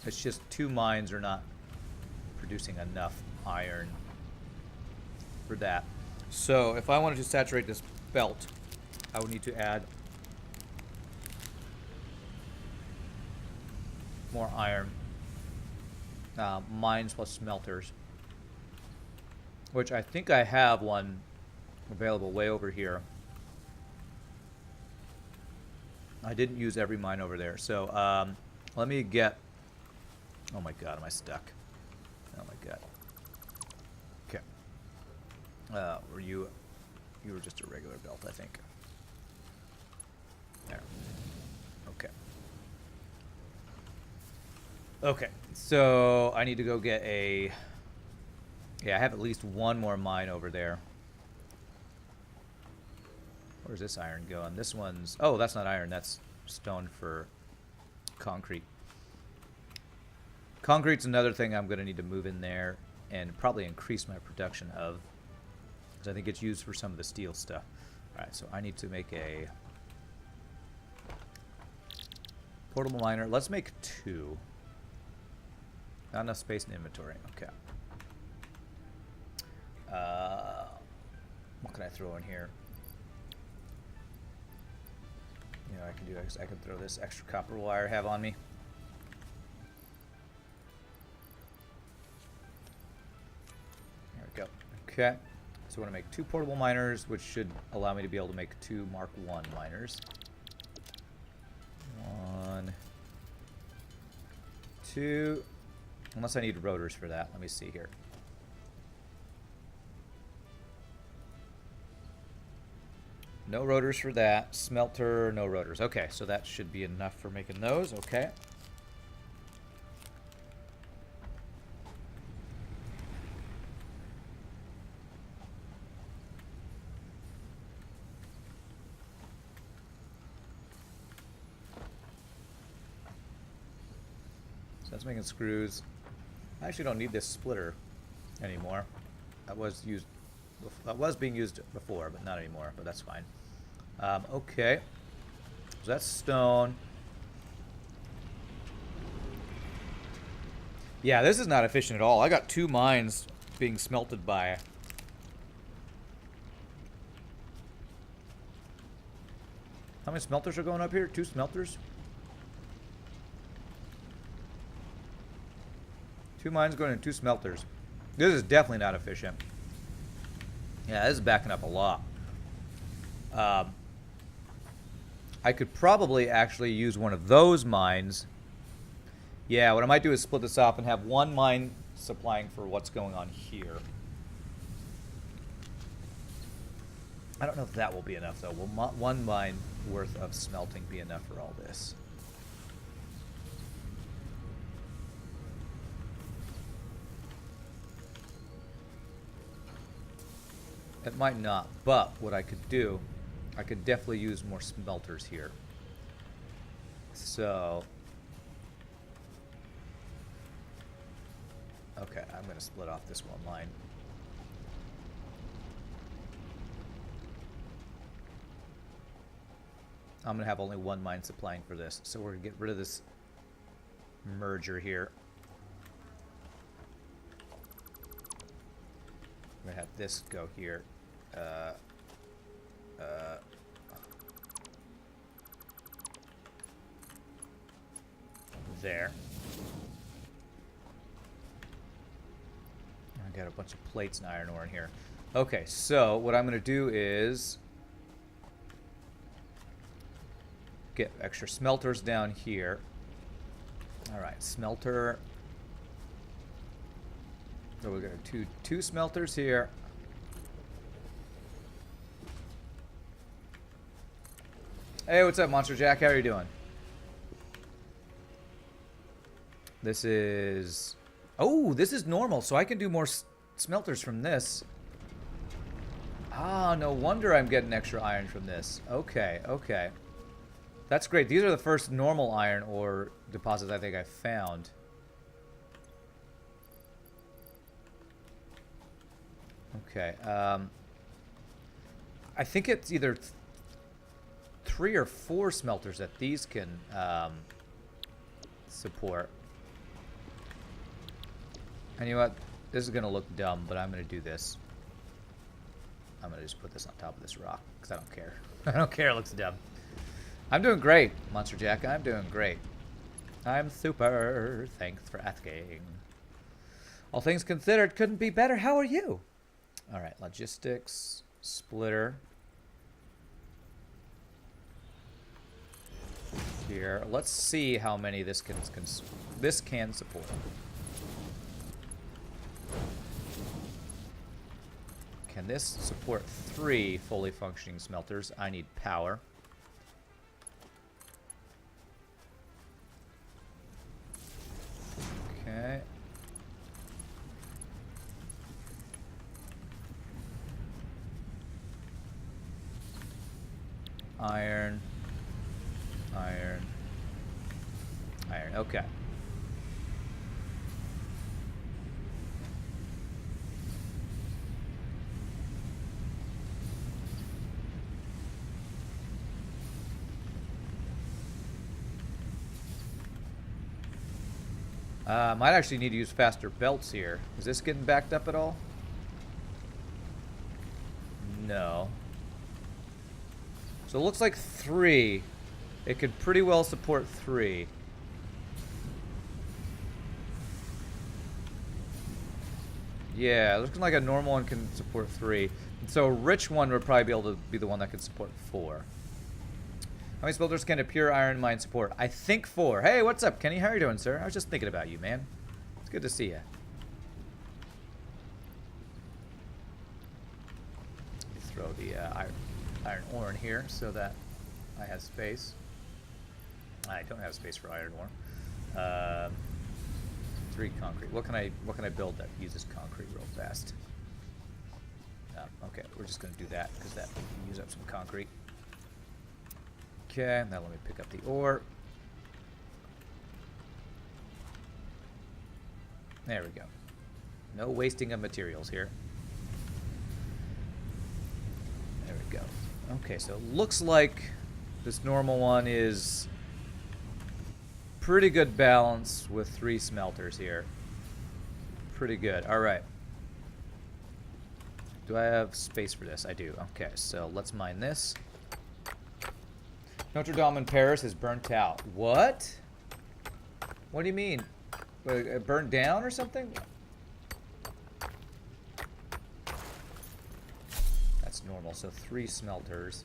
It's just 2 mines are not producing enough iron for that. So if I wanted to saturate this belt, I would need to add more iron. Mines plus smelters. Which I think I have one available way over here. I didn't use every mine over there. So let me get... Oh my god, am I stuck? Oh my god. Okay. Were you... You were just a regular belt, I think. There. Okay. Okay, so I need to go get a... Yeah, I have at least one more mine over there. Where's this iron going? This one's... Oh, that's not iron. That's stone for concrete. Concrete's another thing I'm going to need to move in there and probably increase my production of. Because I think it's used for some of the steel stuff. Alright, so I need to make a portable miner. Let's make 2. Not enough space in inventory. Okay. What can I throw in here? You know, I can do. I can throw this extra copper wire I have on me. There we go. Okay. So I want to make 2 portable miners, which should allow me to be able to make 2 Mark 1 miners. 1, 2. Unless I need rotors for that. Let me see here. No rotors for that. Smelter, no rotors. Okay, so that should be enough for making those. Okay. So that's making screws. I actually don't need this splitter anymore. That was being used before, but not anymore. But that's fine. Okay. So that's stone. Yeah, this is not efficient at all. I got 2 mines being smelted by... How many smelters are going up here? 2 smelters? 2 mines going in 2 smelters. This is definitely not efficient. Yeah, this is backing up a lot. I could probably actually use one of those mines. Yeah, what I might do is split this up and have 1 mine supplying for what's going on here. I don't know if that will be enough, though. Will 1 mine worth of smelting be enough for all this? It might not, but what I could do, I could definitely use more smelters here. So, okay, I'm going to split off this 1 line. I'm going to have only 1 mine supplying for this, so we're going to get rid of this merger here. have this go here. There. I got a bunch of plates and iron ore in here. Okay, so what I'm going to do is get extra smelters down here. All right, smelter. So we got two smelters here. Hey, what's up, Monster Jack? How are you doing? This is... Oh, this is normal, so I can do more smelters from this. Ah, no wonder I'm getting extra iron from this. Okay, okay. That's great. These are the first normal iron ore deposits I think I found. Okay. I think it's either 3 or 4 smelters that these can support. And you know what? This is going to look dumb, but I'm going to do this. I'm going to just put this on top of this rock, because I don't care. I don't care. It looks dumb. I'm doing great, Monster Jack. I'm doing great. I'm super. Thanks for asking. All things considered, couldn't be better. How are you? All right, logistics, splitter. Here, let's see how many this can support. Can this support 3 fully functioning smelters? I need power. Okay. Iron. Iron. Iron. Okay. Might actually need to use faster belts here. Is this getting backed up at all? No. So it looks like 3. It could pretty well support 3. Yeah, it looks like a normal one can support 3. And so a rich one would probably be able to be the one that can support 4. How many smelters can a pure iron mine support? I think 4. Hey, what's up, Kenny? How are you doing, sir? I was just thinking about you, man. It's good to see you. Throw the iron ore in here so that I have space. I don't have space for iron ore. 3 concrete. What can I build that uses concrete real fast? Okay, we're just gonna do that because that can use up some concrete. Okay, now let me pick up the ore. There we go. No wasting of materials here. There we go. Okay, so it looks like this normal one is pretty good balance with 3 smelters here. Pretty good. All right. Do I have space for this? I do. Okay, so let's mine this. Notre Dame in Paris is burnt out. What? What do you mean? Burned down or something? That's normal. So 3 smelters.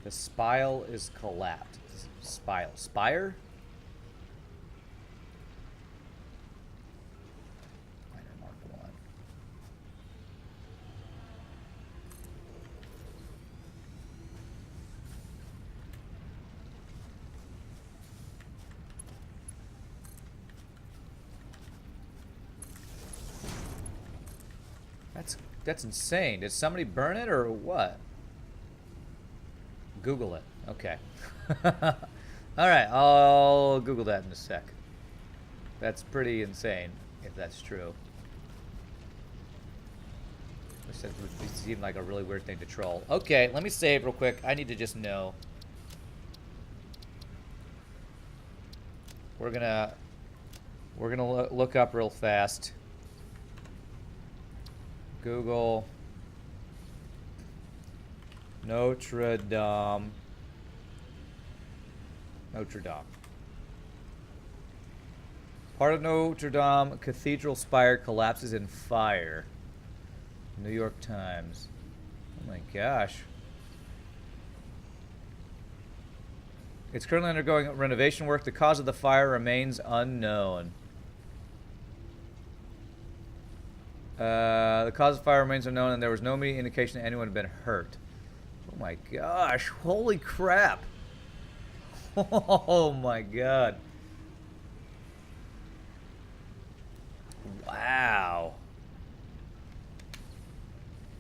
The spile is collapsed. Spire? Minor mark 1. That's insane. Did somebody burn it or what? Google it. Okay. Alright, I'll Google that in a sec. That's pretty insane, if that's true. This would seem like a really weird thing to troll. Okay, let me save real quick. I need to just know. We're gonna look up real fast. Google Notre Dame. Notre Dame. Part of Notre Dame Cathedral spire collapses in fire. New York Times. Oh my gosh. It's currently undergoing renovation work. The cause of the fire remains unknown. The cause of the fire remains unknown, and there was no immediate indication that anyone had been hurt. Oh my gosh. Holy crap. Oh my god. Wow.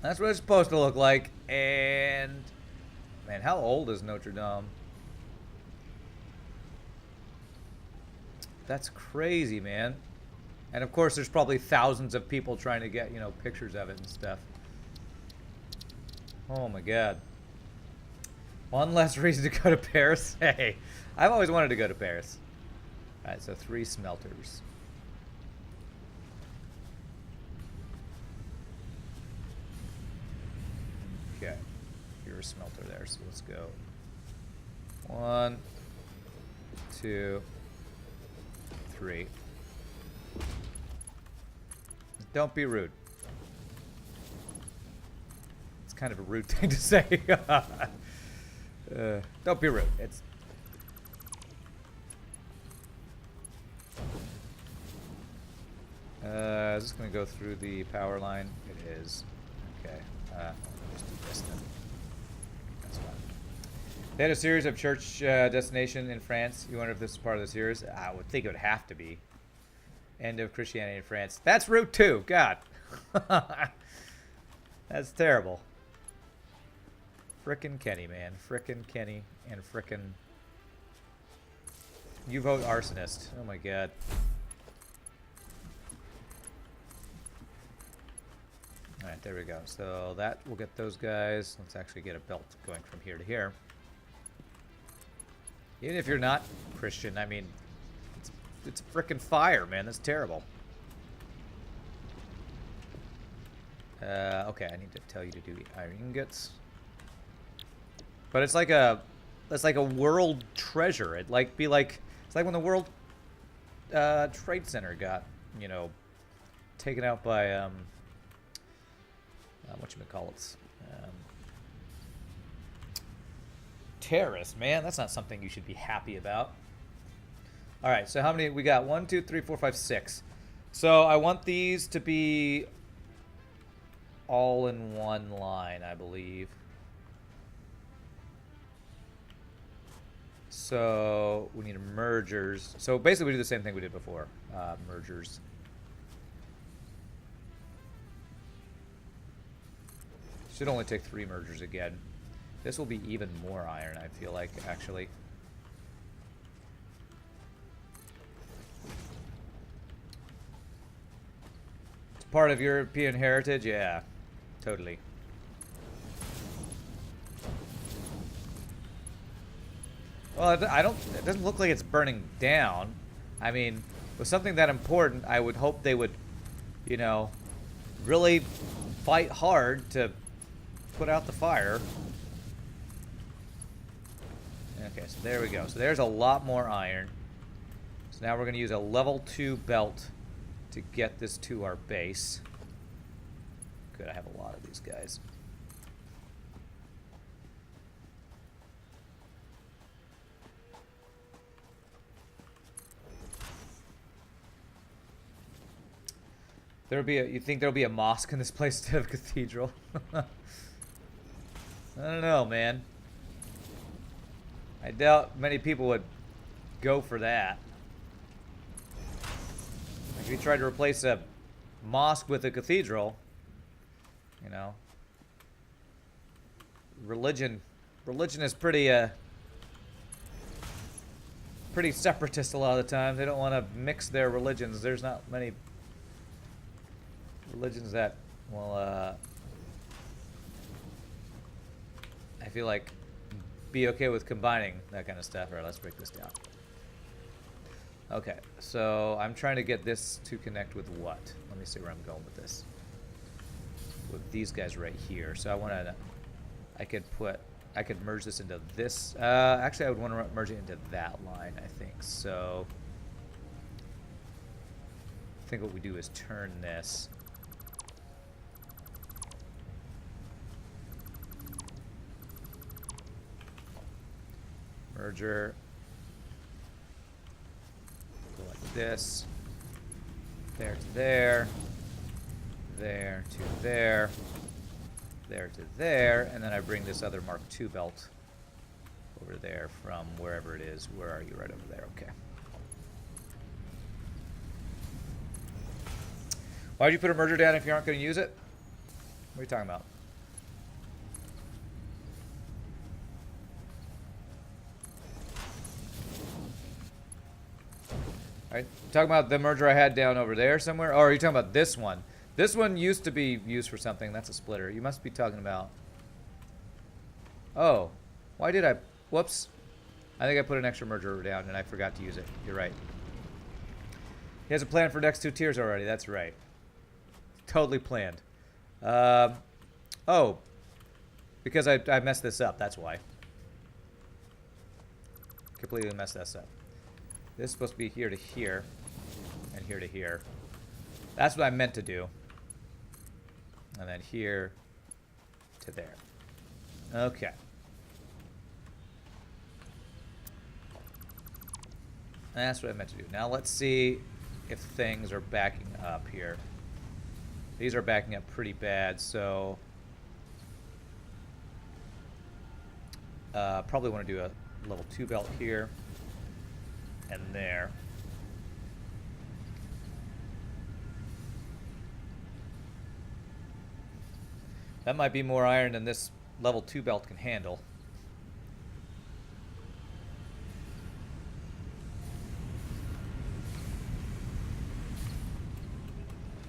That's what it's supposed to look like. And man, how old is Notre Dame? That's crazy, man. And of course there's probably thousands of people trying to get, you know, pictures of it and stuff. Oh my god. One less reason to go to Paris. Hey, I've always wanted to go to Paris. Alright, so 3 smelters. Okay. Here's a smelter there, so let's go. 1, 2, 3. Don't be rude. It's kind of a rude thing to say. Don't be rude. It's... is this going to go through the power line? It is. Okay. Just do this then. That's fine. They had a series of church destination in France. You wonder if this is part of the series? I would think it would have to be. End of Christianity in France. That's Route 2. God. That's terrible. Frickin' Kenny, man. Frickin' Kenny and frickin'... You vote arsonist. Oh my god. Alright, there we go. So that will get those guys. Let's actually get a belt going from here to here. Even if you're not Christian, I mean... It's frickin' fire, man. That's terrible. Okay, I need to tell you to do the iron ingots. But it's like a world treasure. It's like when the World Trade Center got, you know, taken out by whatchamacallits, terrorists. Man, that's not something you should be happy about. All right, so how many we got? 1, 2, 3, 4, 5, 6. So I want these to be all in one line, I believe. So we need mergers. So basically we do the same thing we did before. Mergers. Should only take 3 mergers again. This will be even more iron, I feel like, actually. It's part of European heritage? Yeah, totally. Well, it doesn't look like it's burning down. I mean, with something that important, I would hope they would, you know, really fight hard to put out the fire. Okay, so there we go. So there's a lot more iron. So now we're going to use a level 2 belt to get this to our base. Good, I have a lot of these guys. You think there'll be a mosque in this place instead of a cathedral? I don't know, man. I doubt many people would go for that. If you tried to replace a mosque with a cathedral, you know, religion is pretty separatist a lot of the time. They don't want to mix their religions. There's not many religions that will, I feel like, be okay with combining that kind of stuff. Alright, let's break this down. Okay, so I'm trying to get this to connect with what? Let me see where I'm going with this. with these guys right here. So I want to, I could merge this into this. Actually, I would want to merge it into that line, I think. So I think what we do is turn this. Merger. Go like this. There to there. There to there. There to there. And then I bring this other Mark II belt over there from wherever it is. Where are you? Right over there. Okay. Why'd you put a merger down if you aren't going to use it? What are you talking about? Right? Talking about the merger I had down over there somewhere? Or are you talking about this one? This one used to be used for something. That's a splitter. You must be talking about... Oh. Why did I... Whoops. I think I put an extra merger down and I forgot to use it. You're right. He has a plan for next 2 tiers already. That's right. Totally planned. Oh. Because I messed this up. That's why. Completely messed this up. This is supposed to be here to here, and here to here. That's what I meant to do. And then here to there. Okay. That's what I meant to do. Now let's see if things are backing up here. These are backing up pretty bad, so... probably want to do a level 2 belt here. And there. That might be more iron than this level 2 belt can handle.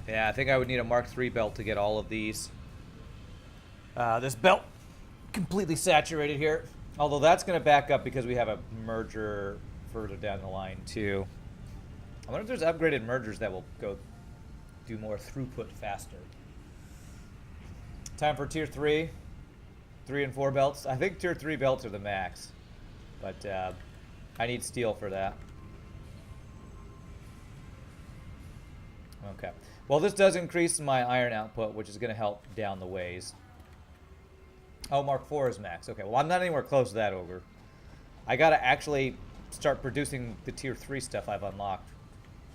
Yeah, I think I would need a Mark III belt to get all of these. This belt completely saturated here. Although that's going to back up because we have a merger further down the line too. I wonder if there's upgraded mergers that will go do more throughput faster. Time for tier 3. 3 and 4 belts. I think tier 3 belts are the max. But I need steel for that. Okay. Well, this does increase my iron output, which is going to help down the ways. Oh, Mark IV is max. Okay, well, I'm not anywhere close to that, Ogre. I got to actually start producing the tier 3 stuff I've unlocked.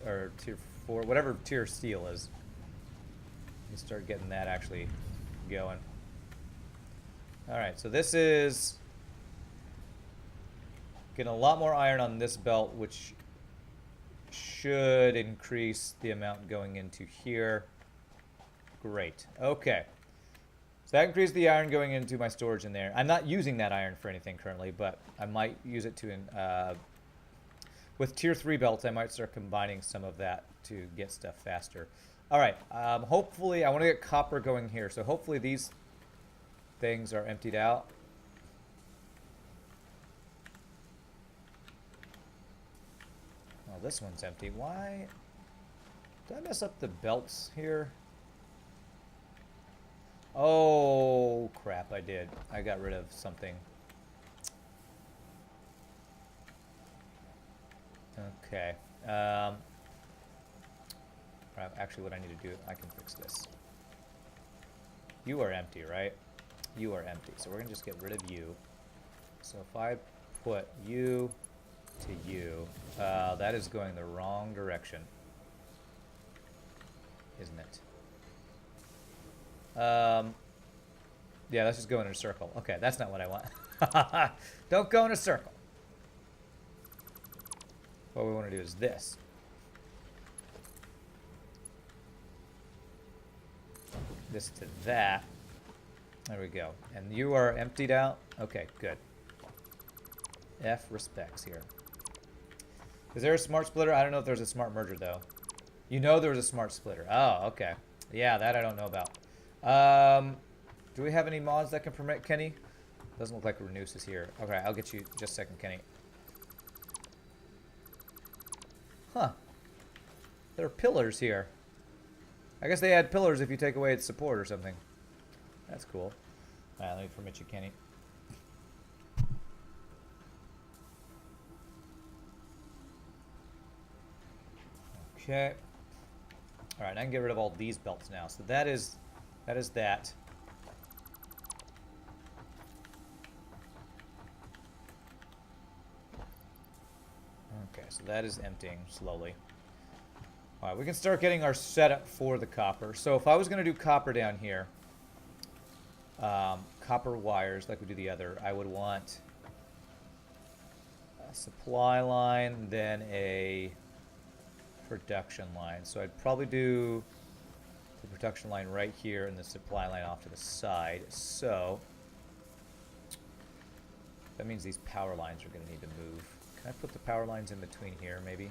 Or tier 4, whatever tier steel is. You start getting that actually going. Alright, so this is getting a lot more iron on this belt, which should increase the amount going into here. Great. Okay. So that increased the iron going into my storage in there. I'm not using that iron for anything currently, but I might use it to... with tier 3 belts, I might start combining some of that to get stuff faster. Alright, hopefully, I want to get copper going here, so hopefully these things are emptied out. Oh, this one's empty. Why? Did I mess up the belts here? Oh, crap, I did. I got rid of something. Okay. Actually, what I need to do, I can fix this. You are empty, right? You are empty. So we're going to just get rid of you. So if I put you to you, that is going the wrong direction. Isn't it? Yeah, let's just go in a circle. Okay, that's not what I want. Don't go in a circle. What we want to do is this. This to that. There we go. And you are emptied out? Okay, good. F respects here. Is there a smart splitter? I don't know if there's a smart merger, though. You know there was a smart splitter. Oh, okay. Yeah, that I don't know about. Do we have any mods that can permit Kenny? Doesn't look like Renus is here. Okay, I'll get you just a second, Kenny. Huh. There are pillars here. I guess they add pillars if you take away its support or something. That's cool. All right, let me permit you, Kenny. Okay. All right, I can get rid of all these belts now. So that is that. Okay, so that is emptying slowly. All right, we can start getting our setup for the copper. So if I was going to do copper down here, copper wires like we do the other, I would want a supply line, then a production line. So I'd probably do the production line right here and the supply line off to the side. So that means these power lines are going to need to move. Can I put the power lines in between here, maybe?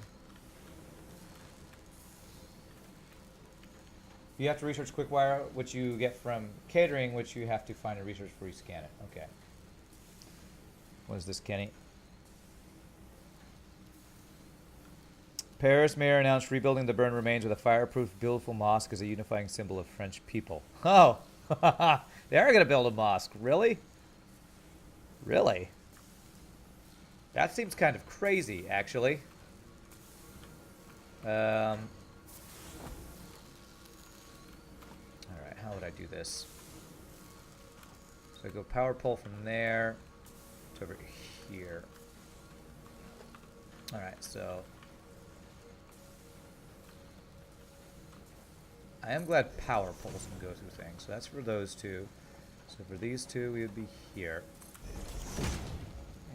You have to research QuickWire, which you get from catering, which you have to find and research before you scan it. Okay. What is this, Kenny? Paris mayor announced rebuilding the burned remains with a fireproof, beautiful mosque as a unifying symbol of French people. Oh, they are going to build a mosque. Really? Really? That seems kind of crazy, actually. Alright, how would I do this? So I go power pole from there to over here. Alright, so I am glad power poles can go through things. So that's for those two. So for these two, we would be here.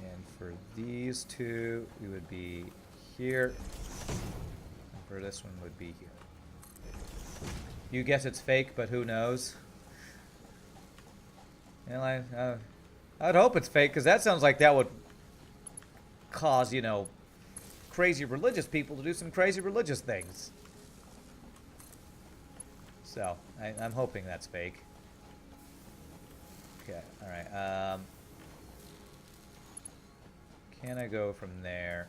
And for these two, we would be here. And for this one would be here. You guess it's fake, but who knows? Well, I'd hope it's fake, because that sounds like that would cause, you know, crazy religious people to do some crazy religious things. So, I'm hoping that's fake. Okay, alright. Can I go from there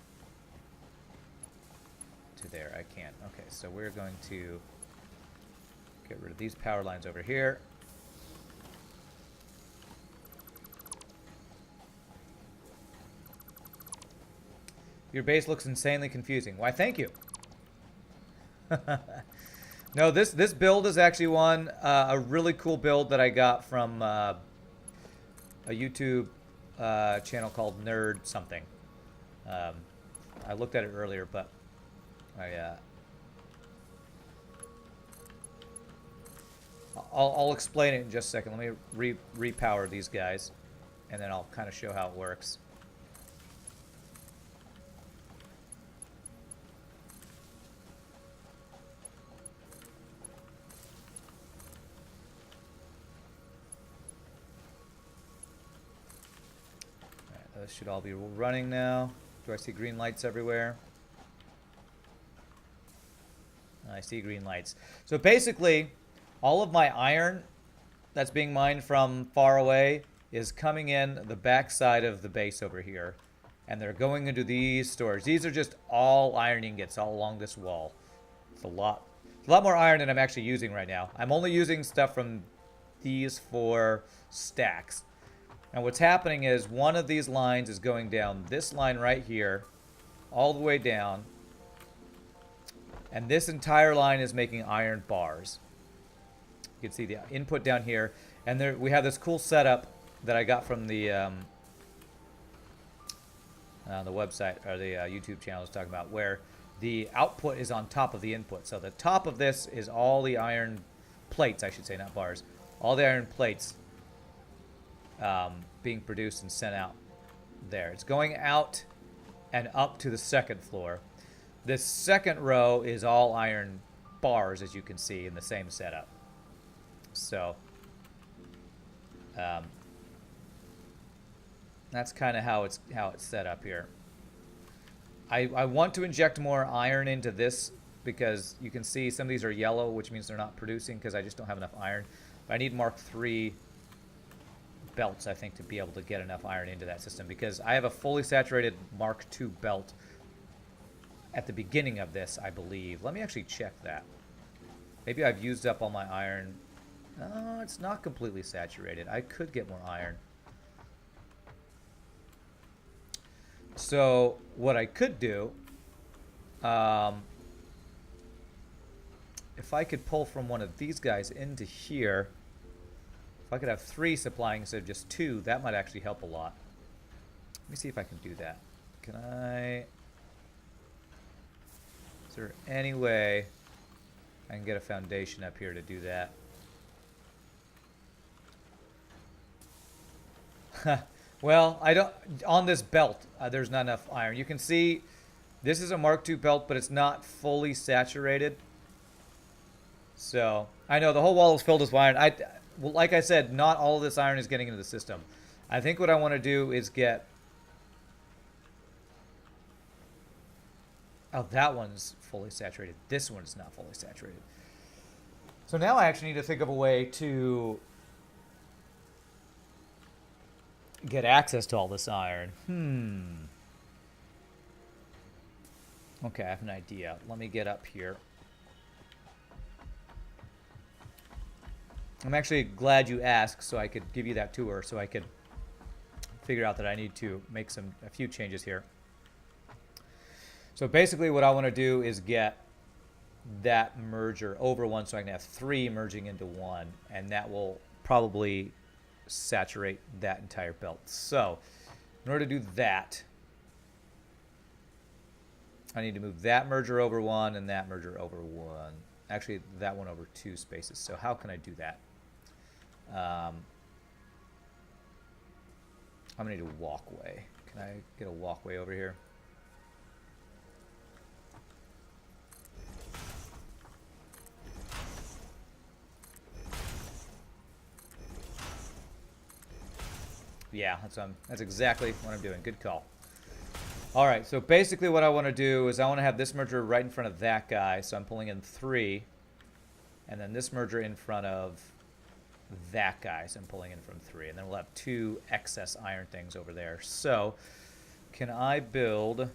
to there? I can't. Okay, so we're going to get rid of these power lines over here. Your base looks insanely confusing. Why, thank you. No, this build is actually one, a really cool build that I got from a YouTube channel called Nerd something. I looked at it earlier, but I'll explain it in just a second. Let me repower these guys, and then I'll kind of show how it works. Those should all be running now. Do I see green lights everywhere? I see green lights. So basically, all of my iron that's being mined from far away is coming in the back side of the base over here. And they're going into these storage. These are just all iron ingots all along this wall. It's a lot more iron than I'm actually using right now. I'm only using stuff from these 4 stacks. And what's happening is one of these lines is going down this line right here, all the way down. And this entire line is making iron bars. You can see the input down here. And there we have this cool setup that I got from the website, or the YouTube channel I was talking about, where the output is on top of the input. So the top of this is all the iron plates, I should say, not bars. All the iron plates being produced and sent out there. It's going out and up to the second floor. This second row is all iron bars, as you can see, in the same setup. So that's kind of how it's set up here. I want to inject more iron into this because you can see some of these are yellow, which means they're not producing because I just don't have enough iron. But I need Mark III belts, I think, to be able to get enough iron into that system, because I have a fully saturated Mark II belt at the beginning of this, I believe. Let me actually check that. Maybe I've used up all my iron. Oh, it's not completely saturated. I could get more iron. So what I could do, if I could pull from one of these guys into here, if I could have 3 supplying instead of just 2, that might actually help a lot. Let me see if I can do that. Can I... Is there any way I can get a foundation up here to do that? Well, I don't... On this belt, there's not enough iron. You can see this is a Mark II belt, but it's not fully saturated. So, I know the whole wall is filled with iron. Well, like I said, not all of this iron is getting into the system. I think what I want to do is get... Oh, that one's fully saturated. This one's not fully saturated. So now I actually need to think of a way to get access to all this iron. Okay, I have an idea. Let me get up here. I'm actually glad you asked, so I could give you that tour, so I could figure out that I need to make a few changes here. So basically what I want to do is get that merger over one so I can have 3 merging into one, and that will probably saturate that entire belt. So in order to do that, I need to move that merger over one and that merger over one. Actually, that one over 2 spaces. So how can I do that? I'm going to need a walkway. Can I get a walkway over here? Yeah, that's exactly what I'm doing. Good call. All right, so basically what I want to do is I want to have this merger right in front of that guy, so I'm pulling in 3, and then this merger in front of that guy, so I'm pulling in from 3, and then we'll have 2 excess iron things over there. So can I build...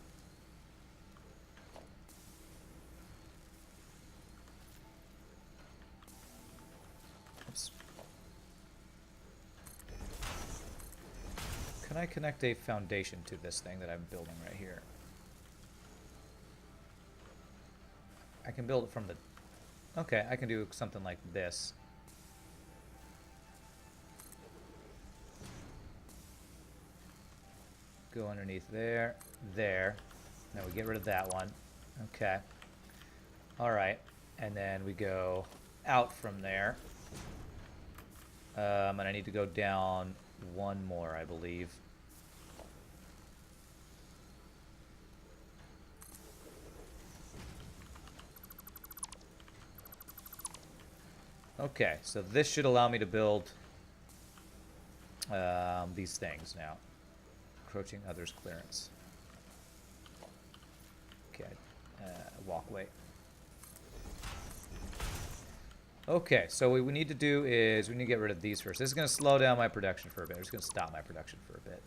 Oops. Can I connect a foundation to this thing that I'm building right here? I can build it from the... Okay, I can do something like this. Go underneath there, there. Now we get rid of that one. Okay. Alright. And then we go out from there. And I need to go down 1 more, I believe. Okay, so this should allow me to build these things now. Encroaching others' clearance. Okay, walkway. Okay, so what we need to do is we need to get rid of these first. This is going to slow down my production for a bit. I'm just going to stop my production for a bit.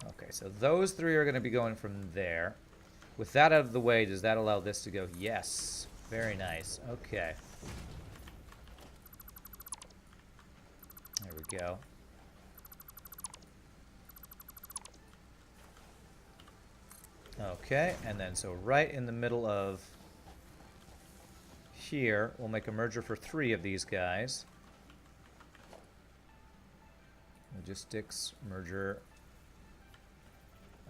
Okay, so those 3 are going to be going from there. With that out of the way, does that allow this to go? Yes. Very nice. Okay. There we go. Okay, and then so right in the middle of here, we'll make a merger for 3 of these guys. Logistics, merger.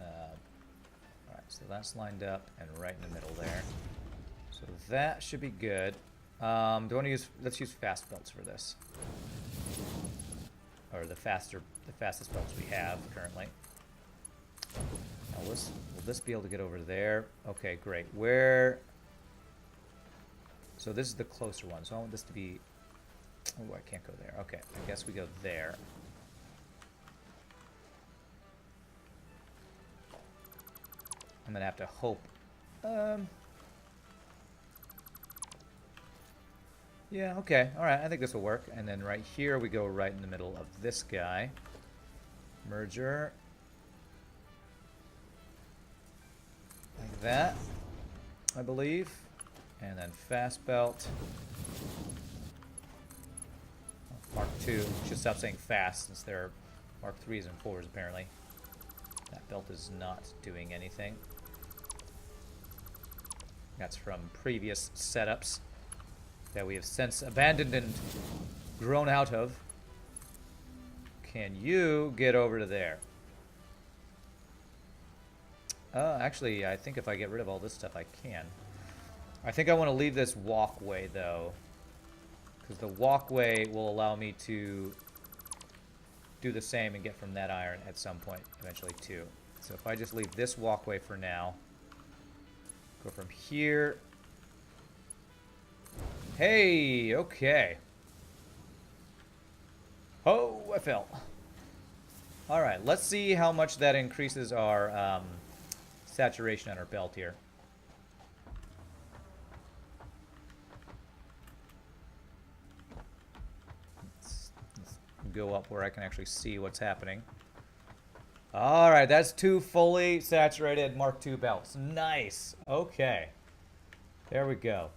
Alright, so that's lined up and right in the middle there. So that should be good. Do I want to use, let's use fast belts for this. Or the fastest belts we have currently. Now will this be able to get over there? Okay, great. Where? So this is the closer one. So I want this to be... Oh, I can't go there. Okay, I guess we go there. I'm gonna have to hope. Yeah, okay. Alright, I think this will work. And then right here we go right in the middle of this guy. Merger. Like that, I believe. And then fast belt. Mark II. Should stop saying fast since there are Mark IIIs and IVs apparently. That belt is not doing anything. That's from previous setups that we have since abandoned and grown out of. Can you get over to there? Actually, I think if I get rid of all this stuff, I can. I think I want to leave this walkway, though. Because the walkway will allow me to do the same and get from that iron at some point, eventually, too. So if I just leave this walkway for now, go from here. Hey, okay. Oh, I fell. All right, let's see how much that increases our saturation on our belt here. Let's go up where I can actually see what's happening. All right, that's 2 fully saturated Mark II belts. Nice. Okay. There we go.